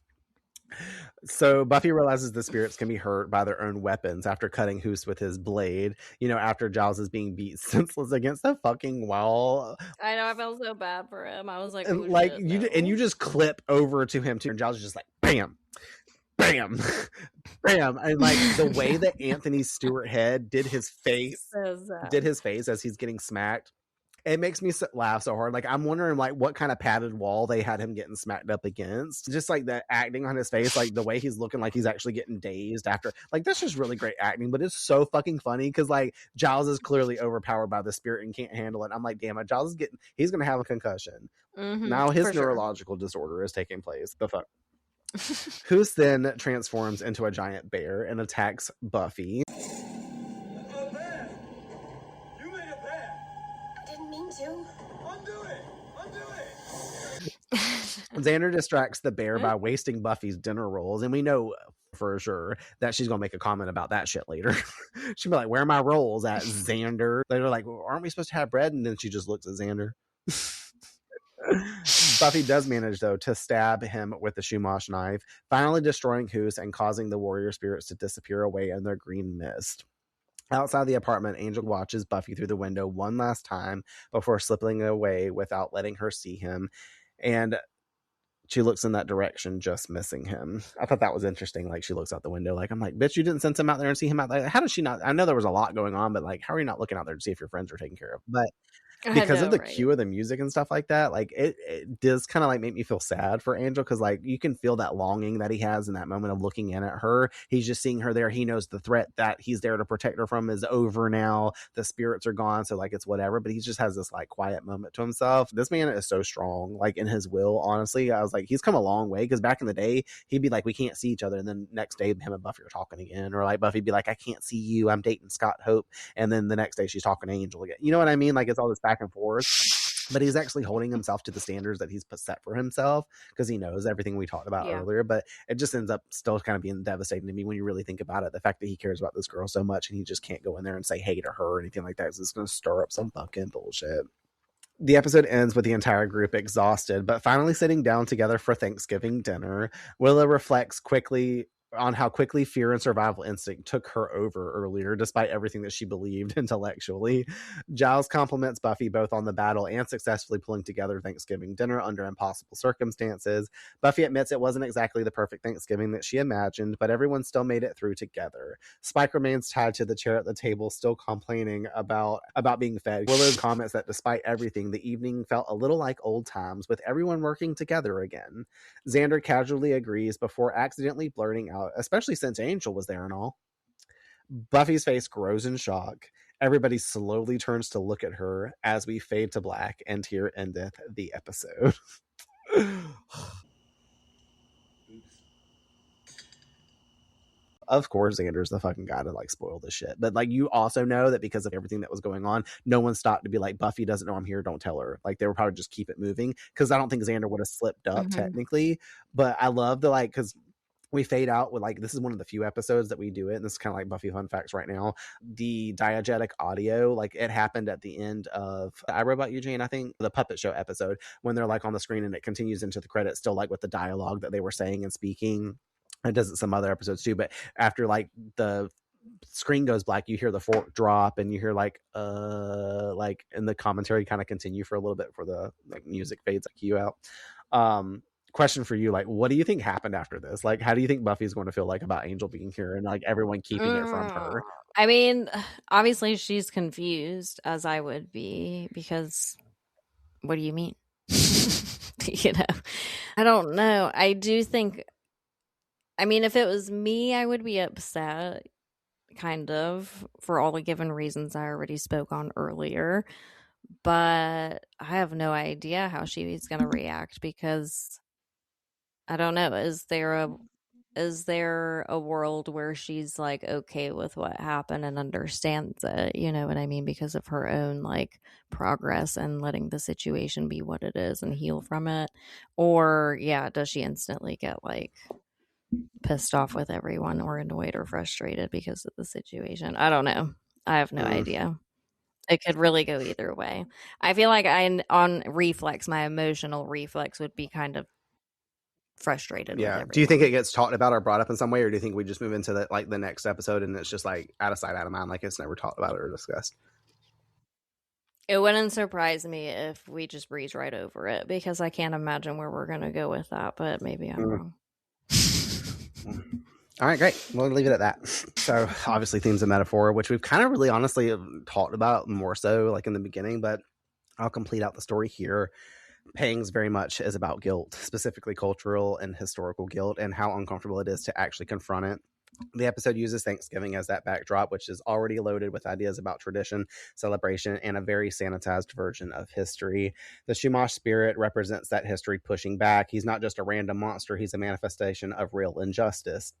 So Buffy realizes the spirits can be hurt by their own weapons after cutting Hoos with his blade. You know, after Giles is being beat senseless against the fucking wall. I know, I felt so bad for him. I was like, and like you just clip over to him too, and Giles is just like, bam, bam, bam, and like the way that Anthony Stewart Head did his face as he's getting smacked. It makes me laugh so hard. Like, I'm wondering, like, what kind of padded wall they had him getting smacked up against. Just, like, the acting on his face, like, the way he's looking like he's actually getting dazed after. Like, that's just really great acting, but it's so fucking funny because, like, Giles is clearly overpowered by the spirit and can't handle it. I'm like, damn it, Giles is he's going to have a concussion. Now his neurological disorder is taking place. The fuck? Hoos then transforms into a giant bear and attacks Buffy. Xander distracts the bear by wasting Buffy's dinner rolls, and we know for sure that she's gonna make a comment about that shit later. She'll be like, where are my rolls at, Xander? They're like, well, aren't we supposed to have bread? And then she just looks at Xander. Buffy does manage though to stab him with the Chumash knife, finally destroying Hoos and causing the warrior spirits to disappear away in their green mist. Outside the apartment, Angel watches Buffy through the window one last time before slipping away without letting her see him, and she looks in that direction, just missing him. I thought that was interesting. Like, she looks out the window, like, I'm like, bitch, you didn't sense him out there and see him out there. How does she not? I know there was a lot going on, but like, how are you not looking out there to see if your friends are taken care of? But because of the cue of the music and stuff like that, like it does kind of like make me feel sad for Angel, because like you can feel that longing that he has in that moment of looking in at her. He's just seeing her there. He knows the threat that he's there to protect her from is over now. The spirits are gone, so like it's whatever, but he just has this like quiet moment to himself. This man is so strong, like in his will. Honestly, I was like, he's come a long way, because back in the day he'd be like, we can't see each other, and then next day him and Buffy are talking again, or like Buffy'd be like, I can't see you, I'm dating Scott Hope, and then the next day she's talking to Angel again. You know what I mean? Like, it's all this back and forth. but he's actually holding himself to the standards that he's set for himself because he knows everything we talked about earlier. But it just ends up still kind of being devastating to me when you really think about it. The fact that he cares about this girl so much and he just can't go in there and say hey to her or anything like that is just going to stir up some fucking bullshit. The episode ends with the entire group exhausted, but finally sitting down together for Thanksgiving dinner. Willow reflects quickly on how quickly fear and survival instinct took her over earlier, despite everything that she believed intellectually. Giles compliments Buffy both on the battle and successfully pulling together Thanksgiving dinner under impossible circumstances. Buffy admits it wasn't exactly the perfect Thanksgiving that she imagined, but everyone still made it through together. Spike remains tied to the chair at the table, still complaining about being fed. Willow comments that despite everything, the evening felt a little like old times, with everyone working together again. Xander casually agrees before accidentally blurting out, especially since Angel was there and all. Buffy's face grows in shock. Everybody slowly turns to look at her as we fade to black, and here endeth the episode. Of course, Xander's the fucking guy to like spoil this shit. But like, you also know that because of everything that was going on, no one stopped to be like, Buffy doesn't know I'm here, don't tell her. Like, they would probably just keep it moving because I don't think Xander would have slipped up technically. But I love the like, because we fade out with like, this is one of the few episodes that we do it, and this is kind of like Buffy fun facts right now. The diegetic audio, like it happened at the end of I Robot Eugene, I think, the puppet show episode, when they're like on the screen and it continues into the credits still like with the dialogue that they were saying and speaking. It does it some other episodes too, but after like the screen goes black, you hear the fork drop and you hear like and the commentary kind of continue for a little bit before the like music fades like you out. Question for you, like, what do you think happened after this? Like, how do you think Buffy's going to feel like about Angel being here and like everyone keeping it from her? I mean, obviously she's confused, as I would be, because what do you mean? You know, I don't know. I do think, I mean, if it was me, I would be upset, kind of, for all the given reasons I already spoke on earlier. But I have no idea how she's going to react because I don't know. Is there a world where she's like okay with what happened and understands it? You know what I mean? Because of her own like progress and letting the situation be what it is and heal from it. Or does she instantly get like pissed off with everyone or annoyed or frustrated because of the situation? I don't know. I have no idea. It could really go either way. I feel like on reflex, my emotional reflex would be kind of frustrated with everyone. Do you think it gets talked about or brought up in some way, or do you think we just move into the next episode and it's just like out of sight, out of mind, like it's never talked about or discussed? It wouldn't surprise me if we just breeze right over it, because I can't imagine where we're going to go with that, but maybe I'm wrong. All right, great. We'll leave it at that. So obviously themes of metaphor, which we've kind of really honestly talked about more so like in the beginning, but I'll complete out the story here. PANGS very much is about guilt, specifically cultural and historical guilt, and how uncomfortable it is to actually confront it. The episode uses Thanksgiving as that backdrop, which is already loaded with ideas about tradition, celebration, and a very sanitized version of history. The Chumash spirit represents that history pushing back. He's not just a random monster, he's a manifestation of real injustice.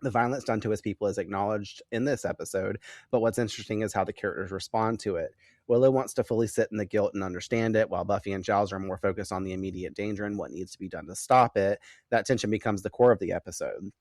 The violence done to his people is acknowledged in this episode, but what's interesting is how the characters respond to it. Willow wants to fully sit in the guilt and understand it, while Buffy and Giles are more focused on the immediate danger and what needs to be done to stop it. That tension becomes the core of the episode.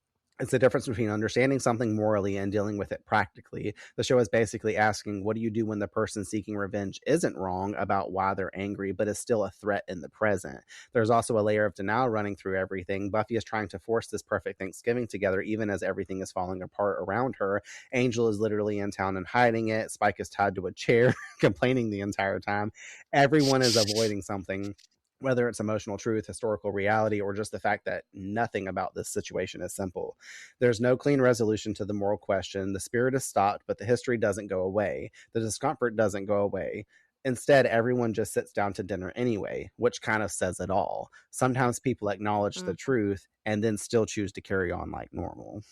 It's the difference between understanding something morally and dealing with it practically. The show is basically asking, what do you do when the person seeking revenge isn't wrong about why they're angry, but is still a threat in the present? There's also a layer of denial running through everything. Buffy is trying to force this perfect Thanksgiving together, even as everything is falling apart around her. Angel is literally in town and hiding it. Spike is tied to a chair, complaining the entire time. Everyone is avoiding something. Whether it's emotional truth, historical reality, or just the fact that nothing about this situation is simple. There's no clean resolution to the moral question. The spirit is stopped, but the history doesn't go away. The discomfort doesn't go away. Instead, everyone just sits down to dinner anyway, which kind of says it all. Sometimes people acknowledge the truth and then still choose to carry on like normal.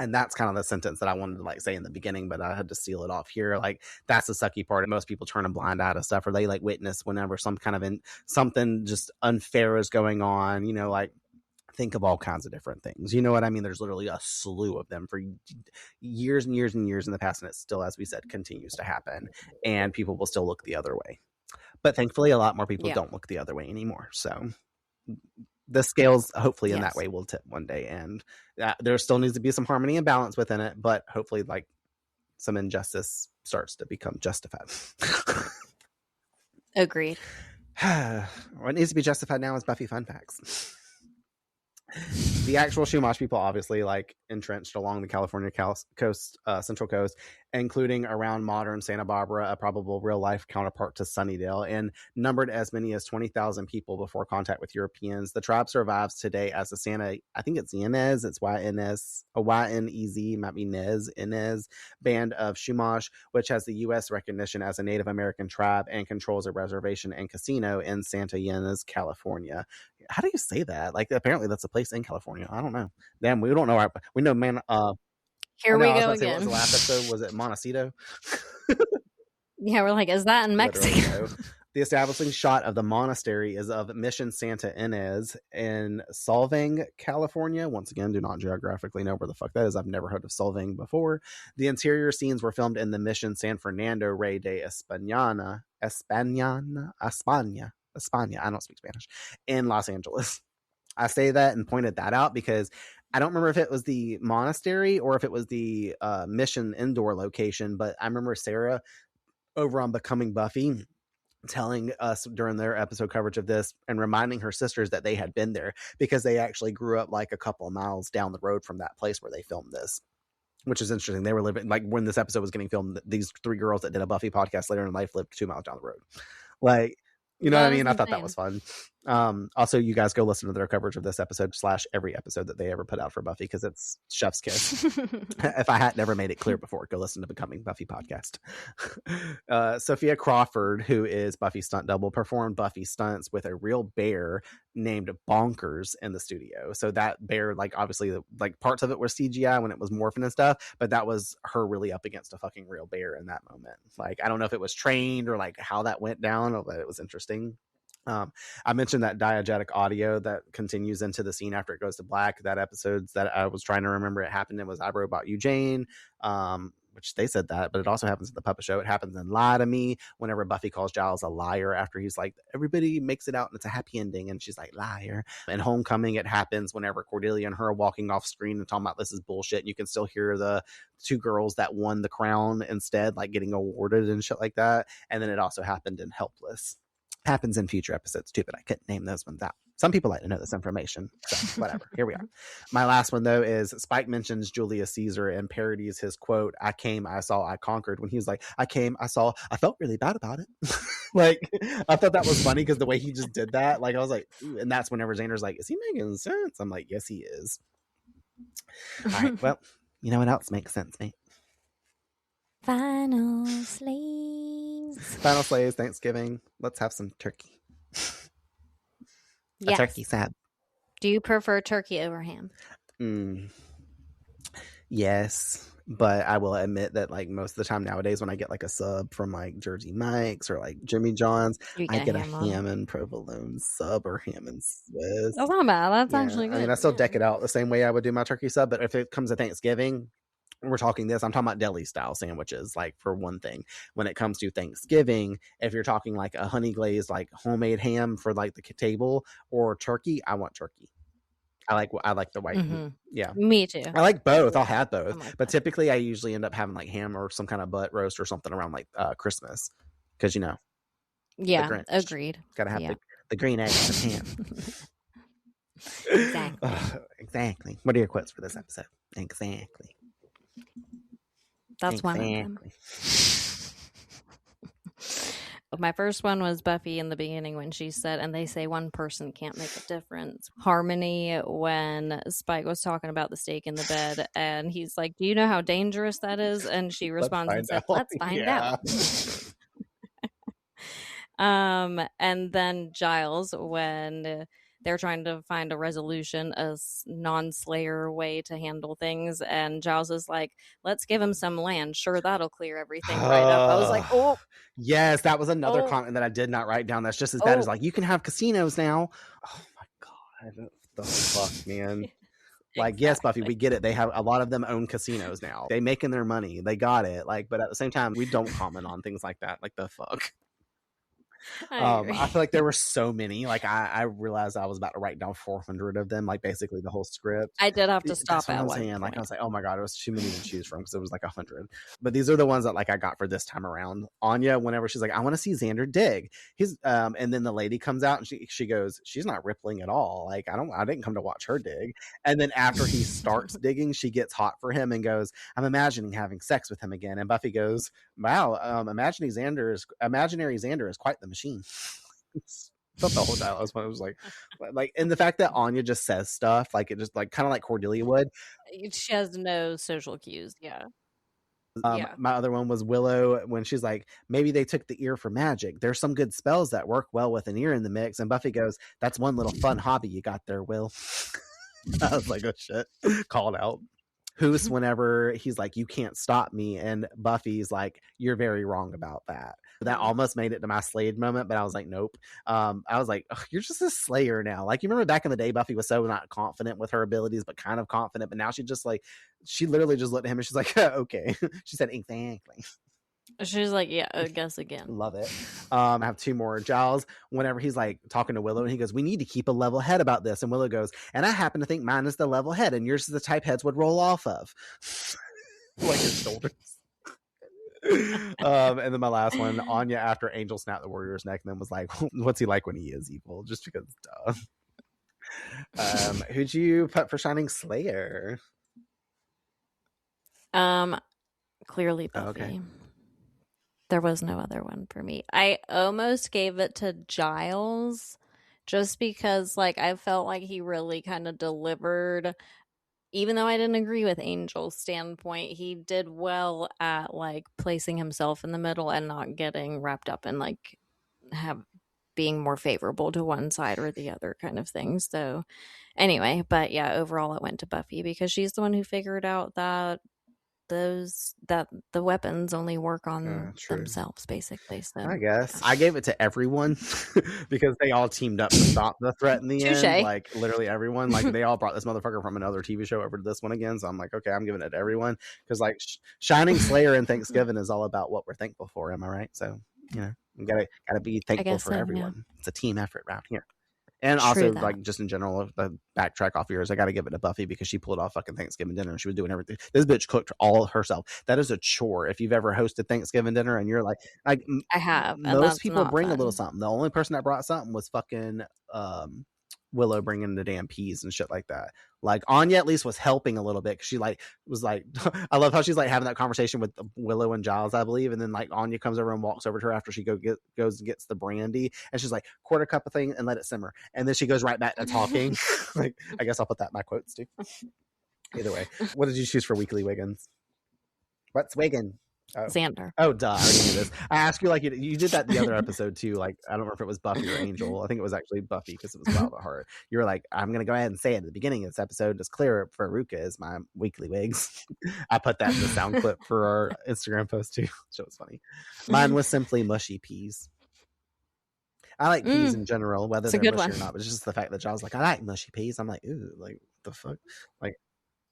And that's kind of the sentence that I wanted to like say in the beginning, but I had to seal it off here. Like, that's the sucky part. Most people turn a blind eye to stuff, or they like witness whenever some kind of something just unfair is going on, you know, like think of all kinds of different things. You know what I mean? There's literally a slew of them for years and years and years in the past. And it still, as we said, continues to happen, and people will still look the other way. But thankfully, a lot more people Yeah. don't look the other way anymore. So the scales, hopefully, in that Yes. way, will tip one day. And there still needs to be some harmony and balance within it. But hopefully, like, some injustice starts to become justified. Agreed. What needs to be justified now is Buffy fun facts. The actual Chumash people obviously like entrenched along the California coast, Central Coast, including around modern Santa Barbara, a probable real life counterpart to Sunnydale, and numbered as many as 20,000 people before contact with Europeans. The tribe survives today as the Santa, I think it's Ynez, it's YNS, a YNEZ, might be Inez band of Chumash, which has the U.S. recognition as a Native American tribe and controls a reservation and casino in Santa Ynez, California. How do you say that? Like, apparently that's a place in California. I don't know. Damn, we don't know. We know, man. Here we go what was again. the last episode? Was it Montecito? Yeah, we're like, is that in Literally, Mexico? no. The establishing shot of the monastery is of Mission Santa Ynez in Solvang, California. Once again, do not geographically know where the fuck that is. I've never heard of Solvang before. The interior scenes were filmed in the Mission San Fernando Rey de España. I don't speak Spanish. In Los Angeles. I say that and pointed that out because I don't remember if it was the monastery or if it was the Mission indoor location, but I remember Sarah over on Becoming Buffy telling us during their episode coverage of this and reminding her sisters that they had been there because they actually grew up like a couple of miles down the road from that place where they filmed this, which is interesting. They were living, like, when this episode was getting filmed, these 3 girls that did a Buffy podcast later in life lived 2 miles down the road. Like, you know what I mean? I thought that was fun. Also, you guys go listen to their coverage of this episode / every episode that they ever put out for Buffy because it's chef's kiss. If I had never made it clear before, go listen to Becoming Buffy podcast. Sophia Crawford, who is Buffy's stunt double, performed Buffy stunts with a real bear named Bonkers in the studio. So that bear, like, obviously, like, parts of it were CGI when it was morphing and stuff, but that was her really up against a fucking real bear in that moment. Like, I don't know if it was trained or like how that went down, but it was interesting. I mentioned that diegetic audio that continues into the scene after it goes to black. That episode's that I was trying to remember it happened. It was I Robot You Jane, which they said that, but it also happens at the puppet show. It happens in Lie to Me whenever Buffy calls Giles a liar after he's like, everybody makes it out and it's a happy ending, and she's like, liar. In Homecoming, it happens whenever Cordelia and her are walking off screen and talking about this is bullshit, and you can still hear the 2 girls that won the crown instead, like, getting awarded and shit like that. And then it also happened in Helpless. Happens in future episodes too, but I couldn't name those ones out. Some people like to know this information, so whatever. Here we are. My last one, though, is Spike mentions Julius Caesar and parodies his quote, "I came, I saw, I conquered," when he was like, I came, I saw, I felt really bad about it. Like, I thought that was funny because the way he just did that, like, I was like, ooh. And that's whenever Xander's like, is he making sense? I'm like, yes, he is. All right, well, you know what else makes sense, mate? Final slaves. Final slaves, Thanksgiving. Let's have some turkey. Yes. A turkey sab. Do you prefer turkey over ham? Yes, but I will admit that, like, most of the time nowadays when I get like a sub from like Jersey Mike's or like Jimmy John's, I get a ham and provolone sub or ham and Swiss. That's not bad. That's actually good. I mean, I still deck it out the same way I would do my turkey sub, but if it comes to Thanksgiving, we're talking this, I'm talking about deli style sandwiches, like, for one thing. When it comes to Thanksgiving, if you're talking like a honey glazed, like, homemade ham for like the table or turkey, I want turkey. I like the white meat. Yeah, me too. I like both. I'll have both, like but typically I usually end up having like ham or some kind of butt roast or something around like Christmas, because, you know, yeah, agreed. Gotta have the green eggs and ham. Exactly. Exactly. What are your quotes for this episode? Exactly. That's one of them. My first one was Buffy in the beginning when she said, and they say one person can't make a difference. Harmony when Spike was talking about the steak in the bed, and he's like, do you know how dangerous that is? And she responds and says, let's find out. And then Giles when they're trying to find a resolution, a non-slayer way to handle things. And Giles is like, let's give him some land. Sure, that'll clear everything right up. I was like, oh. Yes, that was another comment that I did not write down. That's just as bad as like, you can have casinos now. Oh my God. The fuck, man. Like, exactly. Yes, Buffy, we get it. They have a lot of them own casinos now. They making their money. They got it. Like, but at the same time, we don't comment on things like that. Like, the fuck. I feel like there were so many. Like I realized I was about to write down 400 of them, like basically the whole script. I did have to stop That's what at I'm one saying. point. Like I was like, oh my god, it was too many to choose from because it was like 100. But these are the ones that like I got for this time around. Anya, whenever she's like, I want to see Xander dig. He's and then the lady comes out and she goes, she's not rippling at all. Like I didn't come to watch her dig. And then after he starts digging, she gets hot for him and goes, I'm imagining having sex with him again. And Buffy goes, wow, imaginary Xander is quite the machine. Not the whole dialogue. It was like, and the fact that Anya just says stuff like it just like kind of like Cordelia would. She has no social cues. Yeah. My other one was Willow when she's like, maybe they took the ear for magic. There's some good spells that work well with an ear in the mix. And Buffy goes, that's one little fun hobby you got there, Will. I was like, oh shit, called out. Hoos whenever he's like, you can't stop me, and Buffy's like, you're very wrong about that. That almost made it to my Slade moment, but I was like, nope. I was like, you're just a slayer now. Like, you remember back in the day, Buffy was so not confident with her abilities, but kind of confident. But now she just like, she literally just looked at him and she's like, okay. She said, exactly. She's like, yeah, I guess again. Love it. I have two more. Giles, whenever he's like talking to Willow and he goes, we need to keep a level head about this. And Willow goes, and I happen to think mine is the level head and yours is the type heads would roll off of. Like his shoulders. And then my last one, Anya, after Angel snapped the warrior's neck, and then was like, what's he like when he is evil? Just because, duh. Who'd you put for Shining Slayer? Clearly Buffy. Oh, okay. There was no other one for me. I almost gave it to Giles just because like I felt like he really kind of delivered, even though I didn't agree with Angel's standpoint. He did well at like placing himself in the middle and not getting wrapped up in like being more favorable to one side or the other kind of thing. So anyway, but yeah, overall it went to Buffy because she's the one who figured out that the weapons only work on themselves, basically. So I guess I gave it to everyone because they all teamed up to stop the threat in the end. Like literally everyone, like they all brought this motherfucker from another TV show over to this one again. So I'm like, okay, I'm giving it to everyone because like Shining Slayer and Thanksgiving is all about what we're thankful for. Am I right? So you know, we gotta be thankful for everyone. Yeah. It's a team effort around here. And also, like, just in general, the backtrack off yours, I got to give it to Buffy because she pulled off fucking Thanksgiving dinner and she was doing everything. This bitch cooked all herself. That is a chore. If you've ever hosted Thanksgiving dinner and you're like I have. Most people bring a little something. The only person that brought something was fucking Willow bringing the damn peas and shit like that. Like Anya at least was helping a little bit because she like was like, I love how she's like having that conversation with Willow and Giles, I believe, and then like Anya comes over and walks over to her after she goes and gets the brandy, and she's like, quarter cup of thing and let it simmer, and then she goes right back to talking. Like, I guess I'll put that in my quotes too. Either way, what did you choose for Weekly Wiggins? What's Wiggin? Oh. Xander. Oh, duh. I already knew this. I asked you like you did that the other episode too. Like, I don't remember if it was Buffy or Angel. I think it was actually Buffy because it was Wild at Heart. You were like, I'm going to go ahead and say at the beginning of this episode, just clear it for Ruka is my Weekly Wigs. I put that in the sound clip for our Instagram post too. So it's funny. Mine was simply mushy peas. I like peas in general, whether they're mushy or not. But it's just the fact that I was like, I like mushy peas. I'm like, ooh, like the fuck, like.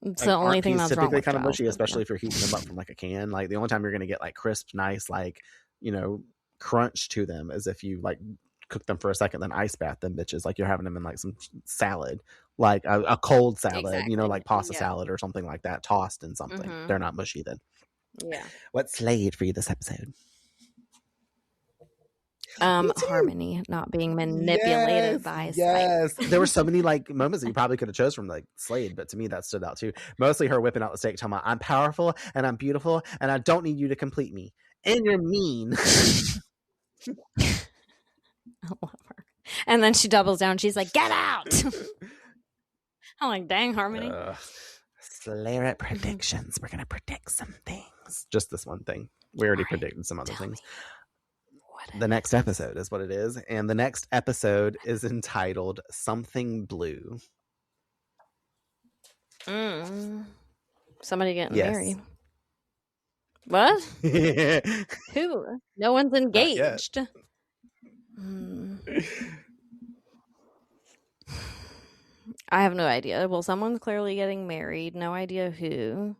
It's the only thing that's typically wrong kind of mushy, especially if you're heating them up from like a can. Like the only time you're going to get like crisp, nice, like, you know, crunch to them is if you like cook them for a second, then ice bath them bitches. Like you're having them in like some salad, like a cold salad, you know, like pasta salad or something like that, tossed in something. They're not mushy then. Yeah. What slayed for you this episode? Harmony, not being manipulated by Spike. There were so many like moments that you probably could have chose from like Slade, but to me that stood out too. Mostly her whipping out the steak, talking about I'm powerful and I'm beautiful and I don't need you to complete me. And you're mean. I love her. And then she doubles down. She's like, "Get out!" I'm like, "Dang, Harmony." Slayer at predictions. We're gonna predict some things. Just this one thing. We already predicted some other things. The next episode is what it is, and the next episode is entitled Something Blue. Somebody getting married. What? Who? No one's engaged. I have no idea. Well, someone's clearly getting married. No idea who.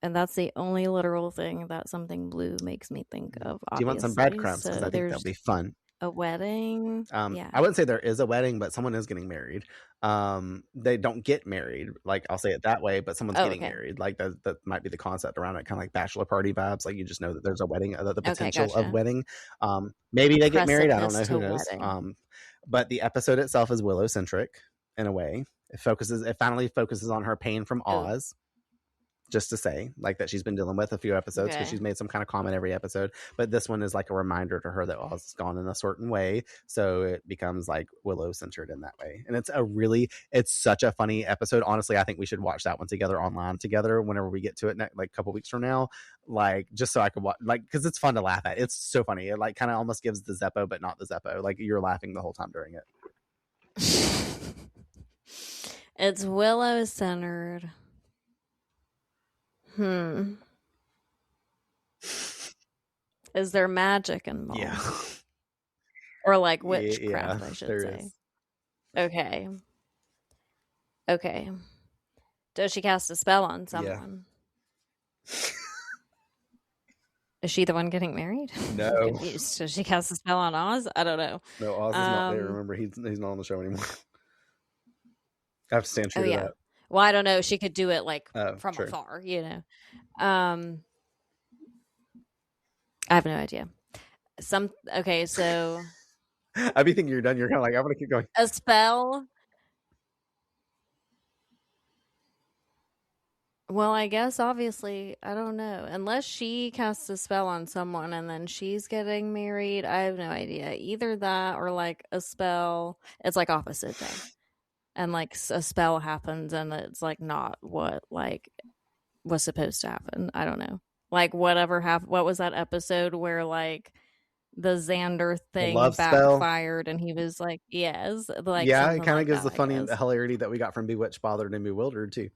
And that's the only literal thing that Something Blue makes me think of. Obviously. Do you want some breadcrumbs? Because I think that'll be fun. A wedding? Yeah. I wouldn't say there is a wedding, but someone is getting married. They don't get married, like I'll say it that way, but someone's getting married. Like that might be the concept around it, kind of like bachelor party vibes. Like you just know that there's a wedding, the potential of wedding. Maybe they get married. I don't know. Who knows? But the episode itself is Willow centric in a way. It finally focuses on her pain from Oz. Just to say, like, that she's been dealing with a few episodes because she's made some kind of comment every episode. But this one is like a reminder to her that Oz has gone in a certain way. So it becomes like Willow centered in that way. And it's such a funny episode. Honestly, I think we should watch that one together online together whenever we get to it like a couple weeks from now. Like, just so I could watch, like, because it's fun to laugh at. It's so funny. It like kind of almost gives the Zeppo, but not the Zeppo. Like, you're laughing the whole time during it. It's Willow centered. Is there magic involved? Yeah. Or like witchcraft, I should say. Is. Okay. Does she cast a spell on someone? Yeah. Is she the one getting married? No. I'm confused. Does she cast a spell on Oz? I don't know. No, Oz is not there. Remember, he's not on the show anymore. I have to stand true to that. Well, I don't know. She could do it like from true. afar, you know. I have no idea. Okay, so I be thinking you're done. You're kind of like, I'm gonna keep going. A spell. Well, I guess obviously, I don't know. Unless she casts a spell on someone and then she's getting married, I have no idea. Either that or like a spell. It's like opposite day. And like a spell happens and it's like not what like was supposed to happen. I don't know. Like whatever happened. What was that episode where like the Xander thing backfired and he was like, yes. Like, yeah, it kind of gives the funny hilarity that we got from Bewitched, Bothered, and Bewildered too.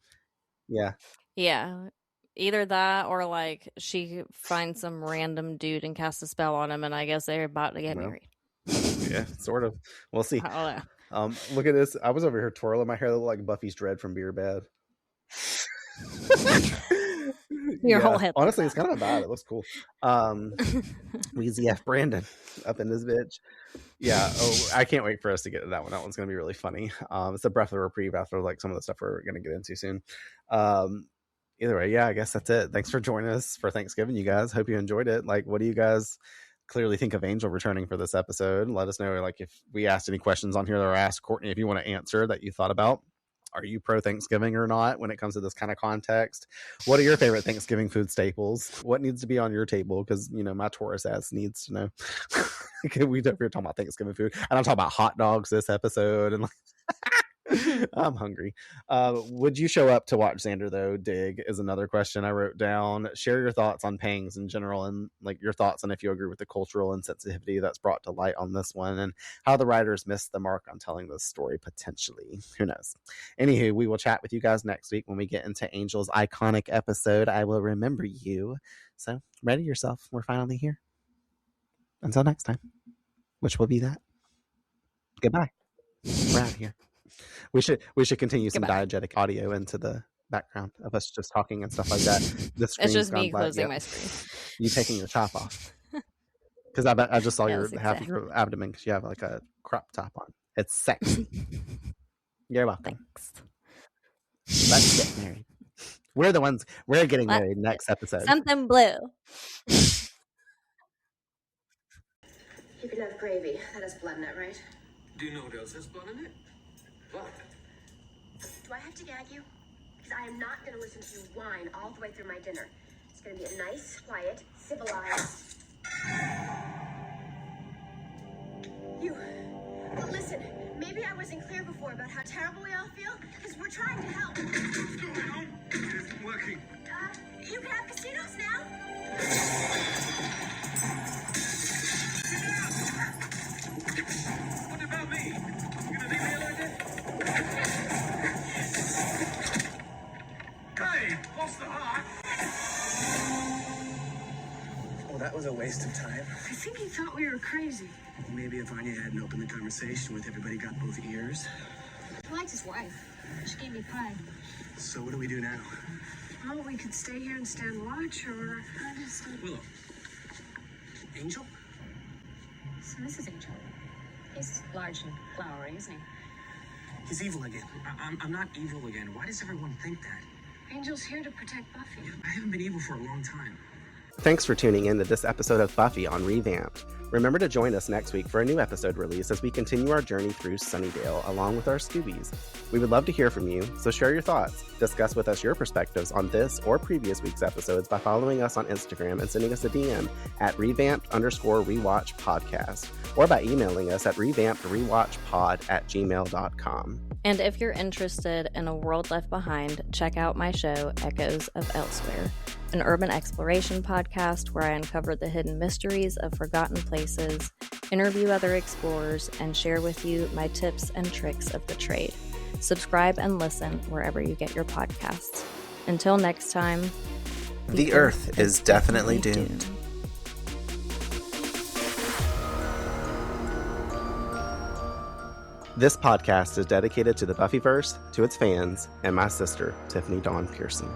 Yeah. Yeah. Either that or like she finds some random dude and casts a spell on him and I guess they're about to get married. Yeah, sort of. We'll see. I don't know. Look at this. I was over here twirling my hair. That looked like Buffy's dread from Beer Bad. Your whole head. Honestly, it's kind of bad. It looks cool. Weezy F. Brandon up in this bitch. Yeah. Oh, I can't wait for us to get to that one. That one's going to be really funny. It's a breath of reprieve after like some of the stuff we're going to get into soon. Either way, yeah, I guess that's it. Thanks for joining us for Thanksgiving, you guys. Hope you enjoyed it. Like, what do you guys clearly think of Angel returning for this episode? Let us know, like, if we asked any questions on here or asked Courtney if you want to answer that you thought about. Are you pro Thanksgiving or not when it comes to this kind of context? What are your favorite Thanksgiving food staples? What needs to be on your table? Because, you know, my Taurus ass needs to know. We don't talking about Thanksgiving food. And I'm talking about hot dogs this episode. And like, I'm hungry. Would you show up to watch Xander though? Dig is another question I wrote down. Share your thoughts on PANGS in general and like your thoughts on if you agree with the cultural insensitivity that's brought to light on this one and how the writers missed the mark on telling this story potentially. Who knows? Anywho, we will chat with you guys next week when we get into Angel's iconic episode, I Will Remember You. So ready yourself. We're finally here. Until next time, which will be that. Goodbye. We're out of here. We should continue some diegetic audio into the background of us just talking and stuff like that. The screen's it's just me gone closing my screen. You taking your top off. Because I just saw half of your abdomen because you have like a crop top on. It's sexy. You're welcome. Thanks. Let's get married. We're getting married next episode. Something blue. You can have gravy. That has blood in it, right? Do you know what else has blood in it? Blood. Do I have to gag you? Because I am not going to listen to you whine all the way through my dinner. It's going to be a nice, quiet, civilized... Listen, maybe I wasn't clear before about how terrible we all feel, because we're trying to help. What's going on? It isn't working. You can have casinos now. What about me? You gonna leave me like that? Hey, lost the heart. Well, that was a waste of time. I think he thought we were crazy. Maybe if Anya hadn't opened the conversation with everybody got both ears. He likes his wife. She gave me pie. So what do we do now? Well, we could stay here and stand watch, or I just... Willow. Angel? So this is Angel. He's large and flowery, isn't he? He's evil again. I'm not evil again. Why does everyone think that? Angel's here to protect Buffy. I haven't been evil for a long time. Thanks for tuning in to this episode of Buffy on Revamped. Remember to join us next week for a new episode release as we continue our journey through Sunnydale along with our Scoobies. We would love to hear from you, so share your thoughts. Discuss with us your perspectives on this or previous week's episodes by following us on Instagram and sending us a DM at revamped_rewatch podcast or by emailing us at revampedrewatchpod@gmail.com. And if you're interested in a world left behind, check out my show, Echoes of Elsewhere, an urban exploration podcast where I uncover the hidden mysteries of forgotten places, interview other explorers, and share with you my tips and tricks of the trade. Subscribe and listen wherever you get your podcasts. Until next time, the Earth is definitely doomed. This podcast is dedicated to the Buffyverse, to its fans, and my sister, Tiffany Dawn Pearson.